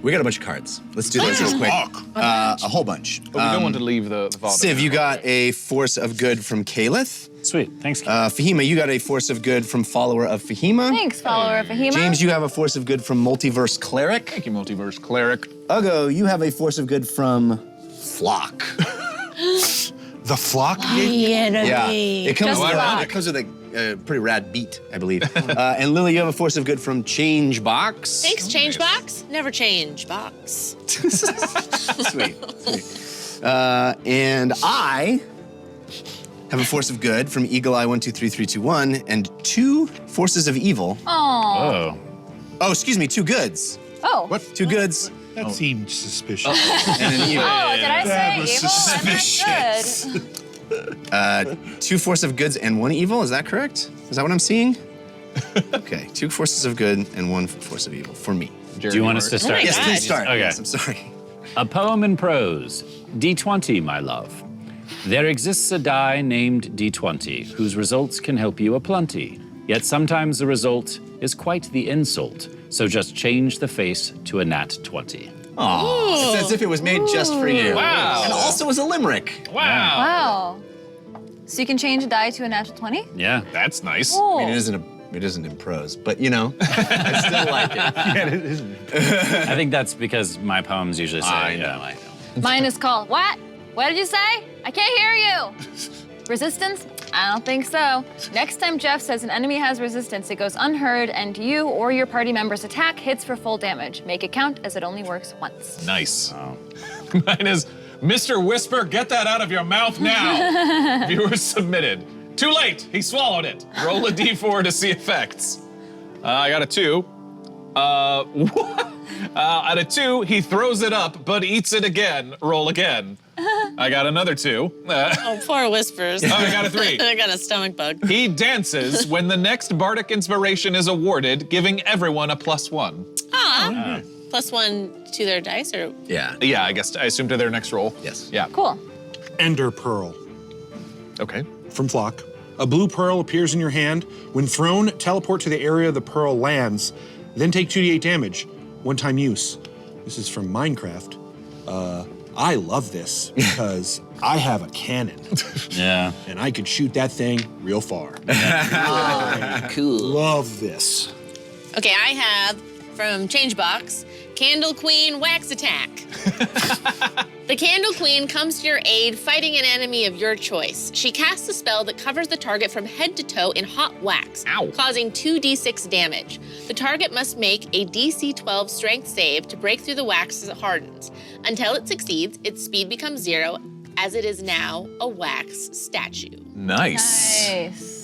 We got a bunch of cards. Let's do this real quick. A whole bunch. But we don't want to leave the Vardo. Civ, you got a force of good from Caliph. Sweet, thanks. Fahima, you got a force of good from follower of Fahima. Thanks, follower of Fahima. James, you have a force of good from multiverse cleric. Thank you, Multiverse Cleric. Ugo, you have a force of good from flock. The flock? The enemy. Yeah, it comes Just with luck. it comes with a pretty rad beat, I believe. And Lily, you have a force of good from Change Box. Thanks, change box. Never change box. Sweet. And I have a force of good from Eagle Eye 123321 and 2 forces of evil. Oh. Oh, excuse me, 2 goods. Oh. What? 2 goods That seemed suspicious. and an evil. Oh, did I That say was evil? I'm not good. 2 force of goods and 1 evil. Is that correct? Is that what I'm seeing? Okay, 2 forces of good and 1 force of evil for me. Do you want us to start? my Yes, God. please start. Okay. Yes, I'm sorry. A poem in prose. D20, my love. There exists a die named D20, whose results can help you aplenty. Yet sometimes the result is quite the insult. So just change the face to a nat 20. Aw, it's as if it was made just for you. Wow. And also as a limerick. Wow. Wow. So you can change a die to a natural 20? Yeah. That's nice. Oh. I mean, it isn't in prose, but you know, I still like it. I think that's because my poems usually say, I know, yeah. I know. Mine is called, what? What did you say? I can't hear you. Resistance? I don't think so. Next time Jeff says an enemy has resistance, it goes unheard, and you or your party member's attack hits for full damage. Make it count as it only works once. Nice. Mine is, Mr. Whisper, get that out of your mouth now. Viewer submitted. Too late. He swallowed it. Roll a d4 to see effects. I got a 2. At a 2, he throws it up, but eats it again. Roll again. I got another 2. Oh, poor Whispers. I got a 3. I got a stomach bug. He dances when the next bardic inspiration is awarded, giving everyone a +1. Aw. +1 to their dice, or Yeah. Yeah, I assume to their next roll. Yes. Yeah. Cool. Enderpearl. Okay. From Flock. A blue pearl appears in your hand. When thrown, teleport to the area the pearl lands, then take 2d8 damage. One-time use. This is from Minecraft. I love this because I have a cannon Yeah. and I could shoot that thing real far. Cool. Love this. okay, I have from Changebox, Candle Queen Wax Attack. The Candle Queen comes to your aid fighting an enemy of your choice. She casts a spell that covers the target from head to toe in hot wax, causing 2d6 damage. The target must make a DC 12 strength save to break through the wax as it hardens. Until it succeeds, its speed becomes 0, as it is now a wax statue. Nice. Nice.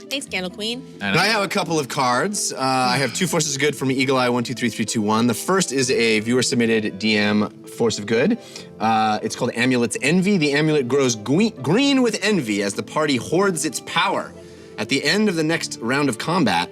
Thanks, Candle Queen. And I have a couple of cards. I have 2 forces of good from Eagle Eye 123321. The first is a viewer-submitted DM force of good. It's called Amulet's Envy. The amulet grows green with envy as the party hoards its power. At the end of the next round of combat,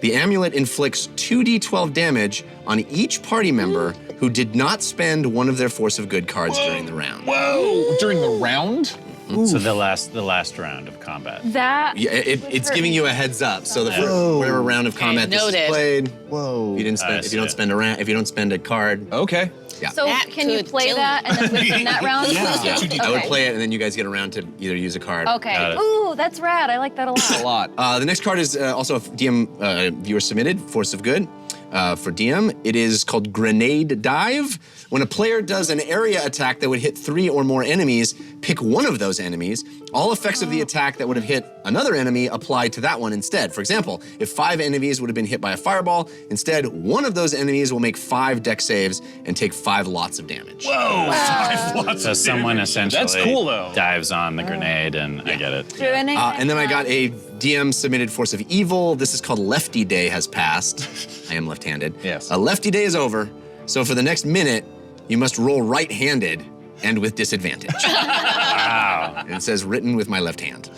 the amulet inflicts 2d12 damage on each party member who did not spend one of their force of good cards during the round. Whoa! During the round? So the last round of combat. That. Yeah, it's giving you a heads up. So the whatever round of combat this is noted. played, Whoa. if you didn't spend, if you don't see. spend a round, if you don't spend a card, Okay. yeah. So That can you could play kill that and then within that round? Yeah. I would Okay. play it, and then you guys get around to either use a card. Okay. Got it. Ooh, that's rad. I like that a lot. A lot. The next card is also a DM viewer submitted, Force of Good. For DM, it is called Grenade Dive. When a player does an area attack that would hit 3 or more enemies, pick one of those enemies. All effects of the attack that would have hit another enemy apply to that one instead. For example, if 5 enemies would have been hit by a fireball, instead one of those enemies will make 5 dex saves and take 5 lots of damage. So someone essentially That's cool, though. dives on the grenade, and I get it. And then I got a DM submitted Force of Evil. This is called Lefty Day has passed. I am left-handed. Yes. Lefty Day is over. So for the next minute, you must roll right-handed and with disadvantage. Wow. And it says written with my left hand.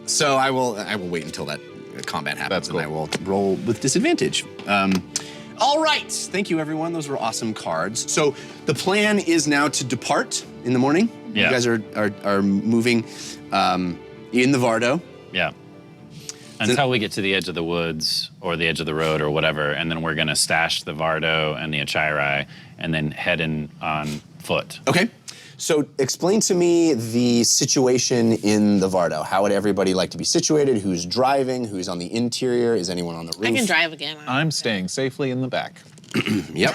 So I will wait until that combat happens, and I will roll with disadvantage. All right, thank you everyone. Those were awesome cards. So the plan is now to depart in the morning. Yeah. You guys are moving in the Vardo. Yeah. Until we get to the edge of the woods or the edge of the road or whatever, and then we're gonna stash the Vardo and the Achirai and then head in on foot. Okay. So explain to me the situation in the Vardo. How would everybody like to be situated? Who's driving? Who's on the interior? Is anyone on the roof? I can drive again. I'm staying safely in the back. Yep.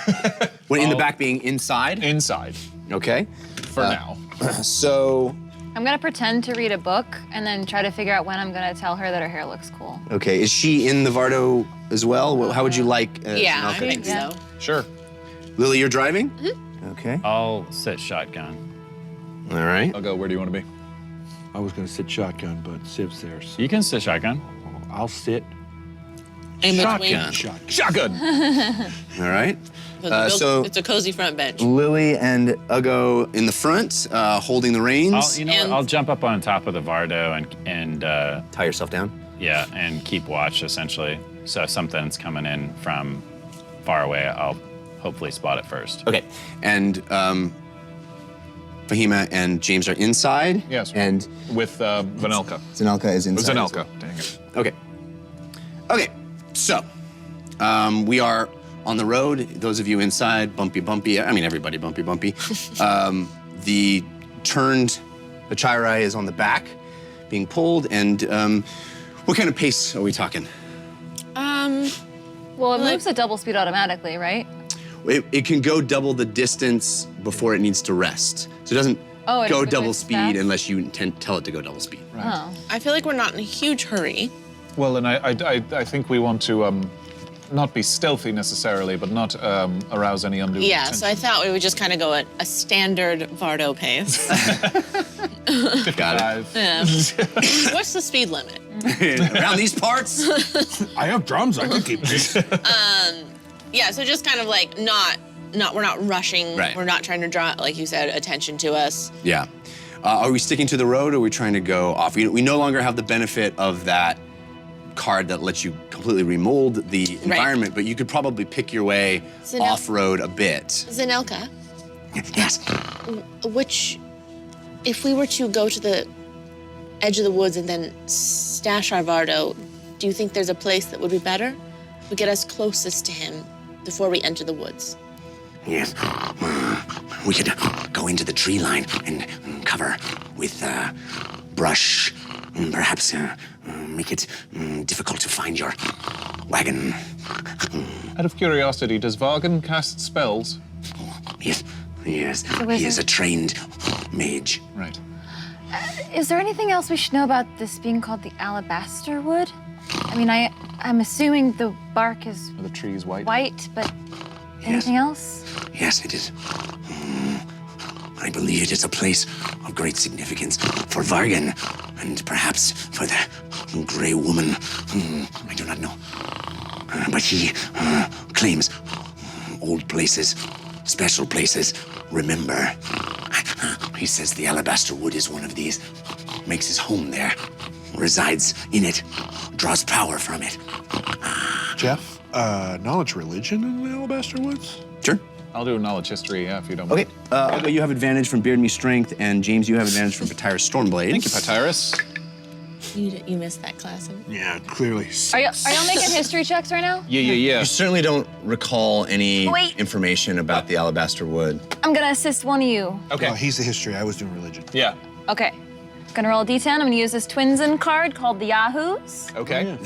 When in the back being inside? Inside. Okay. For now. So I'm gonna pretend to read a book and then try to figure out when I'm gonna tell her that her hair looks cool. Okay, is she in the Vardo as well? How would you like? Yeah, I okay. think so. Sure. Lily, you're driving. Okay. I'll sit shotgun. All right. I'll go. Where do you want to be? I was gonna sit shotgun, but Civ's there. So You can sit shotgun. I'll sit In between. shotgun. Shotgun. All right. So it's a cozy front bench. Lily and Ugo in the front, holding the reins. I'll jump up on top of the Vardo and Tie yourself down. yeah, and keep watch essentially. So if something's coming in from far away, I'll hopefully spot it first. Okay. And Fahima and James are inside. Yes. And With Vanelka. Zanelka is inside. as Zanelka. Dang it. well. Okay. Okay. So we are on the road. Those of you inside, bumpy. I mean, everybody bumpy. The turned Achirai is on the back, being pulled. And what kind of pace are we talking? Well, it moves at double speed automatically, right? It can go double the distance before it needs to rest. So it doesn't it go moves double with speed fast? unless you tell it to go double speed. Oh. I feel like we're not in a huge hurry. Well, and I think we want to not be stealthy necessarily, but not arouse any undue Yeah, attention. so I thought we would just kind of go at a standard Vardo pace. Got it. Yeah. What's the speed limit? Around these parts? I have drums. I can keep this. Yeah, so just kind of like we're not rushing. Right. We're not trying to draw, like you said, attention to us. Yeah. Are we sticking to the road or are we trying to go off? We no longer have the benefit of that card that lets you completely remold the environment, but you could probably pick your way So now- off-road a bit. Zanelka, Yes. if we were to go to the edge of the woods and then stash our Vardo, do you think there's a place that would be better? We get us closest to him before we enter the woods. Yes. We could go into the tree line and cover with brush. Perhaps make it difficult to find your wagon. Out of curiosity, does Vargan cast spells? Yes. Yes. is He is it- a trained mage. Right. Is there anything else we should know about this being called the Alabaster Wood? I mean, I'm assuming the bark is Are the trees white? white, but anything else? Yes, it is. I believe it is a place of great significance for Vargan and perhaps for the Grey Woman. I do not know. But he claims old places, special places. Remember, he says the Alabaster Wood is one of these. Makes his home there, resides in it, draws power from it. Jeff, knowledge religion in the Alabaster Woods? Sure. I'll do a knowledge history, yeah, if you don't Okay. mind. Ugo, you have advantage from Beard Me Strength, and James, you have advantage from Patyrus Stormblade. Thank you, Patyrus. You missed that class. Yeah, clearly. Are y'all making history checks right now? Yeah. You certainly don't recall any Wait. information about the Alabaster Wood. I'm gonna assist one of you. Okay. Oh, he's the history. I was doing religion. Yeah. Okay. Gonna roll a D10. I'm gonna use this Twinsen card called the Yahoos. Okay.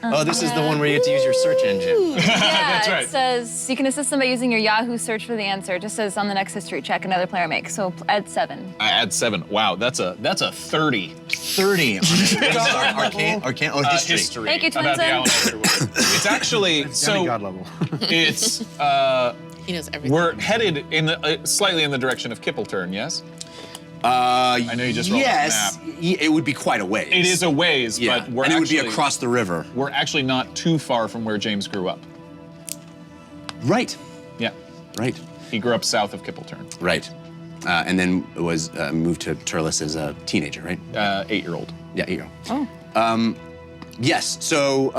Oh, this is the one where you get to use your search engine. Yeah, right. it says you can assist them by using your Yahoo search for the answer. It just says on the next history check another player makes. So add 7. I add 7. Wow, that's a 30. 30 on arcane or history. History. Thank you, about the Twinsen. Alabaster Wood. It's actually so. God level. It's He knows everything. we're headed in the slightly in the direction of Kippleturn. Yes. I know you just rolled the yes, it would be quite a ways. It is a ways, Yeah, but we're and it would actually be across the river. We're actually not too far from where James grew up. Right, Yeah. right, He grew up south of Kippleturn. right. And then was moved to Turles as a teenager, right? 8-year-old. Yeah, here you go. Oh. Yes, so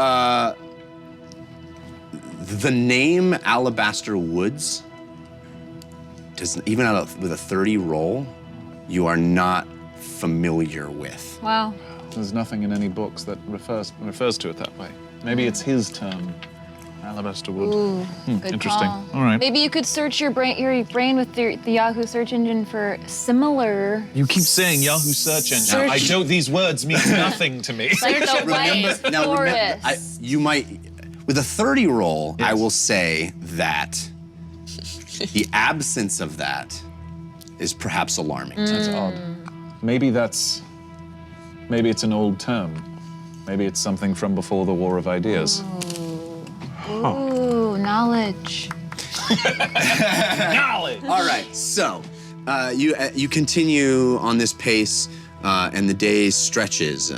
the name Alabaster Woods does even with a 30 roll, you are not familiar with. Wow. There's nothing in any books that refers to it that way. Maybe it's his term. Alabaster Wood. Ooh, good Interesting. call. All right. Maybe you could search your brain with the Yahoo search engine for similar. You keep saying Yahoo search engine. Search- I don't. These words mean nothing to me. Like the white forest. You might, with a 30 roll, I Yes. will say that the absence of that is perhaps alarming. That's odd. Maybe it's an old term. Maybe it's something from before the War of Ideas. Ooh, knowledge. Knowledge! All right, so you continue on this pace, and the day stretches.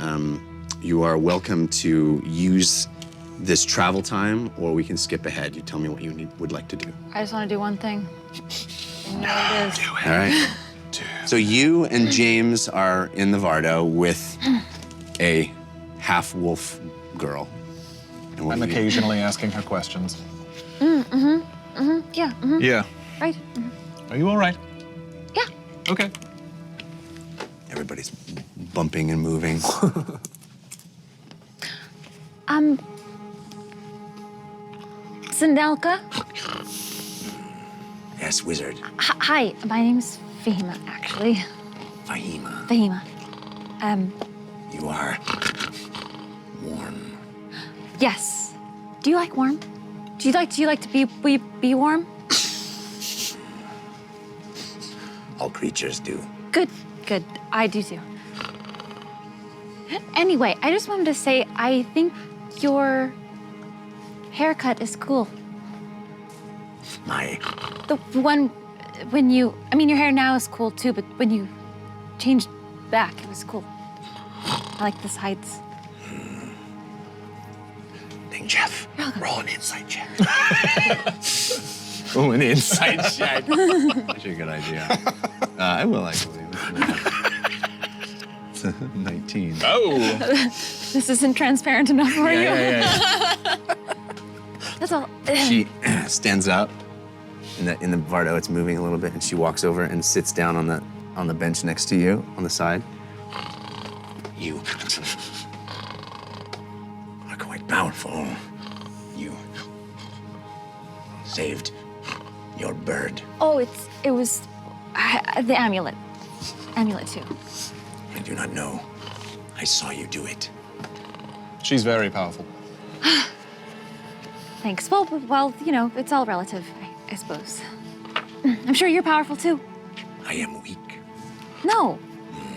You are welcome to use this travel time, or we can skip ahead. You tell me what you would like to do. I just want to do one thing. You know what it is. All right. So you and James are in the Vardo with a half-wolf girl. And what I'm do you- occasionally asking her questions. Yeah. Yeah. Right. Are you all right? Yeah. Okay. Everybody's bumping and moving. Sindelka. Yes, wizard. Hi, my name's Fahima, actually. Fahima. Fahima. You are warm. Yes. Do you like warm? Do you like to be warm? All creatures do. Good. I do too. Anyway, I just wanted to say I think your haircut is cool. The one when you, I mean, your hair now is cool too, but when you changed back, it was cool. I like the sides. Then Jeff, roll an insight check. Oh, an inside check. That's a good idea. I will actually. It's a 19. Oh! This isn't transparent enough for you. Yeah. That's all. She stands up. In the Vardo, it's moving a little bit, and she walks over and sits down on the bench next to you on the side. You are quite powerful. You saved your bird. Oh, it was the amulet. Amulet too. I do not know. I saw you do it. She's very powerful. Thanks. Well, you know, it's all relative, I suppose. I'm sure you're powerful too. I am weak. No,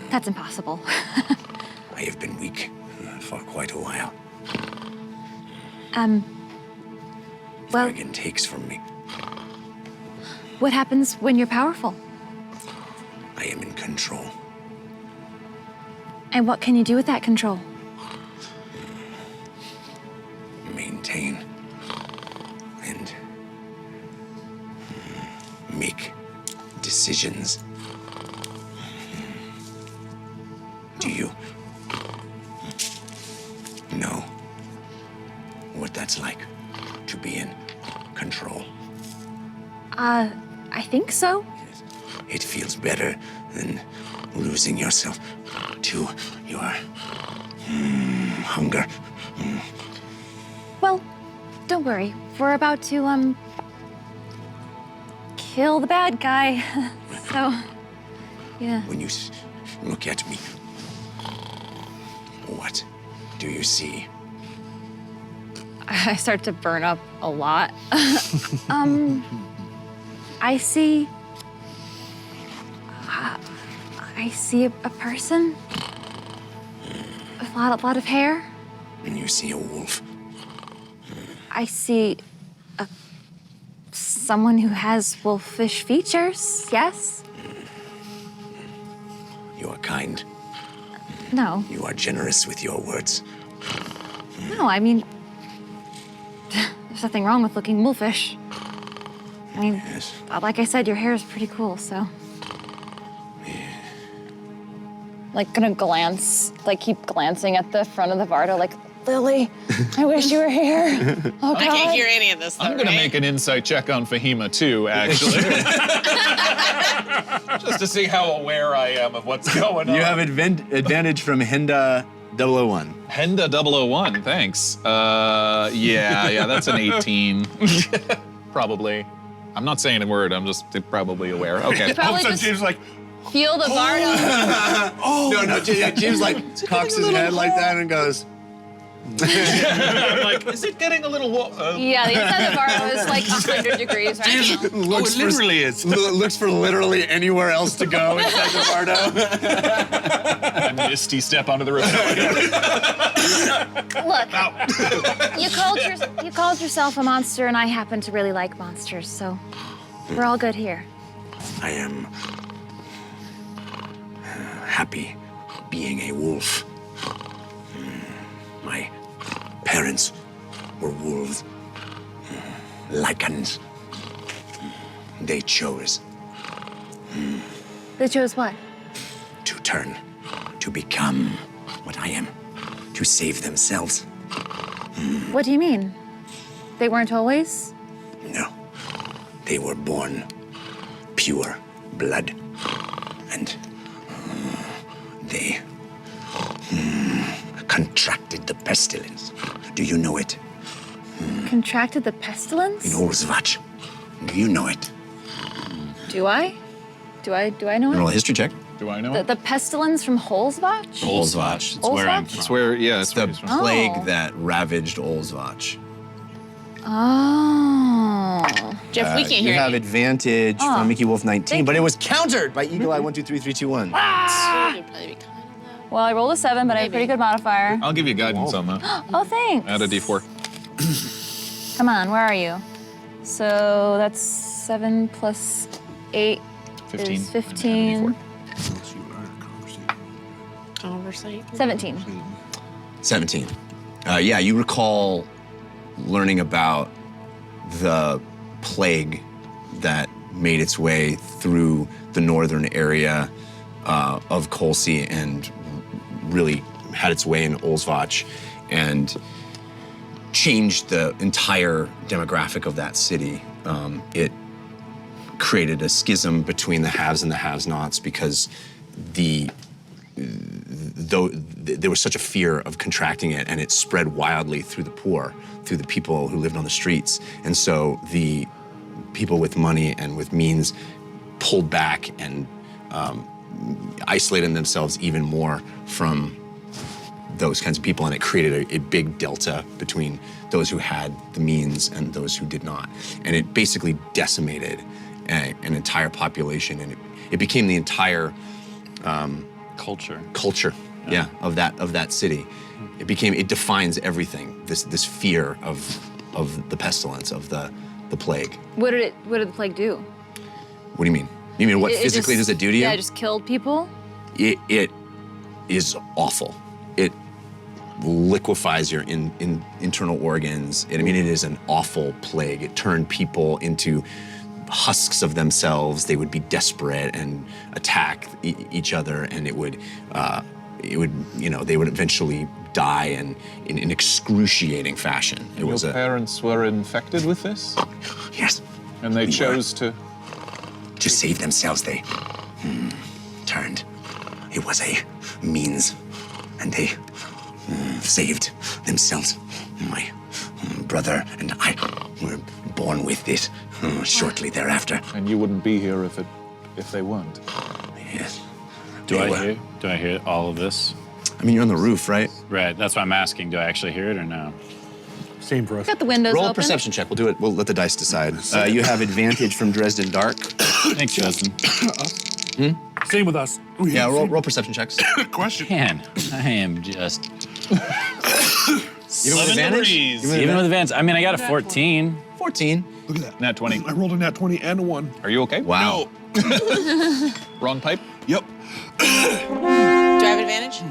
that's impossible. I have been weak for quite a while. Well, Dragon takes from me. what happens when you're powerful? I am in control. And what can you do with that control? Maintain and make decisions. Do you know what that's like to be in control? I think so. It feels better than losing yourself to your hunger. Well, don't worry. We're about to, kill the bad guy. So, yeah. When you look at me, what do you see? I start to burn up a lot. I see a person with a lot of hair. And you see a wolf. I see someone who has wolfish features, yes? You are kind. No, You are generous with your words. no, I mean, there's nothing wrong with looking wolfish. I mean, Yes. like I said, your hair is pretty cool, so. Like, gonna glance, like, keep glancing at the front of the Vardo, like, Lily, I wish you were here. Oh, I God. can't hear any of this, though, I'm gonna right? make an insight check on Fahima too, actually. Just to see how aware I am of what's going on. You have advantage from Henda 001. Henda 001, thanks. Yeah, that's an 18. Probably. I'm not saying a word, I'm just probably aware. Okay. Probably So just James like, feel the Vardo. No, James like cocks his head like that and goes, I'm like, is it getting a little Yeah, the inside of Vardo is like 100 degrees right now. Looks literally is. Looks for literally anywhere else to go inside the Vardo. misty step onto the roof? Look, you called yourself a monster, and I happen to really like monsters, so we're all good here. I am happy being a wolf. My parents were wolves, lycans. They chose They chose what? to turn, to become what I am, to save themselves. What do you mean? They weren't always? No, they were born pure blood, and they contracted the pestilence. Do you know it? Contracted the pestilence? In Olsvach. Do you know it? Do I? Do I know Roll a it? history check. Do I know? The pestilence from Holzbach? Olsvach. It's where I'm Olsvach? from. It's where, yeah, it's The where he's from. plague Oh. that ravaged Olsvach. Oh. Jeff, we can't You hear have you. advantage Oh. from Mickey Wolf 19, Thank but you. it was countered by Eagle Eye 1, 2, 3, 3, 2, 1. You'd probably be kind of low. Well, I rolled a 7, but I have a pretty good modifier. I'll give you guidance on that. Oh, thanks. Add a d4. Come on, where are you? So that's 7 plus 8 15. is 15. Oversight. 17. 17. Yeah, you recall learning about the plague that made its way through the northern area of Colsey and really had its way in Olsvach and changed the entire demographic of that city. It created a schism between the haves and the have-nots because there was such a fear of contracting it, and it spread wildly through the poor, through the people who lived on the streets. And so the people with money and with means pulled back and isolated themselves even more from those kinds of people, and it created a big delta between those who had the means and those who did not. And it basically decimated an entire population, and it became the entire Culture. yeah, of that city. It defines everything. This fear of the pestilence, of the plague. What did the plague do? What do you mean? You mean what It physically just- does it do to you? Yeah, it just killed people? It is awful. It liquefies your internal organs. It is an awful plague. It turned people into husks of themselves. They would be desperate and attack each other, and they would eventually die in excruciating fashion. It was Your parents were infected with this? Yes. And they We chose to... To save themselves, they turned. It was a means, and they saved themselves. My brother and I were born with this shortly thereafter. And you wouldn't be here if they weren't. Yes. Do They I were. hear all of this? you're on the roof, right? Right, that's why I'm asking. Do I actually hear it or no? Same for us. Got the windows Roll a open. perception check. We'll do it. We'll let the dice decide. You have advantage from Dresden Dark. Thanks, Justin. Same with us. Yeah, roll perception checks. Question. Man, I am just... Even with advantage? Even with advance, I got a 14. 14. Look at that. Nat 20. I rolled a nat 20 and a 1. Are you okay? Wow. Wrong pipe? Yep. Do I have advantage?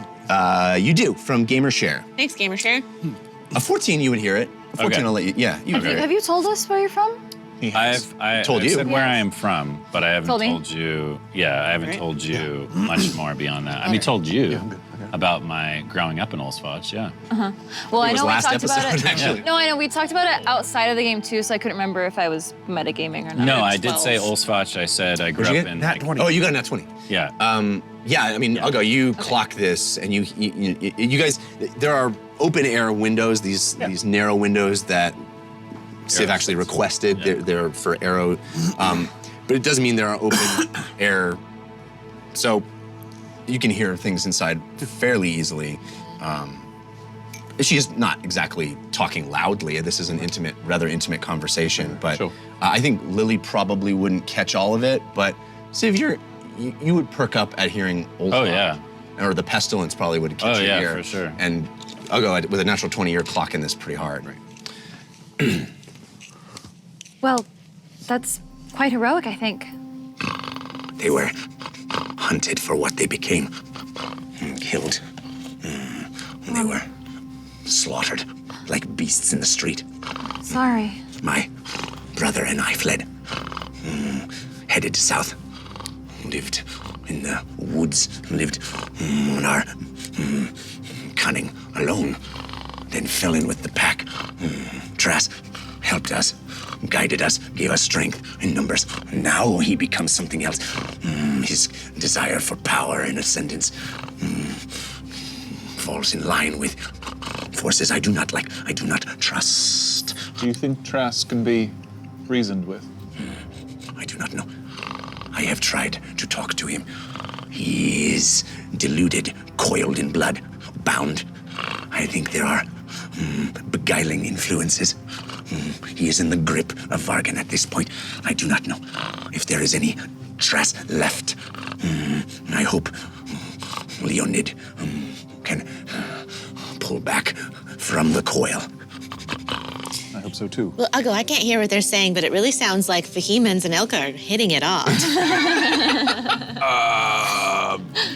You do, from Gamer Share. Thanks, Gamer Share. A 14, you would hear it. A 14, Okay. I'll let you. Yeah, you would hear Have it. you told us where you're from? I've Told you. said where I am from, but I haven't Told me. told you. Yeah, I haven't Right. told you much more beyond that. Told you about my growing up in Olsvach. Yeah. Well, I was know we last talked about episode, it. actually. No, I know we talked about it outside of the game too, so I couldn't remember if I was metagaming or not. No, I 12. did say Olsvach. I said I grew What'd you up get? in. Nat like- 20. Oh, you got a nat 20. Yeah. I'll go. You clock this, and you guys. There are open air windows. These narrow windows that Civ actually requested. Yeah. They're for arrow, but it doesn't mean there are open air. So you can hear things inside fairly easily. She is not exactly talking loudly. This is an rather intimate conversation, but I think Lily probably wouldn't catch all of it, but Civ, you would perk up at hearing old talk. Yeah. Or the pestilence probably would catch your ear. For sure. And I'll go with a natural 20, you're clocking this pretty hard. Right. Well, that's quite heroic, I think. They were hunted for what they became, killed. They were slaughtered like beasts in the street. Sorry. My brother and I fled, headed south, lived in the woods, lived on our cunning alone, then fell in with the pack. Trask helped us, guided us, gave us strength in numbers. Now he becomes something else. His desire for power and ascendance falls in line with forces I do not like, I do not trust. Do you think Trask can be reasoned with? I do not know. I have tried to talk to him. He is deluded, coiled in blood, bound. I think there are beguiling influences. He is in the grip of Vargan at this point. I do not know if there is any Trask left. I hope Leonid can pull back from the coil. I hope so too. Well, Uggo, I can't hear what they're saying, but it really sounds like the He-Mans and Elka are hitting it off.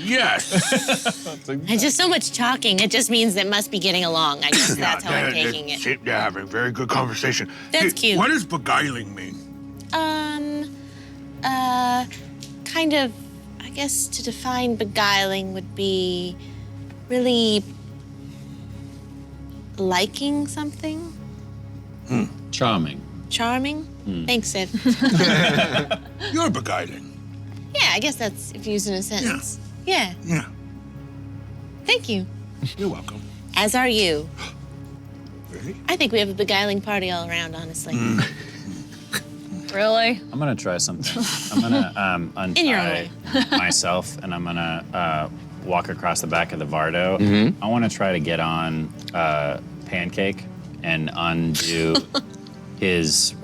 Yes. And just so much talking, it just means it must be getting along. I guess that's how I'm taking it. They're having very good conversation. That's cute. What does beguiling mean? Kind of, I guess to define beguiling would be really liking something. Charming. Charming? Thanks, Sid. You're beguiling. Yeah, I guess that's if used in a sentence. Yeah. Yeah. Thank you. You're welcome. As are you. Really? I think we have a beguiling party all around, honestly. Really? I'm gonna try something. I'm gonna In your own untie way. myself, and I'm gonna walk across the back of the Vardo. I want to try to get on Pancake and undo his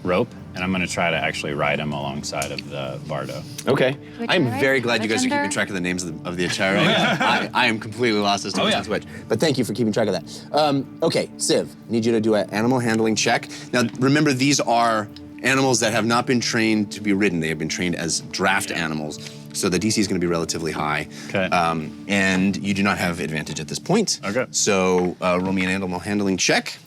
rope, and I'm gonna try to actually ride him alongside of the Vardo. Okay. Which I'm eye? very glad you guys are Which keeping under? track of the names of the Achara. I am completely lost as to which one's which. But thank you for keeping track of that. Okay, Civ, need you to do an animal handling check. Now, remember, these are animals that have not been trained to be ridden. They have been trained as draft animals. So the DC is going to be relatively high. Okay. And you do not have advantage at this point. Okay. So roll me an animal handling check.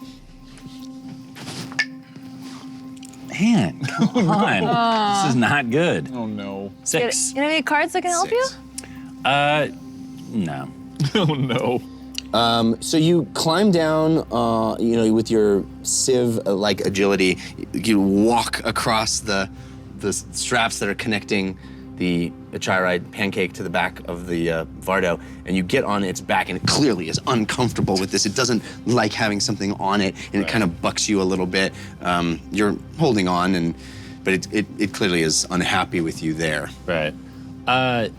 Man, come on. This is not good. Oh no. 6. You have any cards that can help you? No. Oh no. So you climb down, with your Civ-like agility. You walk across the straps that are connecting the Achiride Pancake to the back of the Vardo, and you get on its back, and it clearly is uncomfortable with this. It doesn't like having something on it, and it kind of bucks you a little bit. You're holding on, but it clearly is unhappy with you there. Right.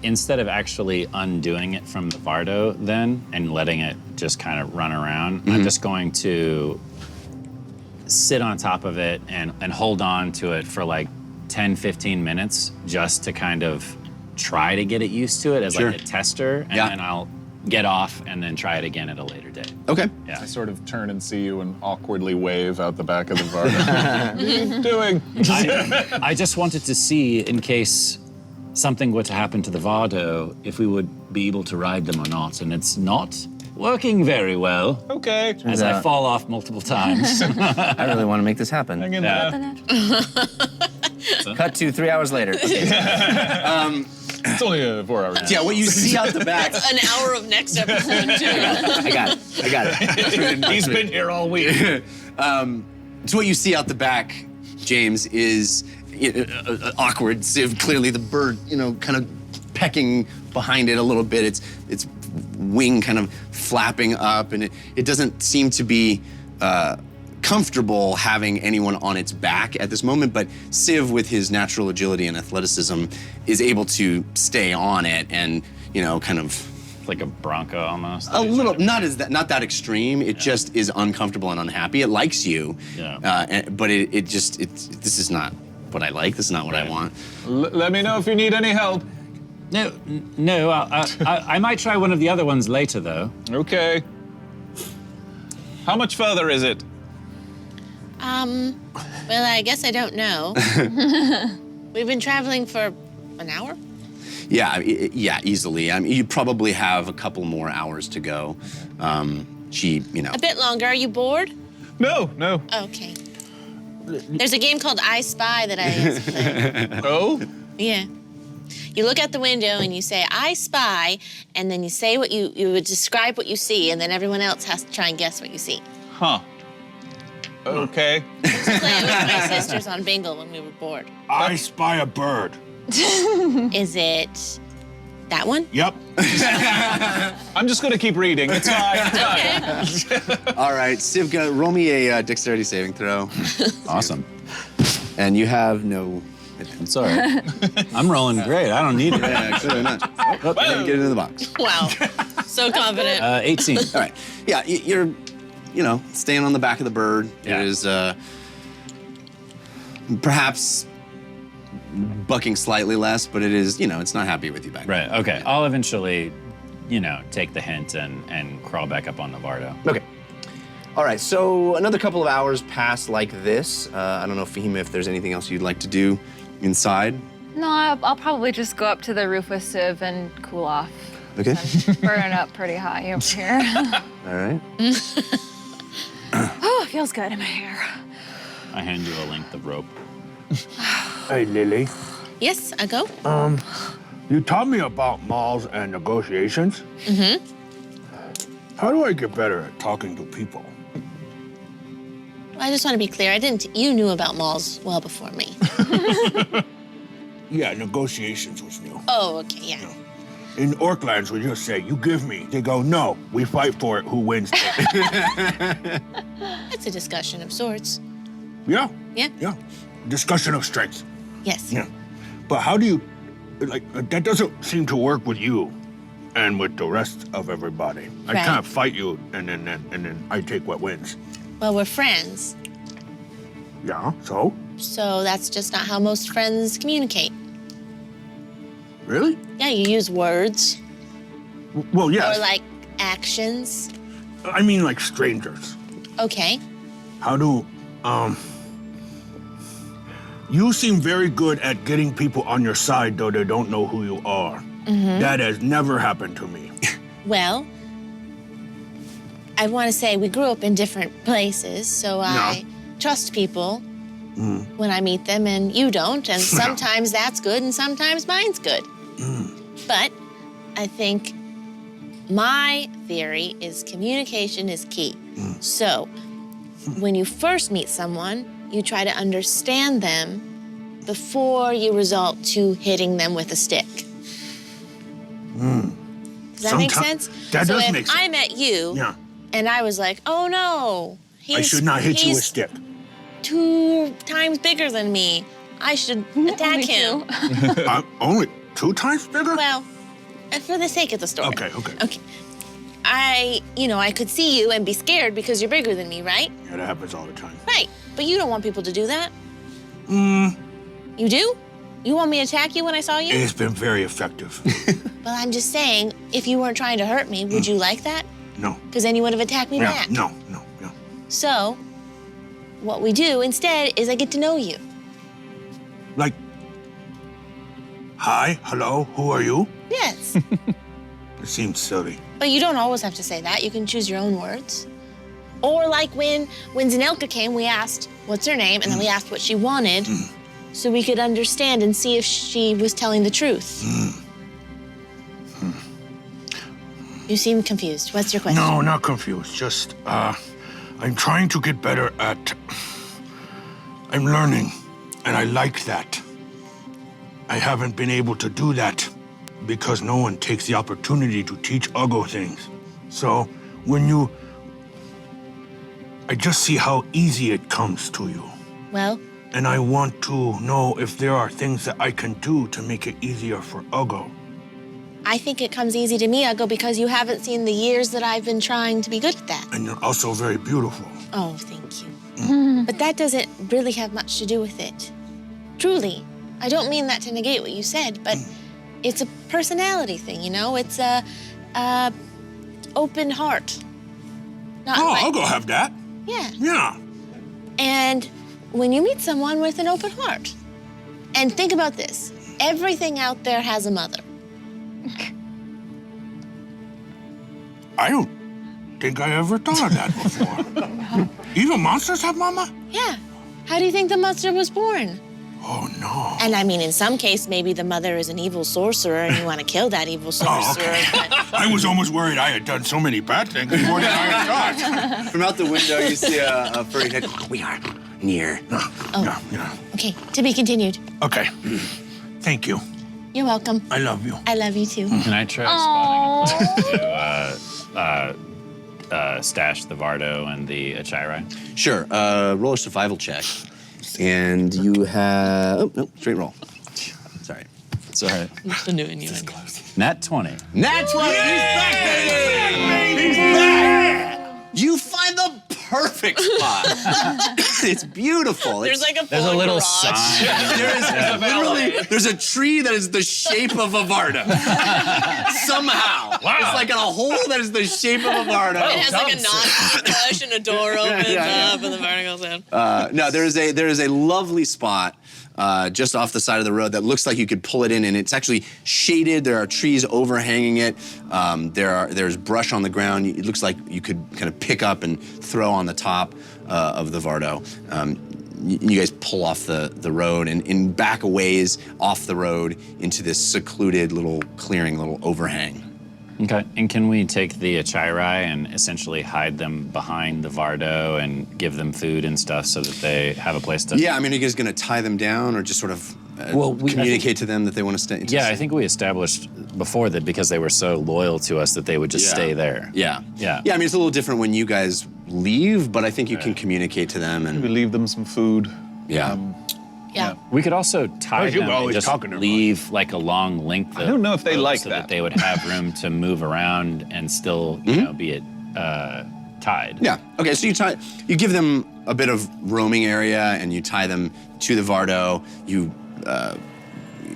Instead of actually undoing it from the Vardo then and letting it just kind of run around, I'm just going to sit on top of it and hold on to it for like 10, 15 minutes just to kind of try to get it used to it as like a tester, and then I'll get off and then try it again at a later date. Okay. Yeah. I sort of turn and see you and awkwardly wave out the back of the Vardo. What are you doing? I just wanted to see, in case something were to happen to the Vardo, if we would be able to ride them or not, and it's not working very well. Okay. As I fall off multiple times. I really want to make this happen. Hang in Yeah. there. Cut to 3 hours later. Okay. It's only a 4 hour. Yeah, what you see out the back. An hour of next episode, too. I got it. He's been here all week. So what you see out the back, James, is awkward Civ. Clearly, the bird, kind of pecking behind it a little bit. Its wing kind of flapping up, and it doesn't seem to be comfortable having anyone on its back at this moment. But Civ, with his natural agility and athleticism, is able to stay on it and kind of Like a Bronco almost. A little, not that extreme. It just is uncomfortable and unhappy. It likes you, but this is not what I like. This is not what I want. Let me know if you need any help. No. I might try one of the other ones later, though. Okay. How much further is it? Well, I guess I don't know. We've been traveling for an hour? Yeah, easily. I mean, you probably have a couple more hours to go. A bit longer. Are you bored? No. Okay. There's a game called I Spy that I used to play. Oh? Yeah. You look out the window and you say, I spy, and then you say what you would describe what you see, and then everyone else has to try and guess what you see. Huh. Okay. I used to play it with my sisters on Bingle when we were bored. I spy a bird. Is it that one? Yep. I'm just gonna keep reading. It's fine. Okay. All right, Sivka, roll me a dexterity saving throw. Awesome. And you have no... It's all right. I'm rolling great. I don't need it. Yeah, clearly not. Oh, get it in the box. Wow. So confident. 18. All right. Yeah, you're, staying on the back of the bird. Yeah. It is perhaps bucking slightly less, but it is, it's not happy with you back there. Right, okay. I'll eventually, take the hint and crawl back up on Navardo. Okay. All right, so another couple of hours pass like this. I don't know, Fahima, if there's anything else you'd like to do inside. No, I'll probably just go up to the roof with Civ and cool off. Okay. I'm burning up pretty high over here. All right. Oh, it feels good in my hair. I hand you a length of rope. Hey, Lily. Yes, I go. You taught me about malls and negotiations. Mm-hmm. How do I get better at talking to people? I just want to be clear. You knew about malls well before me. Yeah, negotiations was new. Oh, okay, yeah. In Orklands, we just say, you give me. They go, no, we fight for it. Who wins? It's a discussion of sorts. Yeah. Yeah? Yeah. Discussion of strength. Yes. Yeah. But how do you, that doesn't seem to work with you and with the rest of everybody. I Right. can't fight you and then I take what wins. Well, we're friends, Yeah, so? so that's just not how most friends communicate. Really? Yeah, you use words Well, yes. or like actions. I mean like strangers. Okay. How do, you seem very good at getting people on your side, though they don't know who you are. Mm-hmm. That has never happened to me. Well, I want to say we grew up in different places, so I trust people when I meet them, and you don't. And sometimes that's good, and sometimes mine's good. But I think my theory is communication is key. So when you first meet someone, you try to understand them before you resort to hitting them with a stick. Does that make sense? That so does if make sense. I met you Yeah. and I was like, oh no, I should not hit you with a he's stick. 2 times bigger than me. I should attack him. Only 2 times bigger? Well, for the sake of the story. Okay. Okay. I could see you and be scared because you're bigger than me, right? Yeah, that happens all the time. Right. But you don't want people to do that. You do? You want me to attack you when I saw you? It's been very effective. Well, I'm just saying, if you weren't trying to hurt me, would you like that? No. Because then you would have attacked me Yeah, back. no. So, what we do instead is I get to know you. Like, hi, hello, who are you? Yes. It seems silly. But you don't always have to say that. You can choose your own words. Or like when Zanelka came, we asked, what's her name? And then we asked what she wanted so we could understand and see if she was telling the truth. You seem confused. What's your question? No, not confused. Just, I'm trying to get better at... I'm learning, and I like that. I haven't been able to do that because no one takes the opportunity to teach Uggo things. So, when you... I just see how easy it comes to you. Well, And I want to know if there are things that I can do to make it easier for Uggo. I think it comes easy to me. I go, because you haven't seen the years that I've been trying to be good at that. And you're also very beautiful. Oh, thank you. But that doesn't really have much to do with it. Truly. I don't mean that to negate what you said, but it's a personality thing, you know? It's a open heart. Not Oh, like, I'll go have that. yeah. Yeah. And when you meet someone with an open heart, and think about this, everything out there has a mother. I don't think I ever thought of that before. Even monsters have mama? Yeah. How do you think the monster was born? Oh, no. And I mean, in some case, maybe the mother is an evil sorcerer and you want to kill that evil sorcerer. Oh, okay. But I was almost worried I had done so many bad things more than I had thought. From out the window, you see a furry head. We are near. Yeah. okay, to be continued. Okay. Thank you. You're welcome. I love you. I love you too. Can I try spotting a place to stash the Vardo and the Achirai? Sure. Roll a survival check. And you have... Oh, no, straight roll. Sorry. It's all right. I knew it. Nat 20. Nat 20! He's back, baby! He's back! You find the perfect spot. It's beautiful. There's like a There's a little garage. sign. There's a tree that is the shape of a Varda. Somehow. Wow. It's like in a hole that is the shape of a Varda. It has like a knob push and a door opens up and the barn goes in. No, there is a lovely spot just off the side of the road that looks like you could pull it in, and it's actually shaded. There are trees overhanging it. There's brush on the ground. It looks like you could kind of pick up and throw on the top of the Vardo. You guys pull off the road and back a ways off the road into this secluded little clearing, little overhang. Okay, and can we take the Achirai and essentially hide them behind the Vardo and give them food and stuff so that they have a place to... Yeah, I mean, are you guys going to tie them down or just sort of communicate to them that they want to stay? Yeah, I think we established before that because they were so loyal to us that they would just stay there. Yeah. Yeah. Yeah, I mean, it's a little different when you guys leave, but I think you can communicate to them and... We leave them some food. Yeah. Yeah. We could also tie you them were and always just talking to her. leave like a long length of I don't know if they rope like so that. they would have room to move around and still, you know, be tied. Yeah. Okay, so you give them a bit of roaming area and you tie them to the Vardo. You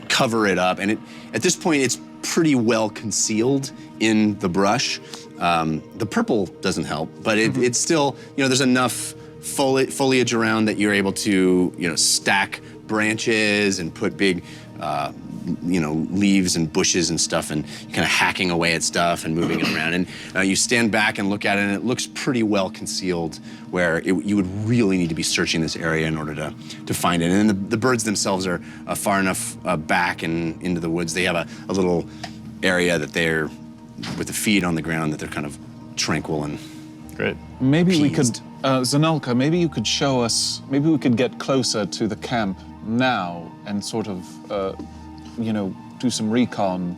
cover it up, and at this point it's pretty well concealed in the brush. The purple doesn't help, but it's still, there's enough foliage around that you're able to, stack branches and put big, leaves and bushes and stuff, and kind of hacking away at stuff and moving it around. And you stand back and look at it, and it looks pretty well concealed, where you would really need to be searching this area in order to find it. And then the birds themselves are far enough back and into the woods. They have a little area that they're, with the feet on the ground, that they're kind of tranquil and Great. Maybe we appeased. could, Zanalka, maybe you could show us, maybe we could get closer to the camp now and sort of, do some recon,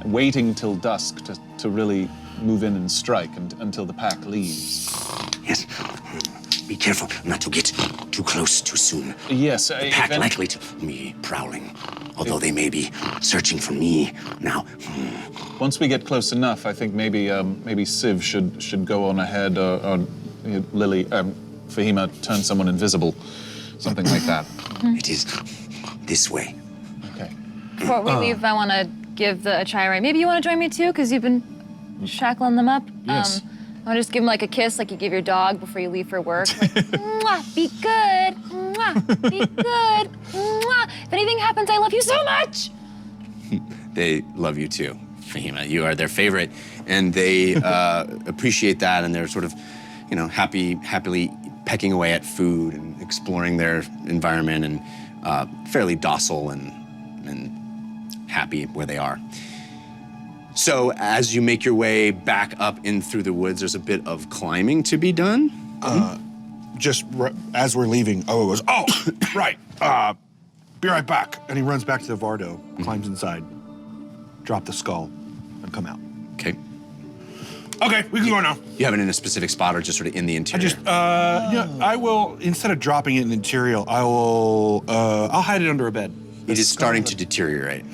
waiting till dusk to really move in and strike until the pack leaves. Yes. Be careful not to get too close too soon. Yes. The pack likely to be prowling, although they may be searching for me now. Once we get close enough, I think maybe Civ should go on ahead, or Lily, Fahima, turn someone invisible, something like that. It is this way. Okay. Before we leave, I want to give the Achirai. Maybe you want to join me too, because you've been shackling them up. Yes. I want to just give them like a kiss, like you give your dog before you leave for work. Like, mwah, be good. Mwah, be good. Mwah. If anything happens, I love you so much. They love you too, Fahima. You are their favorite, and they appreciate that, and they're sort of, happily pecking away at food and exploring their environment, and fairly docile and happy where they are. So as you make your way back up in through the woods, there's a bit of climbing to be done. As we're leaving, Oa goes, oh, right, be right back. And he runs back to the Vardo, climbs inside, drop the skull, and come out. Okay. Okay, we can go now. You have it in a specific spot or just sort of in the interior? I will, instead of dropping it in the interior, I'll hide it under a bed. It is starting to deteriorate.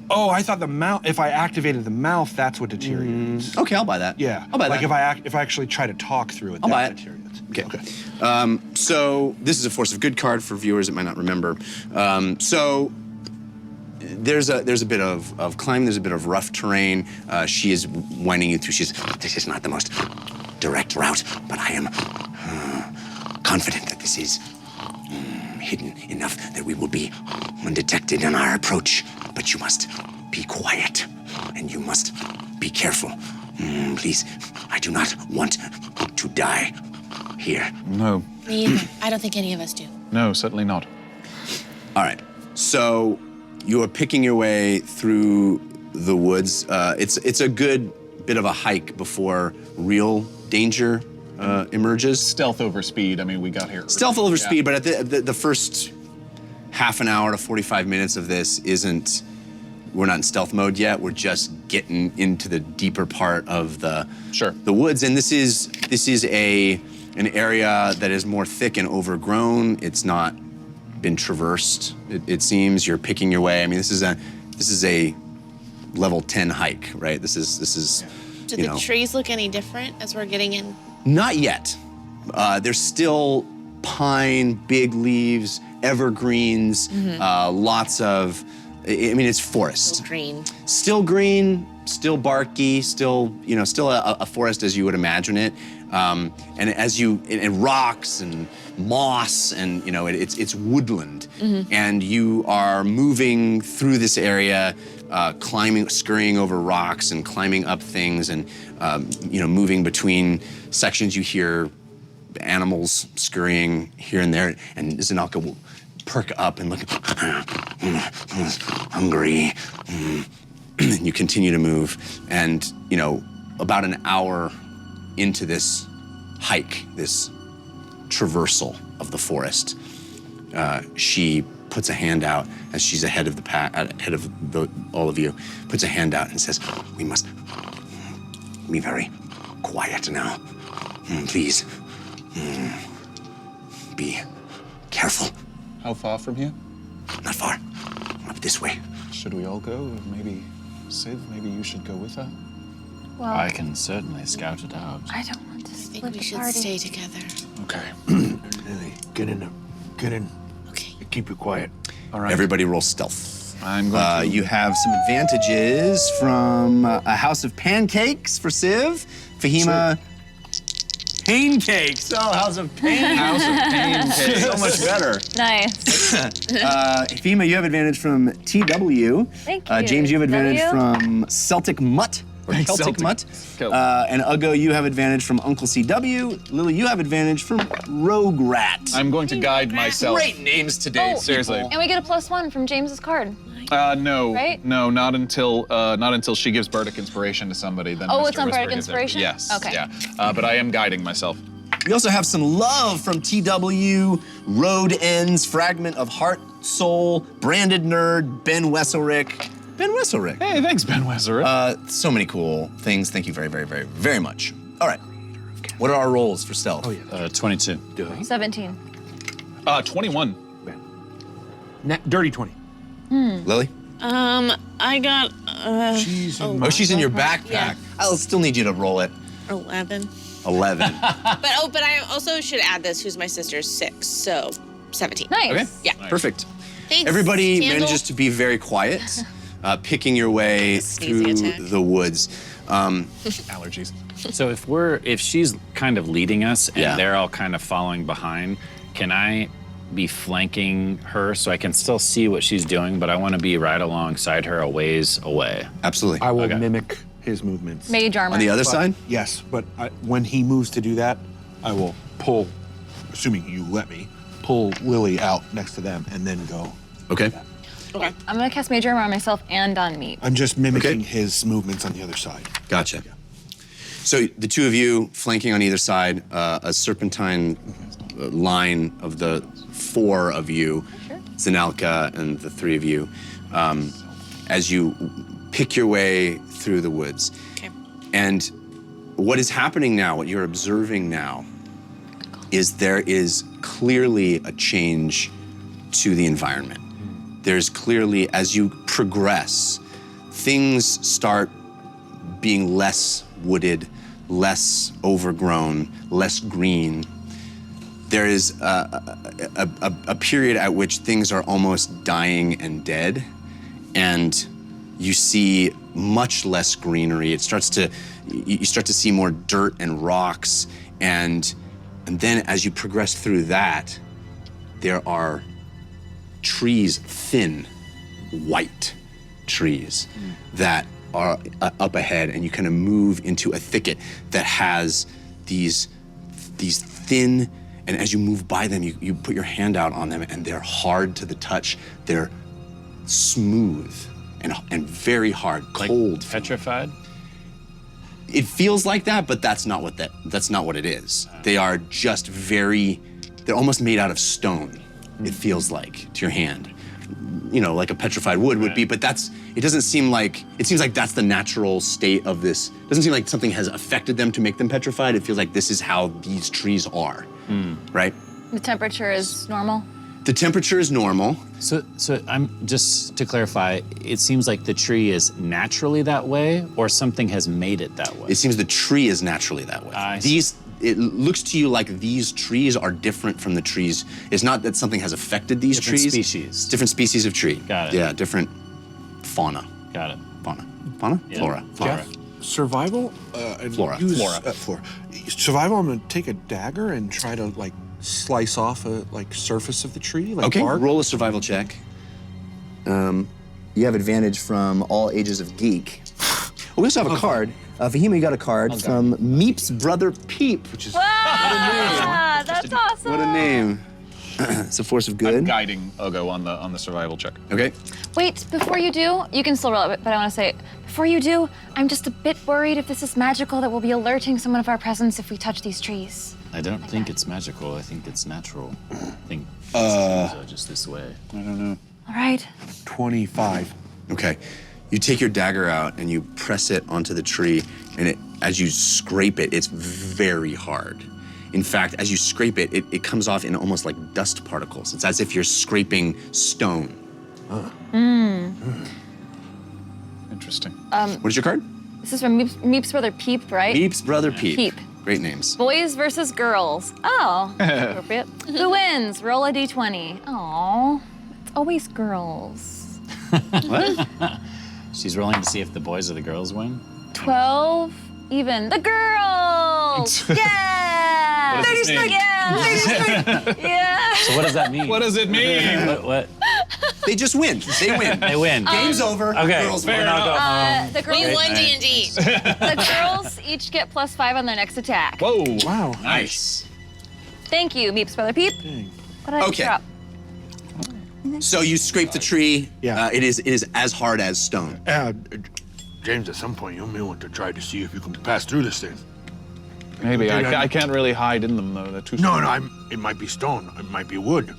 Oh, I thought the mouth. If I activated the mouth, that's what deteriorates. Okay, I'll buy that. Yeah, I'll buy like that. if I actually try to talk through it, I'll buy that it. deteriorates. Okay. So this is a force of good card for viewers that might not remember. So there's a bit of climb. There's a bit of rough terrain. She is winding you through. This is not the most direct route, but I am confident that this is hidden enough that we will be undetected in our approach. But you must be quiet, and you must be careful. Please, I do not want to die here. No. Me either. I don't think any of us do. No, certainly not. All right. So you are picking your way through the woods. It's a good bit of a hike before real danger emerges. Stealth over speed. I mean, we got here. Stealth early. over Yeah. speed, but at the first half an hour to 45 minutes of this we're not in stealth mode yet. We're just getting into the deeper part of the woods, and this is an area that is more thick and overgrown. It's not been traversed. It seems you're picking your way. I mean, this is a level 10 hike, right? This is. Do the trees look any different as we're getting in? Not yet. There's still pine, big leaves, evergreens, lots of. I mean, it's forest. Still green. Still green, still barky, still a forest as you would imagine it. And rocks and moss and it's woodland. And you are moving through this area, scurrying over rocks and climbing up things and moving between sections. You hear animals scurrying here and there, and Zanalka will perk up and look. Hungry. You continue to move, and about an hour into this hike, this traversal of the forest, she puts a hand out as she's ahead of the pack, ahead of all of you. Puts a hand out and says, We must be very quiet now. Please. Be careful. How far from here? Not far. Up this way. Should we all go? Maybe Civ, maybe you should go with her? Well, I can certainly scout it out. I don't want to I think split we the should party. stay together. Okay. Lily, get in. Okay. Keep it quiet. All right. everybody roll stealth. I'm going to. You have some advantages from a house of pancakes for Civ. Fahima, pancakes. Oh, house of pancakes. House of Pancakes. So much better. Nice. Fahima, you have advantage from TW. Thank you. James, you have advantage W? from Celtic Mutt. Or Celtic Celtic. Mutt. Go. And Uggo, you have advantage from Uncle CW. Lily, you have advantage from Rogue Rat. I'm going to guide myself. Great names today. Oh, Seriously. And we get a +1 from James's card. No. Right? No, not until she gives Bardic Inspiration to somebody. Then Oh, Mr. it's on Whisper Bardic gets there. Inspiration? Yes. Okay. Yeah. But I am guiding myself. We also have some love from TW, Road Ends, Fragment of Heart, Soul, Branded Nerd, Ben Wesselrick. Ben Wesselrick. Hey, thanks, Ben Wesser. So many cool things. Thank you very, very, very, very much. All right. What are our rolls for stealth? 22. 17. 21. Dirty 20. Lily? I got She's in Oh, she's in your backpack. Yeah. I'll still need you to roll it. 11. 11. But I also should add this, who's my sister's 6, so 17. Nice. Okay. Yeah. Perfect. Thanks, Everybody Candle. manages to be very quiet, picking your way Sneezing through attack. the woods. Allergies. So if she's kind of leading us and Yeah. they're all kind of following behind, can I be flanking her so I can still see what she's doing, but I want to be right alongside her a ways away? Absolutely. I will Okay. mimic his movements. Mage armor. On the other side? Yes, but when he moves to do that, I will pull, assuming you let me, pull Lily out next to them and then go. Okay. Okay. I'm gonna cast Mage armor on myself and on Meat. I'm just mimicking Okay. his movements on the other side. Gotcha. So the two of you flanking on either side, a serpentine line of the four of you, Zanalka and the three of you, as you pick your way through the woods. Okay. And what is happening now, what you're observing now, is there is clearly a change to the environment. There's clearly, as you progress, things start being less wooded, less overgrown, less green. There is a period at which things are almost dying and dead, and you see much less greenery. You start to see more dirt and rocks, and then as you progress through that, there are trees, thin, white trees that are up ahead, and you kind of move into a thicket that has these thin, and as you move by them, you put your hand out on them, and they're hard to the touch. They're smooth and very hard, cold. Like petrified? It feels like that, but that's not what it is. They are just they're almost made out of stone, it feels like, to your hand. You know, like a petrified wood would be, but it seems like that's the natural state of this. It doesn't seem like something has affected them to make them petrified. It feels like this is how these trees are, right? The temperature is normal? The temperature is normal. So I'm just to clarify, it seems like the tree is naturally that way, or something has made it that way? It seems the tree is naturally that way. It looks to you like these trees are different from the trees. It's not that something has affected these trees. Different species. Different species of tree. Got it. Yeah, different fauna. Got it. Fauna? Yeah. Flora. Flora. Survival? And Flora. use, Flora. Survival, I'm gonna take a dagger and try to like slice off a surface of the tree, like Okay, bark. roll a survival check. You have advantage from all ages of geek. We also have a card. Fahima, you got a card from Meep's brother Peep, which is Ah, that's awesome. what a name. It's a force of good. I'm guiding Ogo on the survival check. Okay. Wait, before you do, you can still roll it, but I want to say, before you do, I'm just a bit worried if this is magical that we'll be alerting someone of our presence if we touch these trees. I don't think it's magical. I think it's natural. I think these trees are just this way. I don't know. All right. 25. Okay. You take your dagger out and you press it onto the tree, and as you scrape it, it's very hard. In fact, as you scrape it, it comes off in almost like dust particles. It's as if you're scraping stone. Interesting. What is your card? This is from Meep's brother Peep, right? Meep's brother Peep. Peep. Great names. Boys versus girls. Oh, that's appropriate. Who wins? Roll a d20. Oh, it's always girls. What? She's rolling to see if the boys or the girls win? 12 even. The girls! Yeah! What does this mean? Yeah! Yeah! So what does that mean? What does it mean? What? They just win. They win. They win. Game's over. Okay. Girls Fair win. enough. The girls, We won D&D. the girls each get +5 on their next attack. Whoa. Wow. Nice. Thank you, Meep's brother Peep. What did I Okay. drop? So you scrape the tree. Yeah. It is as hard as stone. James, at some point you may want to try to see if you can pass through this thing. Maybe. Okay, I can't really hide in them, though. They're too No, small. no, it might be stone. It might be wood.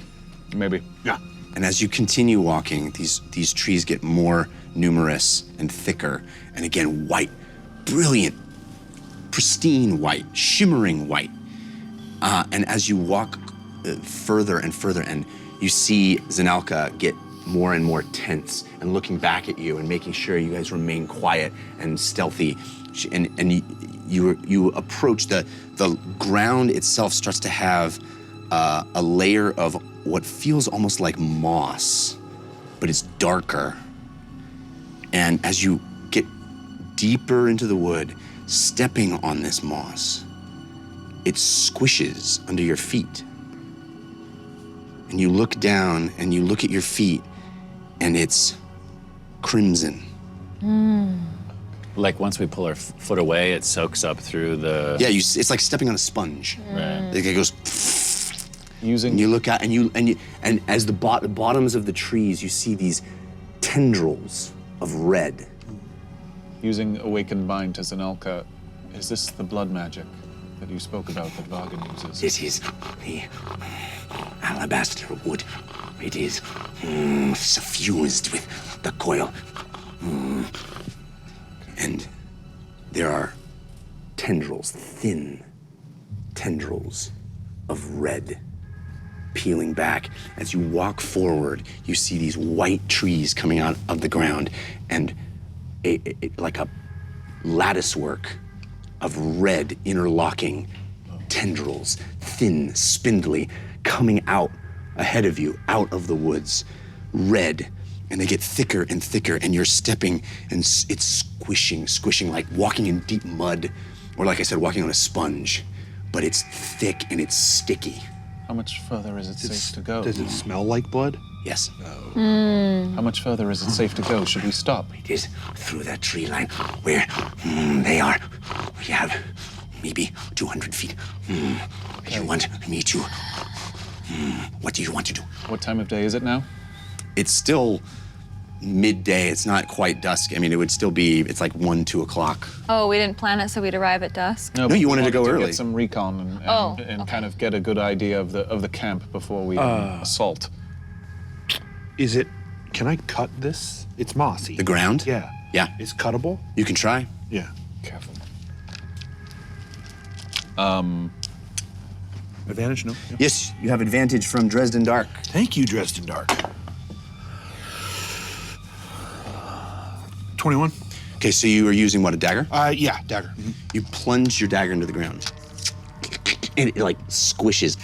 Maybe. Yeah. And as you continue walking, these trees get more numerous and thicker, and again, white, brilliant, pristine white, shimmering white. And as you walk further and further, and you see Zanalka get more and more tense and looking back at you and making sure you guys remain quiet and stealthy. And you approach the ground itself starts to have a layer of what feels almost like moss, but it's darker. And as you get deeper into the wood, stepping on this moss, it squishes under your feet. And you look down and you look at your feet, and it's crimson. Like once we pull our foot away, it soaks up through the. Yeah, it's like stepping on a sponge. Right. Like it goes. Using. And you look out, and as the bottoms of the trees, you see these tendrils of red. Using Awakened Mind to Zanelka, is this the blood magic that you spoke about that Vagan uses? This is the alabaster wood. It is suffused with the coil. And there are tendrils, thin tendrils of red peeling back. As you walk forward, you see these white trees coming out of the ground, and like a lattice work of red interlocking tendrils, thin, spindly, coming out ahead of you, out of the woods, red. And they get thicker and thicker, and you're stepping, and it's squishing, like walking in deep mud, or like I said, walking on a sponge. But it's thick and it's sticky. How much further is it safe to go? Does it smell like blood? Yes. How much further is it safe to go? Should we stop? It is through that tree line where they are. We have maybe 200 feet. You want me to? What do you want to do? What time of day is it now? It's still midday. It's not quite dusk. I mean, it would still be, it's like 1, 2 o'clock. Oh, we didn't plan it, so we'd arrive at dusk. No, you wanted to go early. Get some recon and okay. kind of get a good idea of the camp before we assault. Is it? Can I cut this? It's mossy. The ground? Yeah. Yeah. It's cuttable? You can try. Yeah. Careful. Advantage? No. Yeah. Yes, you have advantage from Dresden Dark. Thank you, Dresden Dark. 21. Okay, so you are using what, a dagger? Yeah, dagger. You plunge your dagger into the ground. And it like squishes.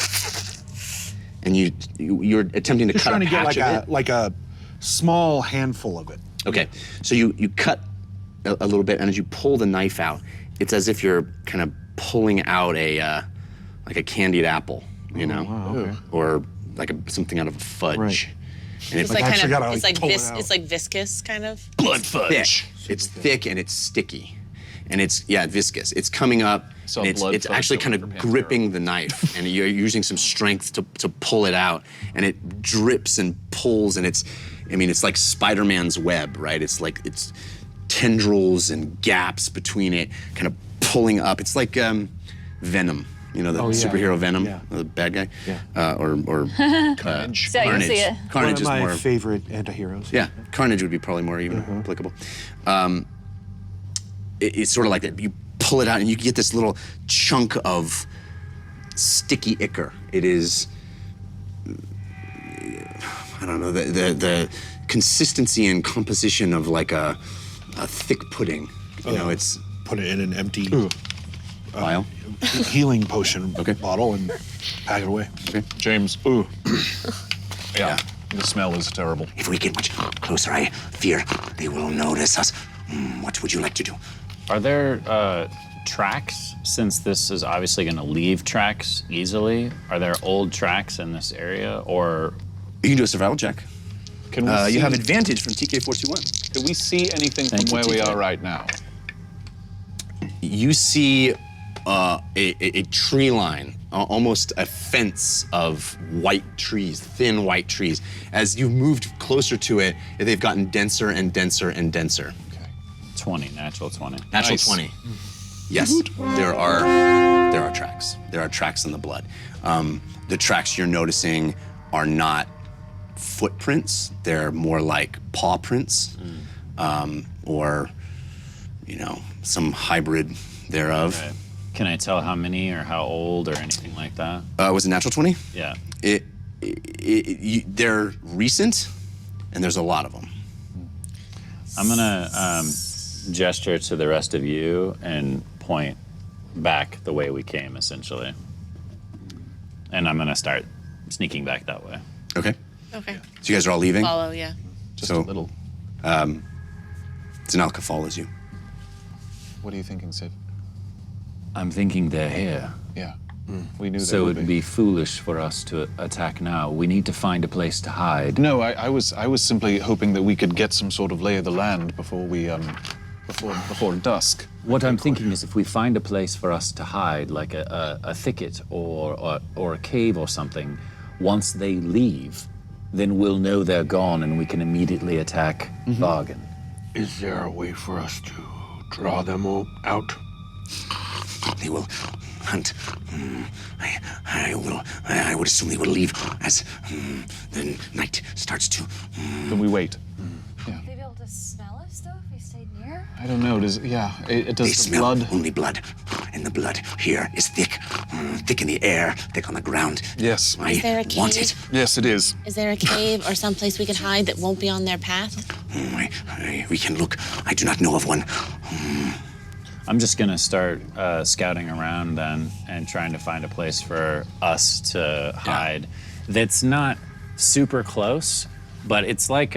And you're attempting to Just cut trying a to get patch of it. like a small handful of it. Okay, so you cut a little bit, and as you pull the knife out, it's as if you're kind of pulling out like a candied apple, you know, wow, okay. or like something out of fudge. Right. And It's like actually kind gotta, of, it's like, like pull it out. it's like viscous kind of. blood fudge. It's thick and it's sticky, and it's viscous. It's coming up, So and blood it's fudge actually kind over of Vampiric. gripping the knife, and you're using some strength to pull it out, and it drips and pulls, and it's like Spider-Man's web, right? It's like it's tendrils and gaps between it, kind of pulling up. It's like Venom. You know, the superhero Venom, the bad guy? Yeah. Or Carnage. So you Carnage. see it. Carnage One is of my more. favorite antiheroes. Yeah, Carnage would be probably more even applicable. It's sort of like that. You pull it out and you get this little chunk of sticky ichor. It is, I don't know, the consistency and composition of like a thick pudding. You know, it's Put it in an empty vial. healing potion Okay. bottle and pack it away. James, ooh. Yeah, the smell is terrible. If we get much closer, I fear they will notice us. What would you like to do? Are there tracks, since this is obviously going to leave tracks easily? Are there old tracks in this area, or You can do a survival check. Can we see, You have advantage from TK421. Can we see anything Thank from you, where we TK. are right now? You see a tree line, almost a fence of white trees, thin white trees. As you've moved closer to it, they've gotten denser and denser and denser. 20, natural 20? Natural Nice. 20. Yes, there are tracks. There are tracks in the blood. The tracks you're noticing are not footprints. They're more like paw prints, or some hybrid thereof. Right. Can I tell how many or how old or anything like that? Was it natural 20? Yeah. They're recent, and there's a lot of them. I'm gonna gesture to the rest of you and point back the way we came, essentially. And I'm gonna start sneaking back that way. Okay. Okay. So you guys are all leaving? Follow, yeah. Just So- a little. Zanalka follows you. What are you thinking, Sid? I'm thinking they're here. Yeah. We knew they So would it'd be foolish for us to attack now. We need to find a place to hide. No, I was simply hoping that we could get some sort of lay of the land before we before dusk. What I'm thinking is if we find a place for us to hide, like a thicket or a cave or something, once they leave, then we'll know they're gone and we can immediately attack Bargain. Is there a way for us to draw them all out? They will hunt. I would assume they will leave as the night starts to. Then we wait. Would they be able to smell us though if we stayed near? I don't know. Does They the smell blood? only blood, and the blood here is thick, thick in the air, thick on the ground. Yes. I Is there a want cave? it. Yes, it is. Is there a cave or someplace we can hide that won't be on their path? We can look. I do not know of one. I'm just gonna start scouting around then and trying to find a place for us to hide that's not super close, but it's like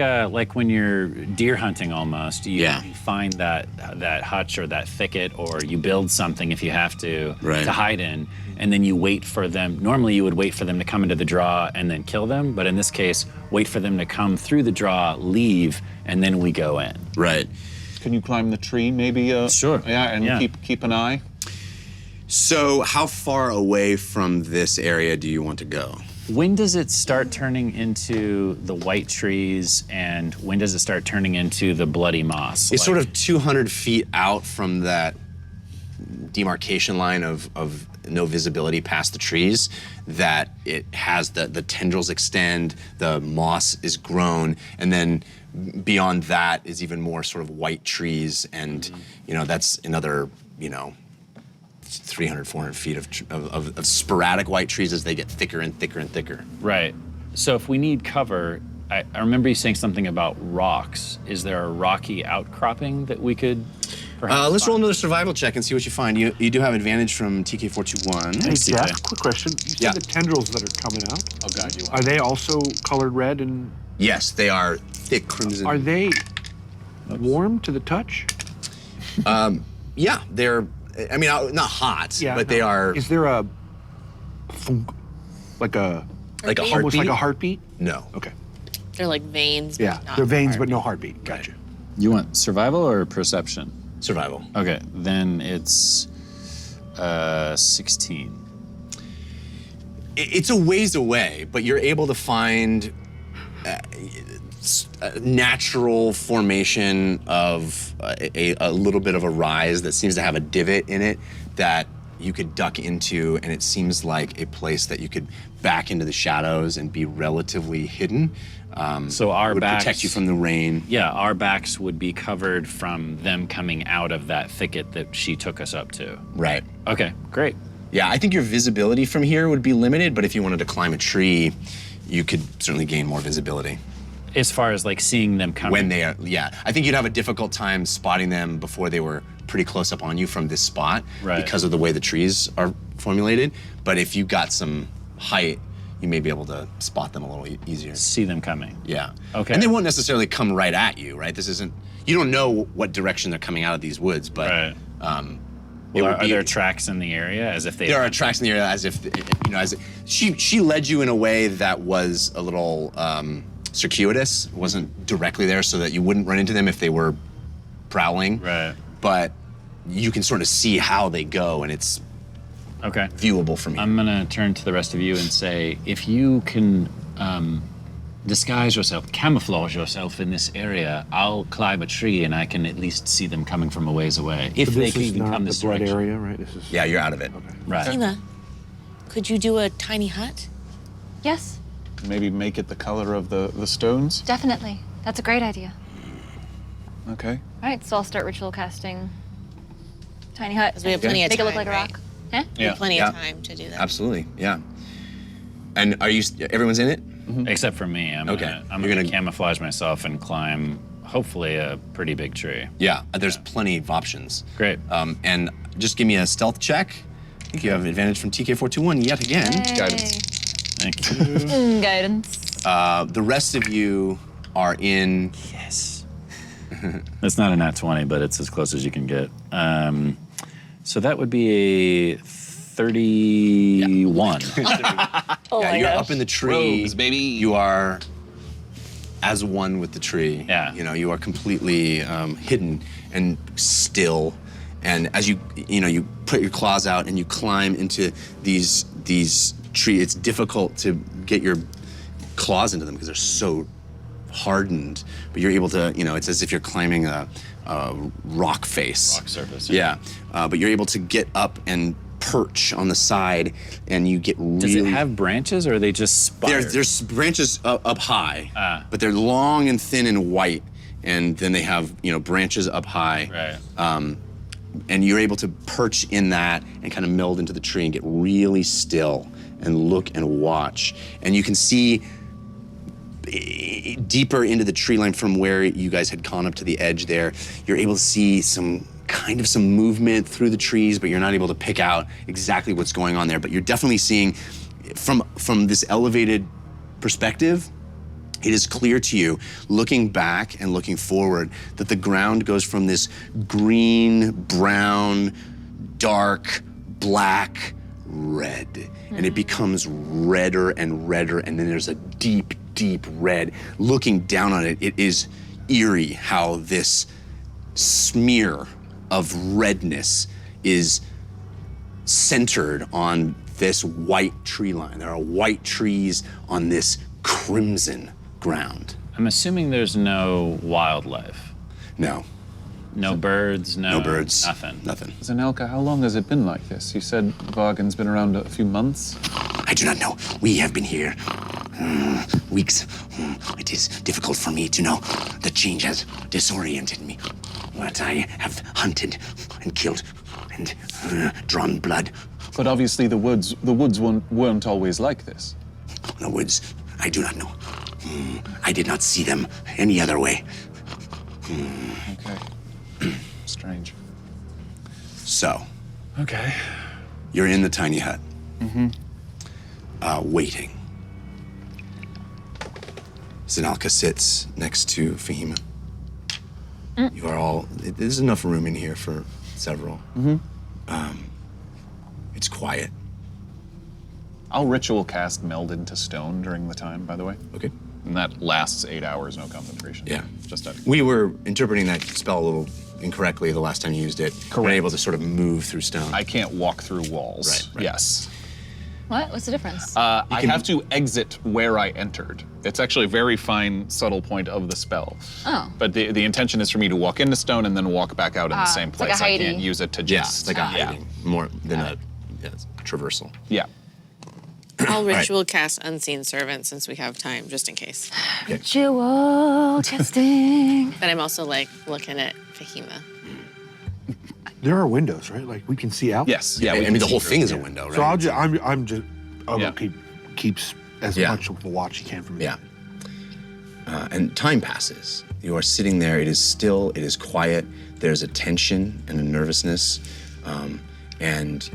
when you're deer hunting almost. You find that hutch or that thicket, or you build something if you have to hide in, and then you wait for them. Normally you would wait for them to come into the draw and then kill them, but in this case, wait for them to come through the draw, leave, and then we go in. Right. Can you climb the tree, maybe? Sure. Yeah, and keep an eye. So how far away from this area do you want to go? When does it start turning into the white trees, and when does it start turning into the bloody moss? It's sort of 200 feet out from that demarcation line of no visibility past the trees, that it has the tendrils extend, the moss is grown, and then beyond that is even more sort of white trees, and that's another 300, 400 feet of sporadic white trees as they get thicker and thicker and thicker. Right. So if we need cover, I remember you saying something about rocks. Is there a rocky outcropping that we could perhaps Let's roll another survival check and see what you find. You do have advantage from TK421. Hey, Jeff, quick question. You said the tendrils that are coming out, Oh, God, you are they also colored red and... Yes, they are thick crimson. Are they warm to the touch? Yeah, they're, I mean, not hot, but they are... Is there a funk, like a heartbeat? almost like a heartbeat? No. Okay. They're like veins. Yeah, but not they're veins, but heartbeat. no heartbeat. Gotcha. You want survival or perception? Survival. Okay, then it's 16. It's a ways away, but you're able to find a natural formation of a little bit of a rise that seems to have a divot in it that you could duck into, and it seems like a place that you could back into the shadows and be relatively hidden. So our would backs protect you from the rain. Yeah, our backs would be covered from them coming out of that thicket that she took us up to. Right. Okay, great. Yeah, I think your visibility from here would be limited, but if you wanted to climb a tree, you could certainly gain more visibility. As far as like seeing them coming. When they are, yeah. I think you'd have a difficult time spotting them before they were pretty close up on you from this spot because of the way the trees are formulated. But if you got some height, you may be able to spot them a little easier. See them coming. Yeah. Okay. And they won't necessarily come right at you, right? This isn't, you don't know what direction they're coming out of these woods, but Well, are there tracks in the area as if they... There are tracks in the area as if, she led you in a way that was a little circuitous, wasn't directly there so that you wouldn't run into them if they were prowling. Right. But you can sort of see how they go, and it's viewable from here. I'm gonna turn to the rest of you and say, if you can disguise yourself, camouflage yourself in this area, I'll climb a tree and I can at least see them coming from a ways away. If So they this can is even not come the this blood direction. area, right? This is... Yeah, you're out of it. Right. Tina, could you do a tiny hut? Yes, Maybe make it the color of the stones? definitely. That's a great idea. Okay. All right, so I'll start ritual casting tiny hut. 'Cause we have plenty of Make it look time, like a right? rock. Huh? We have plenty of time to do that. Absolutely, yeah. And are you, everyone's in it? Except for me. I'm gonna camouflage myself and climb, hopefully, a pretty big tree. Yeah, there's plenty of options. Great. And just give me a stealth check. I think you have advantage from TK421 yet again. Yay. Guidance. Thank you. Guidance. The rest of you are in... Yes. That's not a nat 20, but it's as close as you can get. So that would be a 31. Yeah, you're up in the tree. Robes, baby. You are as one with the tree. Yeah. You know, you are completely hidden and still. And as you put your claws out and you climb into these trees, it's difficult to get your claws into them because they're so hardened. But you're able to, it's as if you're climbing a rock face. Rock surface. Yeah. But you're able to get up and perch on the side, and you get really... Does it have branches, or are they just spires? There's branches up high, but they're long and thin and white, and then they have branches up high. Right. And you're able to perch in that and kind of meld into the tree and get really still and look and watch. And you can see deeper into the tree line from where you guys had gone up to the edge there, you're able to see some movement through the trees, but you're not able to pick out exactly what's going on there. But you're definitely seeing from this elevated perspective, it is clear to you, looking back and looking forward, that the ground goes from this green, brown, dark, black, red. And it becomes redder and redder, and then there's a deep, deep red. Looking down on it, it is eerie how this smear of redness is centered on this white tree line. There are white trees on this crimson ground. I'm assuming there's no wildlife. No. No birds, No birds. nothing. Zanelka, how long has it been like this? You said Vargan's been around a few months? I do not know. We have been here weeks. It is difficult for me to know. The change has disoriented me. But I have hunted and killed and drawn blood. But obviously the woods weren't always like this. The woods, I do not know. I did not see them any other way. Okay. Strange. So, Okay. you're in the tiny hut, waiting. Zanelka sits next to Fahima. You are all, there's enough room in here for several. It's quiet. I'll ritual cast Meld into Stone during the time, by the way. Okay. And that lasts 8 hours, no concentration. Yeah. Just that. We were interpreting that spell a little incorrectly the last time you used it. Correct. We're able to sort of move through stone. I can't walk through walls. Right. Yes. What? What's the difference? I have to exit where I entered. It's actually a very fine, subtle point of the spell. Oh. But the intention is for me to walk into stone and then walk back out in the same it's like place. a I hiding. can't use it to Yeah, just. it's like a hiding, more than a traversal. Yeah. I'll ritual cast Unseen Servant since we have time, just in case. Ritual casting. But I'm also like looking at Fahima. There are windows, right? Like we can see out. Yes. Yeah, we I can mean, the see whole through. thing is a window, right? So I'm just Yeah. keeps as Yeah. much of a watch you can from me. Yeah. And time passes. You are sitting there. It is still. It is quiet. There's a tension and a nervousness. And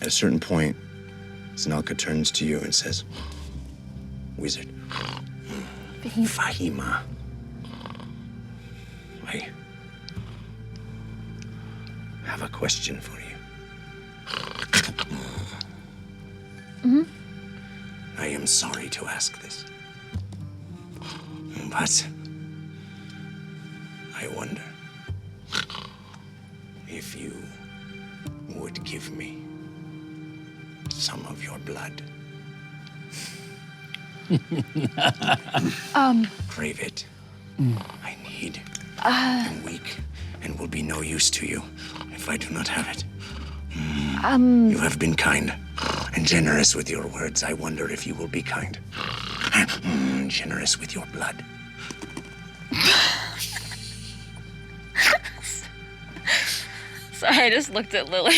at a certain point, Zanelka turns to you and says, "Wizard, Fahima, I have a question for you." I am sorry to ask this, but I wonder if you would give me some of your blood. Crave it. I need. I'm weak and will be no use to you if I do not have it. You have been kind and generous with your words. I wonder if you will be kind and generous with your blood. Sorry, I just looked at Lily.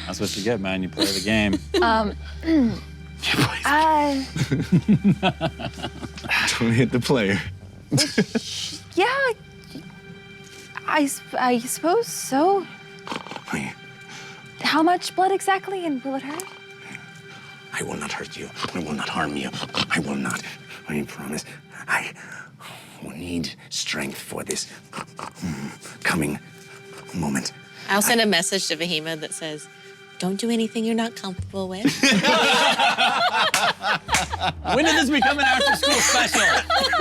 That's what you get, man. You play the game. Don't hit the player. Yeah, I suppose so. How much blood exactly, and will it hurt? I will not hurt you. I will not harm you. I will not. I promise. I will need strength for this coming moment. I'll send a message to Fahima that says, "Don't do anything you're not comfortable with." When did this become an after-school special?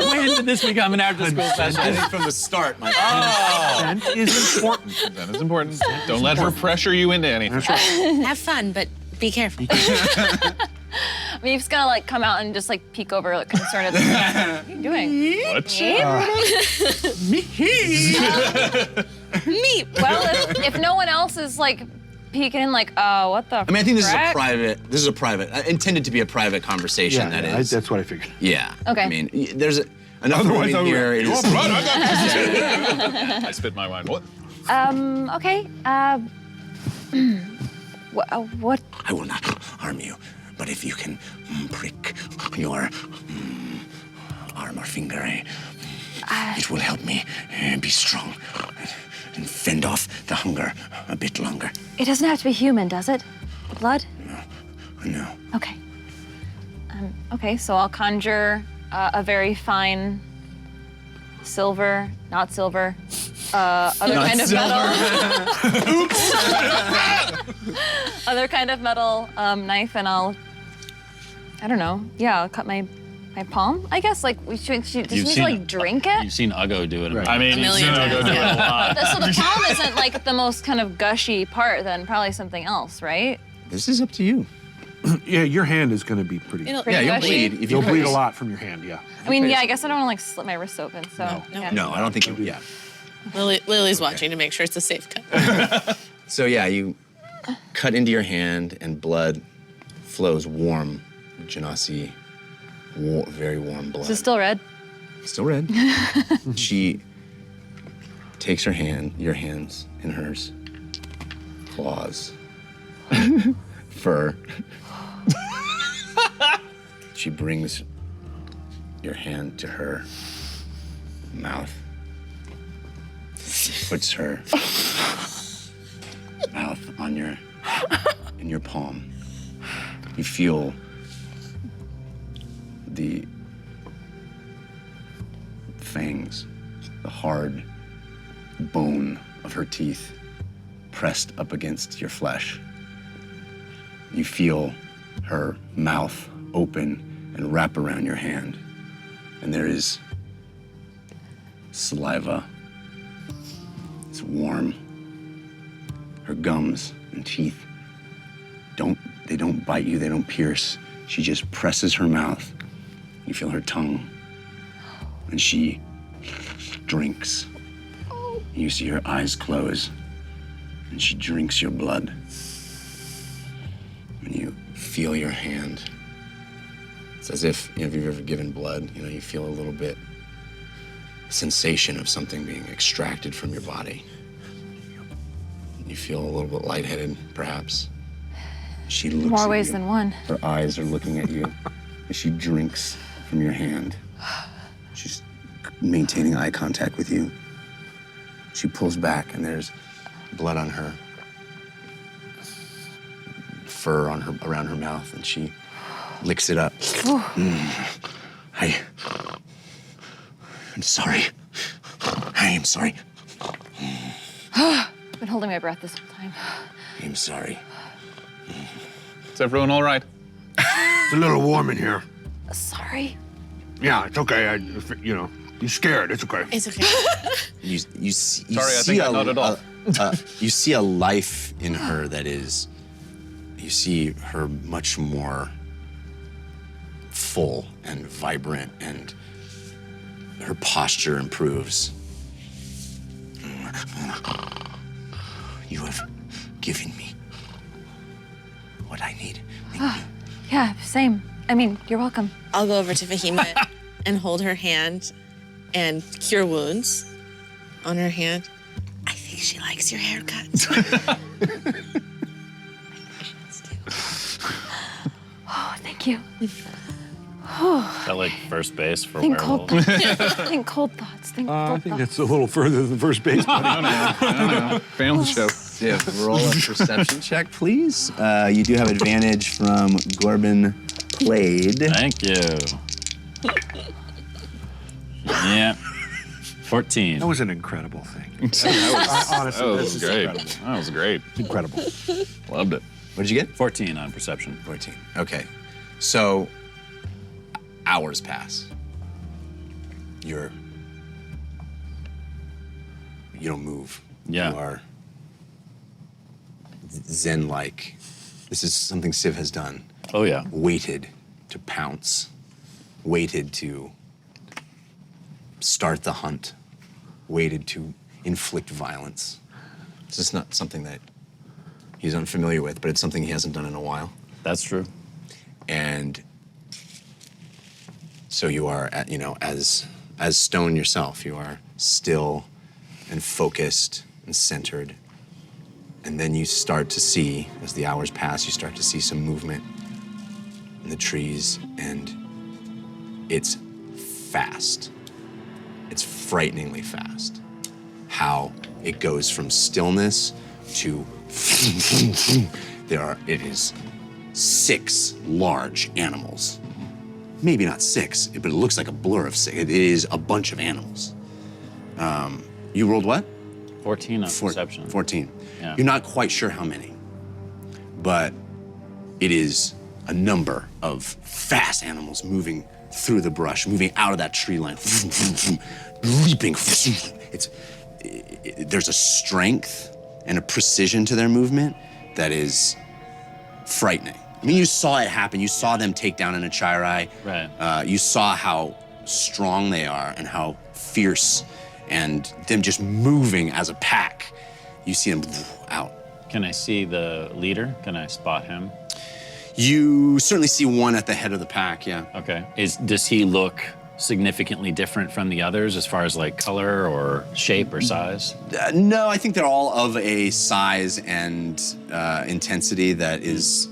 When did this become an after-school special? I think from the start, Mike. Consent is important. That is important. Don't let her pressure you into anything. Have fun, but be careful. I mean, you've just gotta like come out and just like peek over, like concerned at the what are you doing? What? Me. Well, if no one else is like peeking in, like, oh, what the? I mean, I think this frick? is a private, intended to be a private conversation. That's what I figured. Yeah. Okay. I mean, there's enough room in here. It is. I spit my wine. What? Okay. What? I will not harm you, But if you can prick your arm or finger, it will help me be strong and fend off the hunger a bit longer. It doesn't have to be human, does it? Blood? No. Okay. Okay, so I'll conjure a very fine silver, not silver, other Not kind of metal. Oops. Other kind of metal knife, and I don't know. Yeah, I'll cut my palm. I guess like does she need to like drink it? You've seen Uggo do it. I mean, A million you've seen times, Uggo do it a lot. So the palm isn't like the most kind of gushy part. Then probably something else, right? This is up to you. Yeah, your hand is going to be pretty. It'll- Pretty Yeah, you'll gushy? bleed. If You'll you bleed a lot from your hand. Yeah. I mean, yeah, I guess I don't want to like slit my wrists open. So yeah. No, I don't think you. Yeah. Lily's watching to make sure it's a safe cut. So yeah, you cut into your hand, and blood flows warm, Genasi, very warm blood. Is it still red? Still red. She takes her hand, your hands in hers, claws, fur. She brings your hand to her mouth, puts her mouth on in your palm. You feel the fangs, the hard bone of her teeth pressed up against your flesh. You feel her mouth open and wrap around your hand. And there is saliva. It's warm. Her gums and teeth they don't bite you, they don't pierce. She just presses her mouth. You feel her tongue. And she drinks. You see her eyes close. And she drinks your blood. And you feel your hand. It's as if you've ever given blood, you feel a little bit sensation of something being extracted from your body. You feel a little bit lightheaded, perhaps. She looks More at ways you. than one. Her eyes are looking at you as she drinks from your hand. She's maintaining eye contact with you. She pulls back, and there's blood on her fur around her mouth, and she licks it up. I'm sorry. I am sorry. I've been holding my breath this whole time. I am sorry. Is everyone all right? It's a little warm in here. Sorry. Yeah, it's okay. You're scared. It's okay. It's okay. You see Sorry, I think I nodded off. You see a life in her that is. You see her much more full and vibrant, and her posture improves. You have given me what I need. Thank you. Yeah, same. I mean, you're welcome. I'll go over to Behemoth and hold her hand and cure wounds on her hand. I think she likes your haircut. Oh, thank you. Is that like first base for Think cold werewolves? thoughts. Think cold thoughts. Think I cold think thoughts. that's a little further than first base. buddy. Family show. Yeah, roll a perception check, please. You do have advantage from Gorbin Played. Thank you. Yeah. 14. That was an incredible thing. Honestly, Honestly, that this was is great. incredible. That was great. Incredible. Loved it. What did you get? 14 on perception. 14. Okay. So, hours pass. You don't move. Yeah. You are zen-like. This is something Civ has done. Oh, yeah. Waited to pounce. Waited to start the hunt. Waited to inflict violence. This is not something that he's unfamiliar with, but it's something he hasn't done in a while. That's true. And so you are, as stone yourself, you are still and focused and centered. And then you start to see, as the hours pass, you start to see some movement the trees, and it's fast. It's frighteningly fast. How it goes from stillness to it is 6 large animals. Maybe not 6, but it looks like a blur of 6. It is a bunch of animals. You rolled what? 14 on perception. 14. Yeah. You're not quite sure how many, but it is a number of fast animals moving through the brush, moving out of that tree line, leaping. There's a strength and a precision to their movement that is frightening. I mean, you saw it happen. You saw them take down an Achirai. Right. You saw how strong they are and how fierce, and them just moving as a pack. You see them out. Can I see the leader? Can I spot him? You certainly see one at the head of the pack, yeah. Okay. Does he look significantly different from the others as far as like color or shape or size? No, I think they're all of a size and intensity that is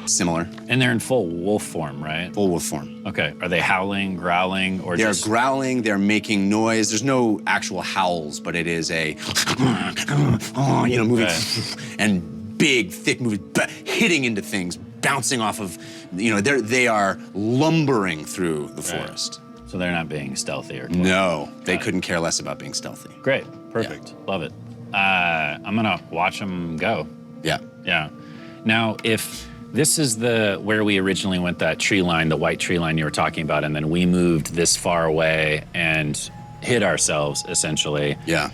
similar. And they're in full wolf form, right? Full wolf form. Okay. Are they howling, growling, or they're just... growling, they're making noise. There's no actual howls, but it is a, moving, and big, thick moving, hitting into things, bouncing off of, they are lumbering through the forest. So they're not being stealthy or close. No, they couldn't care less about being stealthy. Great. Perfect. Love it. I'm gonna watch them go. Yeah. Yeah. Now, if this is where we originally went, that tree line, the white tree line you were talking about, and then we moved this far away and hid ourselves, essentially. Yeah.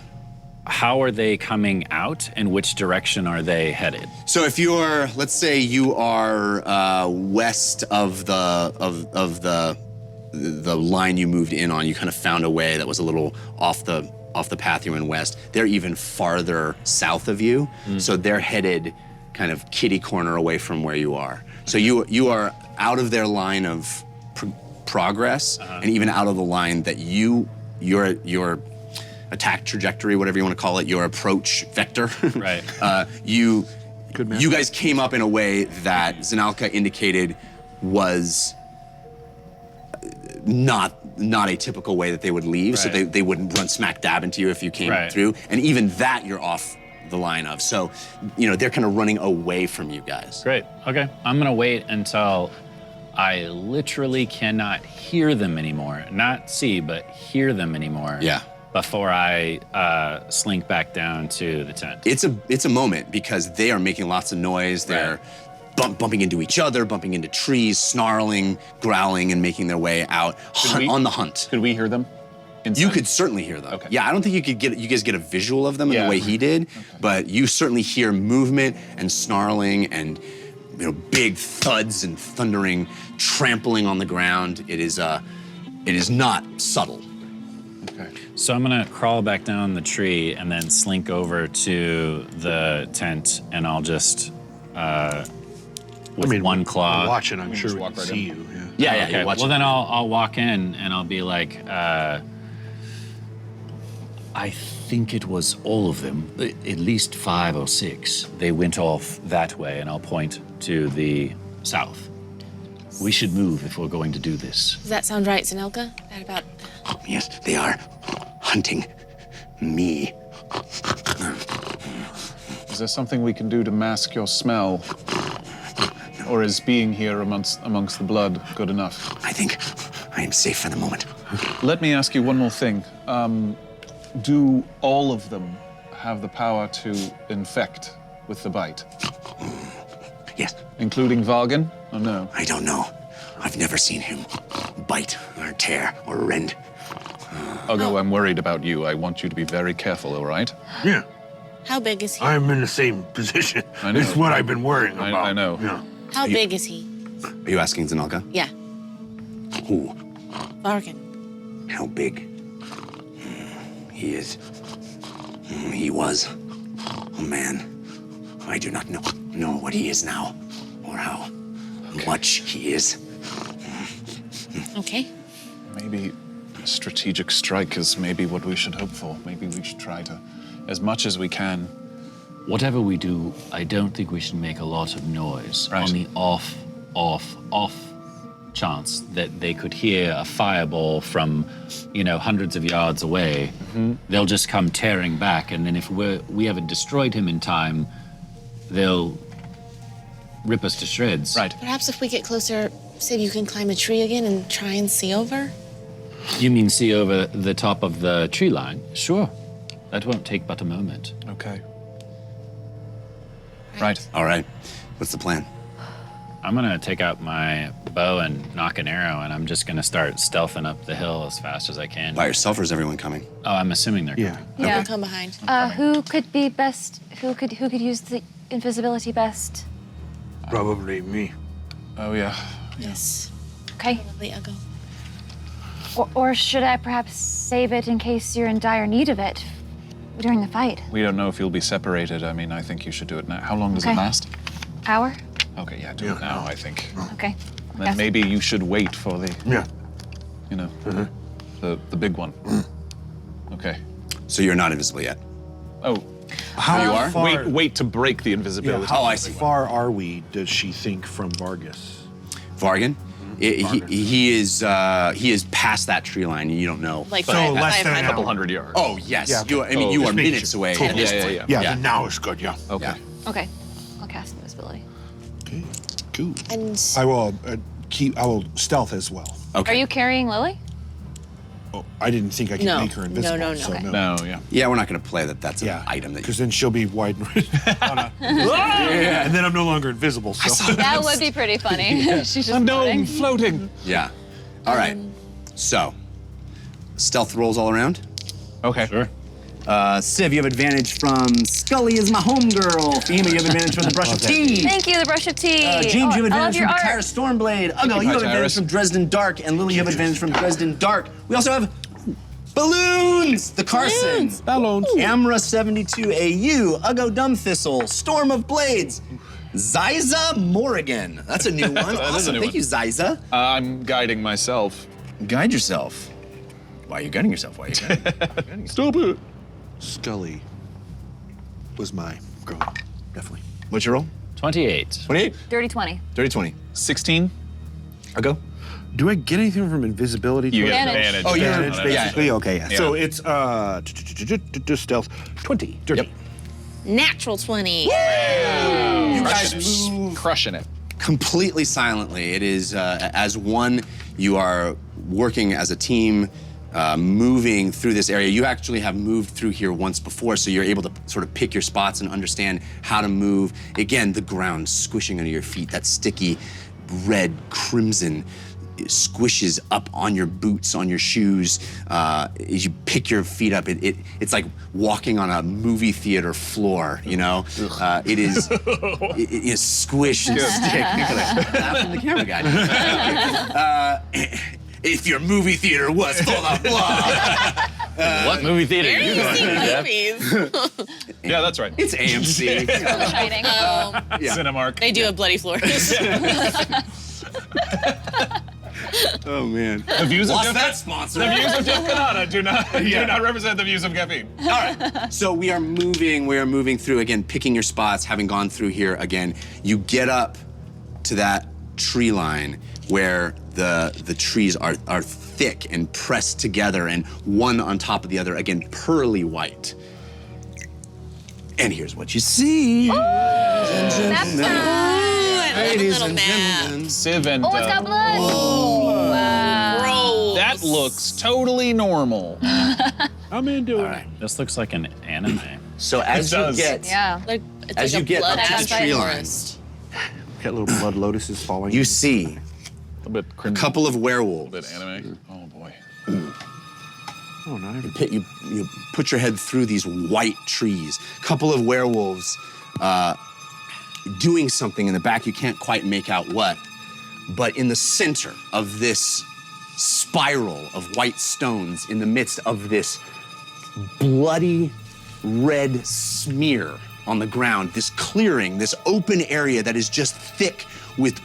How are they coming out, and which direction are they headed? So if you're, let's say you are west of the line you moved in on, you kind of found a way that was a little off the path you went west. They're even farther south of you, so they're headed kind of kitty corner away from where you are. So you are out of their line of progress, and even out of the line that your attack trajectory, whatever you want to call it, your approach vector. Right. You guys came up in a way that Zanalka indicated was not a typical way that they would leave, so they wouldn't run smack dab into you if you came through, and even that you're off the line of. So, they're kind of running away from you guys. Great. Okay. I'm gonna wait until I literally cannot hear them anymore. Not see, but hear them anymore. Yeah. Before I slink back down to the tent. It's a moment because they are making lots of noise. They're bumping into each other, bumping into trees, snarling, growling, and making their way out on the hunt. Could we hear them? Inside? You could certainly hear them. Okay. Yeah, I don't think you guys get a visual of them in the way he did, but you certainly hear movement and snarling and big thuds and thundering, trampling on the ground. It is not subtle. Okay. So I'm gonna crawl back down the tree and then slink over to the tent, and I'll just with one claw. Watching, I'm sure we walk can right see in. you. Yeah, Okay. Well, then I'll walk in and I'll be like, I think it was all of them, at least 5 or 6. They went off that way, and I'll point to the south. We should move if we're going to do this. Does that sound right, Zanelka? That about... Yes, they are hunting me. Is there something we can do to mask your smell? Or is being here amongst the blood good enough? I think I am safe for the moment. Let me ask you one more thing. Do all of them have the power to infect with the bite? Yes. Including Vargan? Or no? I don't know. I've never seen him bite or tear or rend. Although I'm worried about you, I want you to be very careful, all right? Yeah, How big is he? I'm in the same position. I know. It's what I've been worrying about. I know. Yeah. How big is he? Are you asking Zanalka? Yeah, Who? Vargan. How big? He is. He was a man. I do not know what he is now, or how much he is. Okay. Maybe a strategic strike is maybe what we should hope for. Maybe we should try to, as much as we can. Whatever we do, I don't think we should make a lot of noise. Right. On the off off chance that they could hear a fireball from, hundreds of yards away, they'll just come tearing back, and then if we haven't destroyed him in time, they'll rip us to shreds. Right. Perhaps if we get closer, say you can climb a tree again and try and see over? You mean see over the top of the tree line? Sure. That won't take but a moment. Okay. Right. All right. What's the plan? I'm gonna take out my bow and knock an arrow, and I'm just gonna start stealthing up the hill as fast as I can. By yourself, or is everyone coming? Oh, I'm assuming they're coming. Yeah. We'll come behind. Who could be best? Who could use the invisibility best? Probably me. Oh, yeah. Yes. Okay. Probably I'll go. Or should I perhaps save it in case you're in dire need of it during the fight? We don't know if you'll be separated. I mean, I think you should do it now. How long does it Okay. last? Hour? Okay, yeah, do it now, I think. Okay. Then maybe you should wait for the, Yeah. the big one. Okay. So you're not invisible yet. Oh, How you are? far? wait to break the Yeah, invisibility. how I see. far are we? Does she think from Vargas? Vargan? He is past that tree line, and you don't know. Like So five, less than an 500. a couple hundred yards. Oh yes, Yeah, you. I mean, you just are making minutes sure. away. Totally. at this Yeah, point. yeah. Yeah, Yeah. then now is good, yeah. Okay. Yeah. Okay. I'll cast invisibility. Okay, cool. And I will I will stealth as well. Okay. Are you carrying Lily? Oh, I didn't think I could No. make her invisible. No. So Okay. No, yeah. Yeah, we're not going to play that. That's Yeah, an item that because you. then she'll be wide. And then I'm no longer invisible. So That would be pretty funny. She's just floating. floating. Yeah. All right. So, stealth rolls all around. Okay. Sure. Civ, you have advantage from Scully is my homegirl. Fema, you have advantage from the brush of tea. Thank you, the brush of tea. James, you have I love advantage your from art. Tyrus Stormblade. Uggo, you have advantage Tyrus. from Dresden Dark. And Lily, you have advantage from Dresden Dark. We also have Balloons! The Carson. Balloons. Amra 72 AU. Uggo Dumb Thistle. Storm of Blades. Zyza Morrigan. That's a new one. That is a Awesome. new Thank one. you, Zyza. I'm guiding myself. Guide yourself. Why are you guiding yourself? Why are you guiding yourself? Stop it. Scully was my girl, definitely. What's your roll? 28. 28? Dirty 20. Dirty 20. 16. Uggo? Do I get anything from invisibility? You to get Advantage. advantage. Oh, you're- advantage, yeah. basically? Okay, yeah. Yeah. So it's stealth 20. Dirty. Yep. natural 20. You guys Crushing it. move Crushing it. completely silently. It is as one. You are working as a team, moving through this area. You actually have moved through here once before, so you're able to sort of pick your spots and understand how to move. Again, the ground squishing under your feet. That sticky red crimson squishes up on your boots, on your shoes. As you pick your feet up, it's like walking on a movie theater floor, you know? It is squish and stick. Laugh from the camera guy. If your movie theater was full of blood. What movie theater are you going to, Jeff? Movies. Yeah, that's right. It's AMC. Shining. Cinemark. They do have bloody floors. Oh, man. The views of Lost Jeff, that sponsor. the views of Jeff Canada do not represent the views of Caffeine. All right. So we are moving through, again, picking your spots, having gone through here again. You get up to that tree line where the trees are thick and pressed together and one on top of the other, again, pearly white. And here's what you see. That's Ladies little and map. gentlemen. Civ and Oh, it's got blood. Wow. Gross. that looks totally normal. I'm into it. This looks like an anime. So as you does. get, Yeah. Like, it's as like you a get blood up to the aspect tree line, forest. Got little blood lotuses falling. you see A bit crimson. couple of A werewolves. bit anime. Oh boy. Oh, nice. You put your head through these white trees. Couple of werewolves doing something in the back. You can't quite make out what. But in the center of this spiral of white stones, in the midst of this bloody red smear on the ground, this clearing, this open area that is just thick with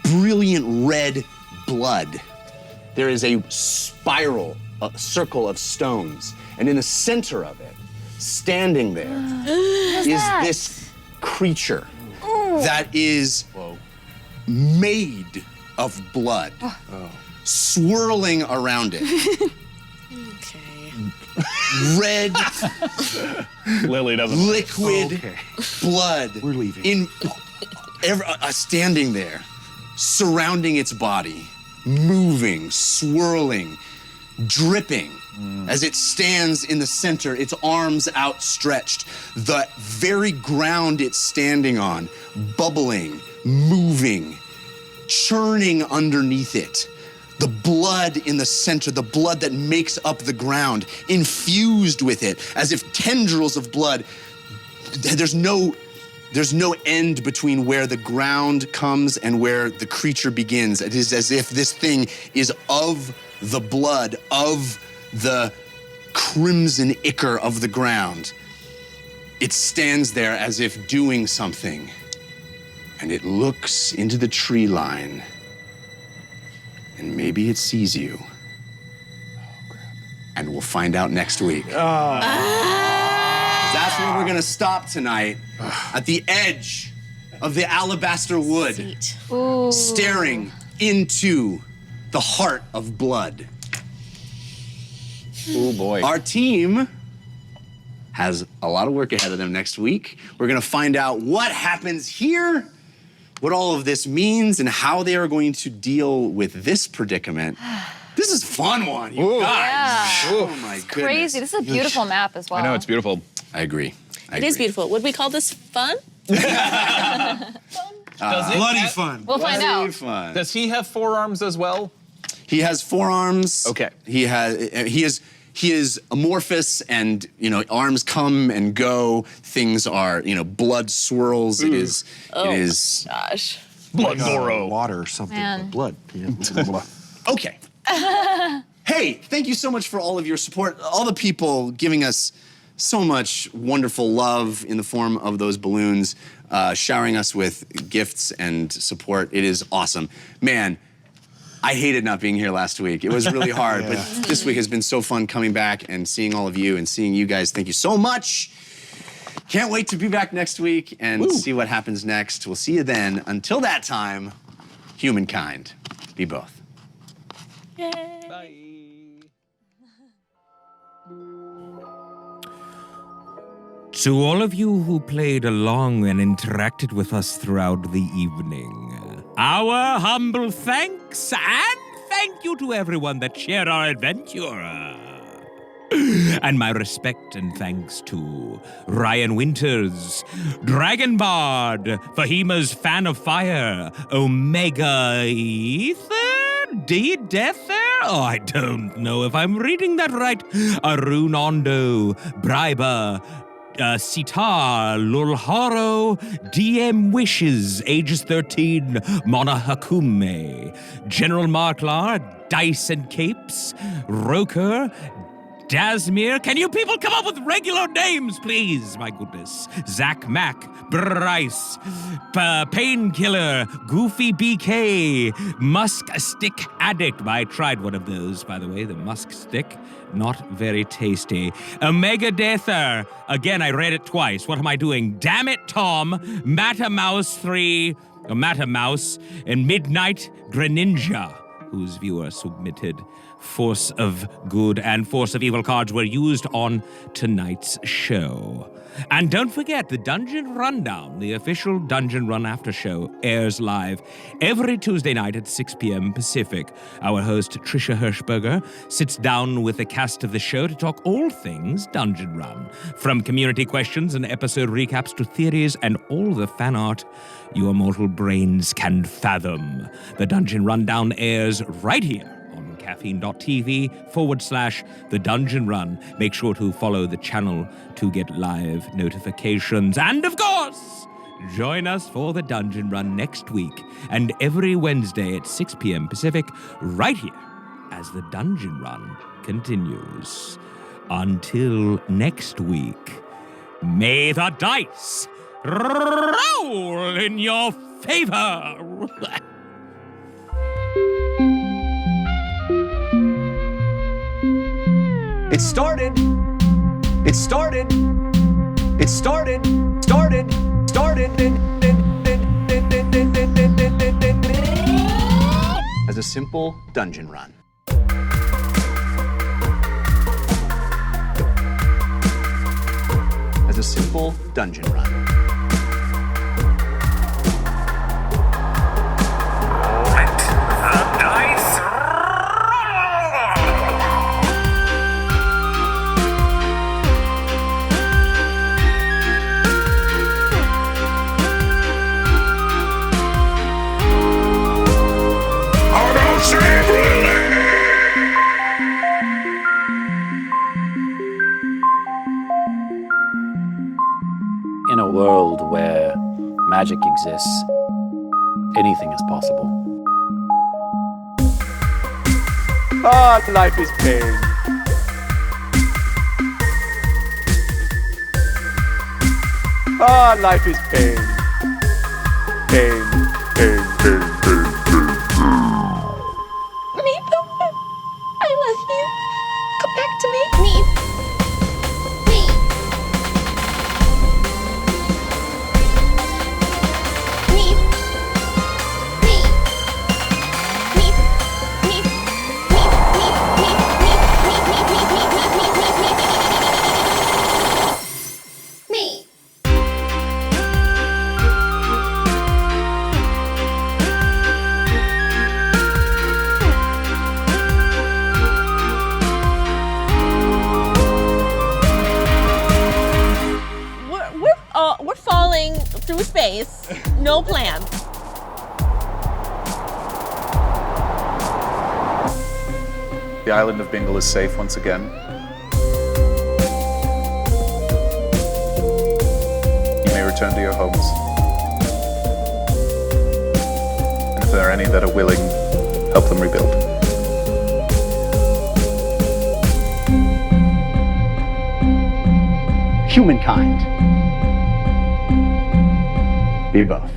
brilliant red blood, there is a spiral, a circle of stones. And in the center of it, standing there, is that? this creature that is made of blood, swirling around it. Okay. Red, Lily doesn't. liquid blood. We're leaving. Standing there, surrounding its body, moving, swirling, dripping. As it stands in the center, its arms outstretched, the very ground it's standing on, bubbling, moving, churning underneath it. The blood in the center, the blood that makes up the ground, infused with it, as if tendrils of blood. There's no end between where the ground comes and where the creature begins. It is as if this thing is of the blood, of the crimson ichor of the ground. It stands there as if doing something, and it looks into the tree line, and maybe it sees you. And we'll find out next week. That's where we're gonna stop tonight, at the edge of the Alabaster Wood, Sweet. staring into the heart of blood. Oh boy. Our team has a lot of work ahead of them next week. We're gonna find out what happens here, what all of this means, and how they are going to deal with this predicament. This is a fun one, you guys. Yeah. Oh my goodness. Crazy. This is a beautiful map as well. I know, it's beautiful. I agree. It is beautiful. Would we call this fun? Bloody fun. We'll find out. Fun. Does he have forearms as well? He has forearms. Okay. He is amorphous, and arms come and go. Things are blood swirls. It is. Gosh. Blood Goro. Water or something. Man. Blood. Yeah. Okay. Hey, thank you so much for all of your support. All the people giving us so much wonderful love in the form of those balloons, showering us with gifts and support. It is awesome. Man, I hated not being here last week. It was really hard, but this week has been so fun coming back and seeing all of you and seeing you guys. Thank you so much. Can't wait to be back next week and see what happens next. We'll see you then. Until that time, humankind, be both. Bye. To all of you who played along and interacted with us throughout the evening, our humble thanks, and thank you to everyone that shared our adventure. And my respect and thanks to Ryan Winters, Dragon Bard, Fahima's Fan of Fire, Omega Ether, D-Deather? Oh, I don't know if I'm reading that right. Arun Ondo, Briber, Sitar, Lulharo, DM Wishes, ages 13, Mona Hakume, General Marklar, Dice and Capes, Roker, Dasmir. Can you people come up with regular names, please? My goodness. Zach Mack, Bryce, Painkiller, Goofy BK, Musk Stick Addict. I tried one of those, by the way, the Musk Stick. Not very tasty. Omega Deather. Again, I read it twice. What am I doing? Damn it, Tom. Matamouse 3, or Matamouse, and Midnight Greninja, whose viewer submitted Force of Good and Force of Evil cards were used on tonight's show. And don't forget, the Dungeon Rundown, the official Dungeon Run After Show, airs live every Tuesday night at 6 p.m. Pacific. Our host, Trisha Hirschberger, sits down with the cast of the show to talk all things Dungeon Run, from community questions and episode recaps to theories and all the fan art your mortal brains can fathom. The Dungeon Rundown airs right here on caffeine.tv/The Dungeon Run. Make sure to follow the channel to get live notifications. And of course, join us for the Dungeon Run next week and every Wednesday at 6 p.m. Pacific, right here as the Dungeon Run continues. Until next week, may the dice roll in your favor. It started. Started. as a simple dungeon run. As a simple dungeon run. In a world where magic exists, anything is possible. Ah, life is pain. Ah, life is pain. Pain, pain, pain, pain, pain. Meep, I love you. Come back to me. Meep. Meep. Meep. Meep. Meep. Meep. Meep. Meep. We're falling through space. No plan. The island of Bingle is safe once again. You may return to your homes. And if there are any that are willing, help them rebuild. Humankind. Be both.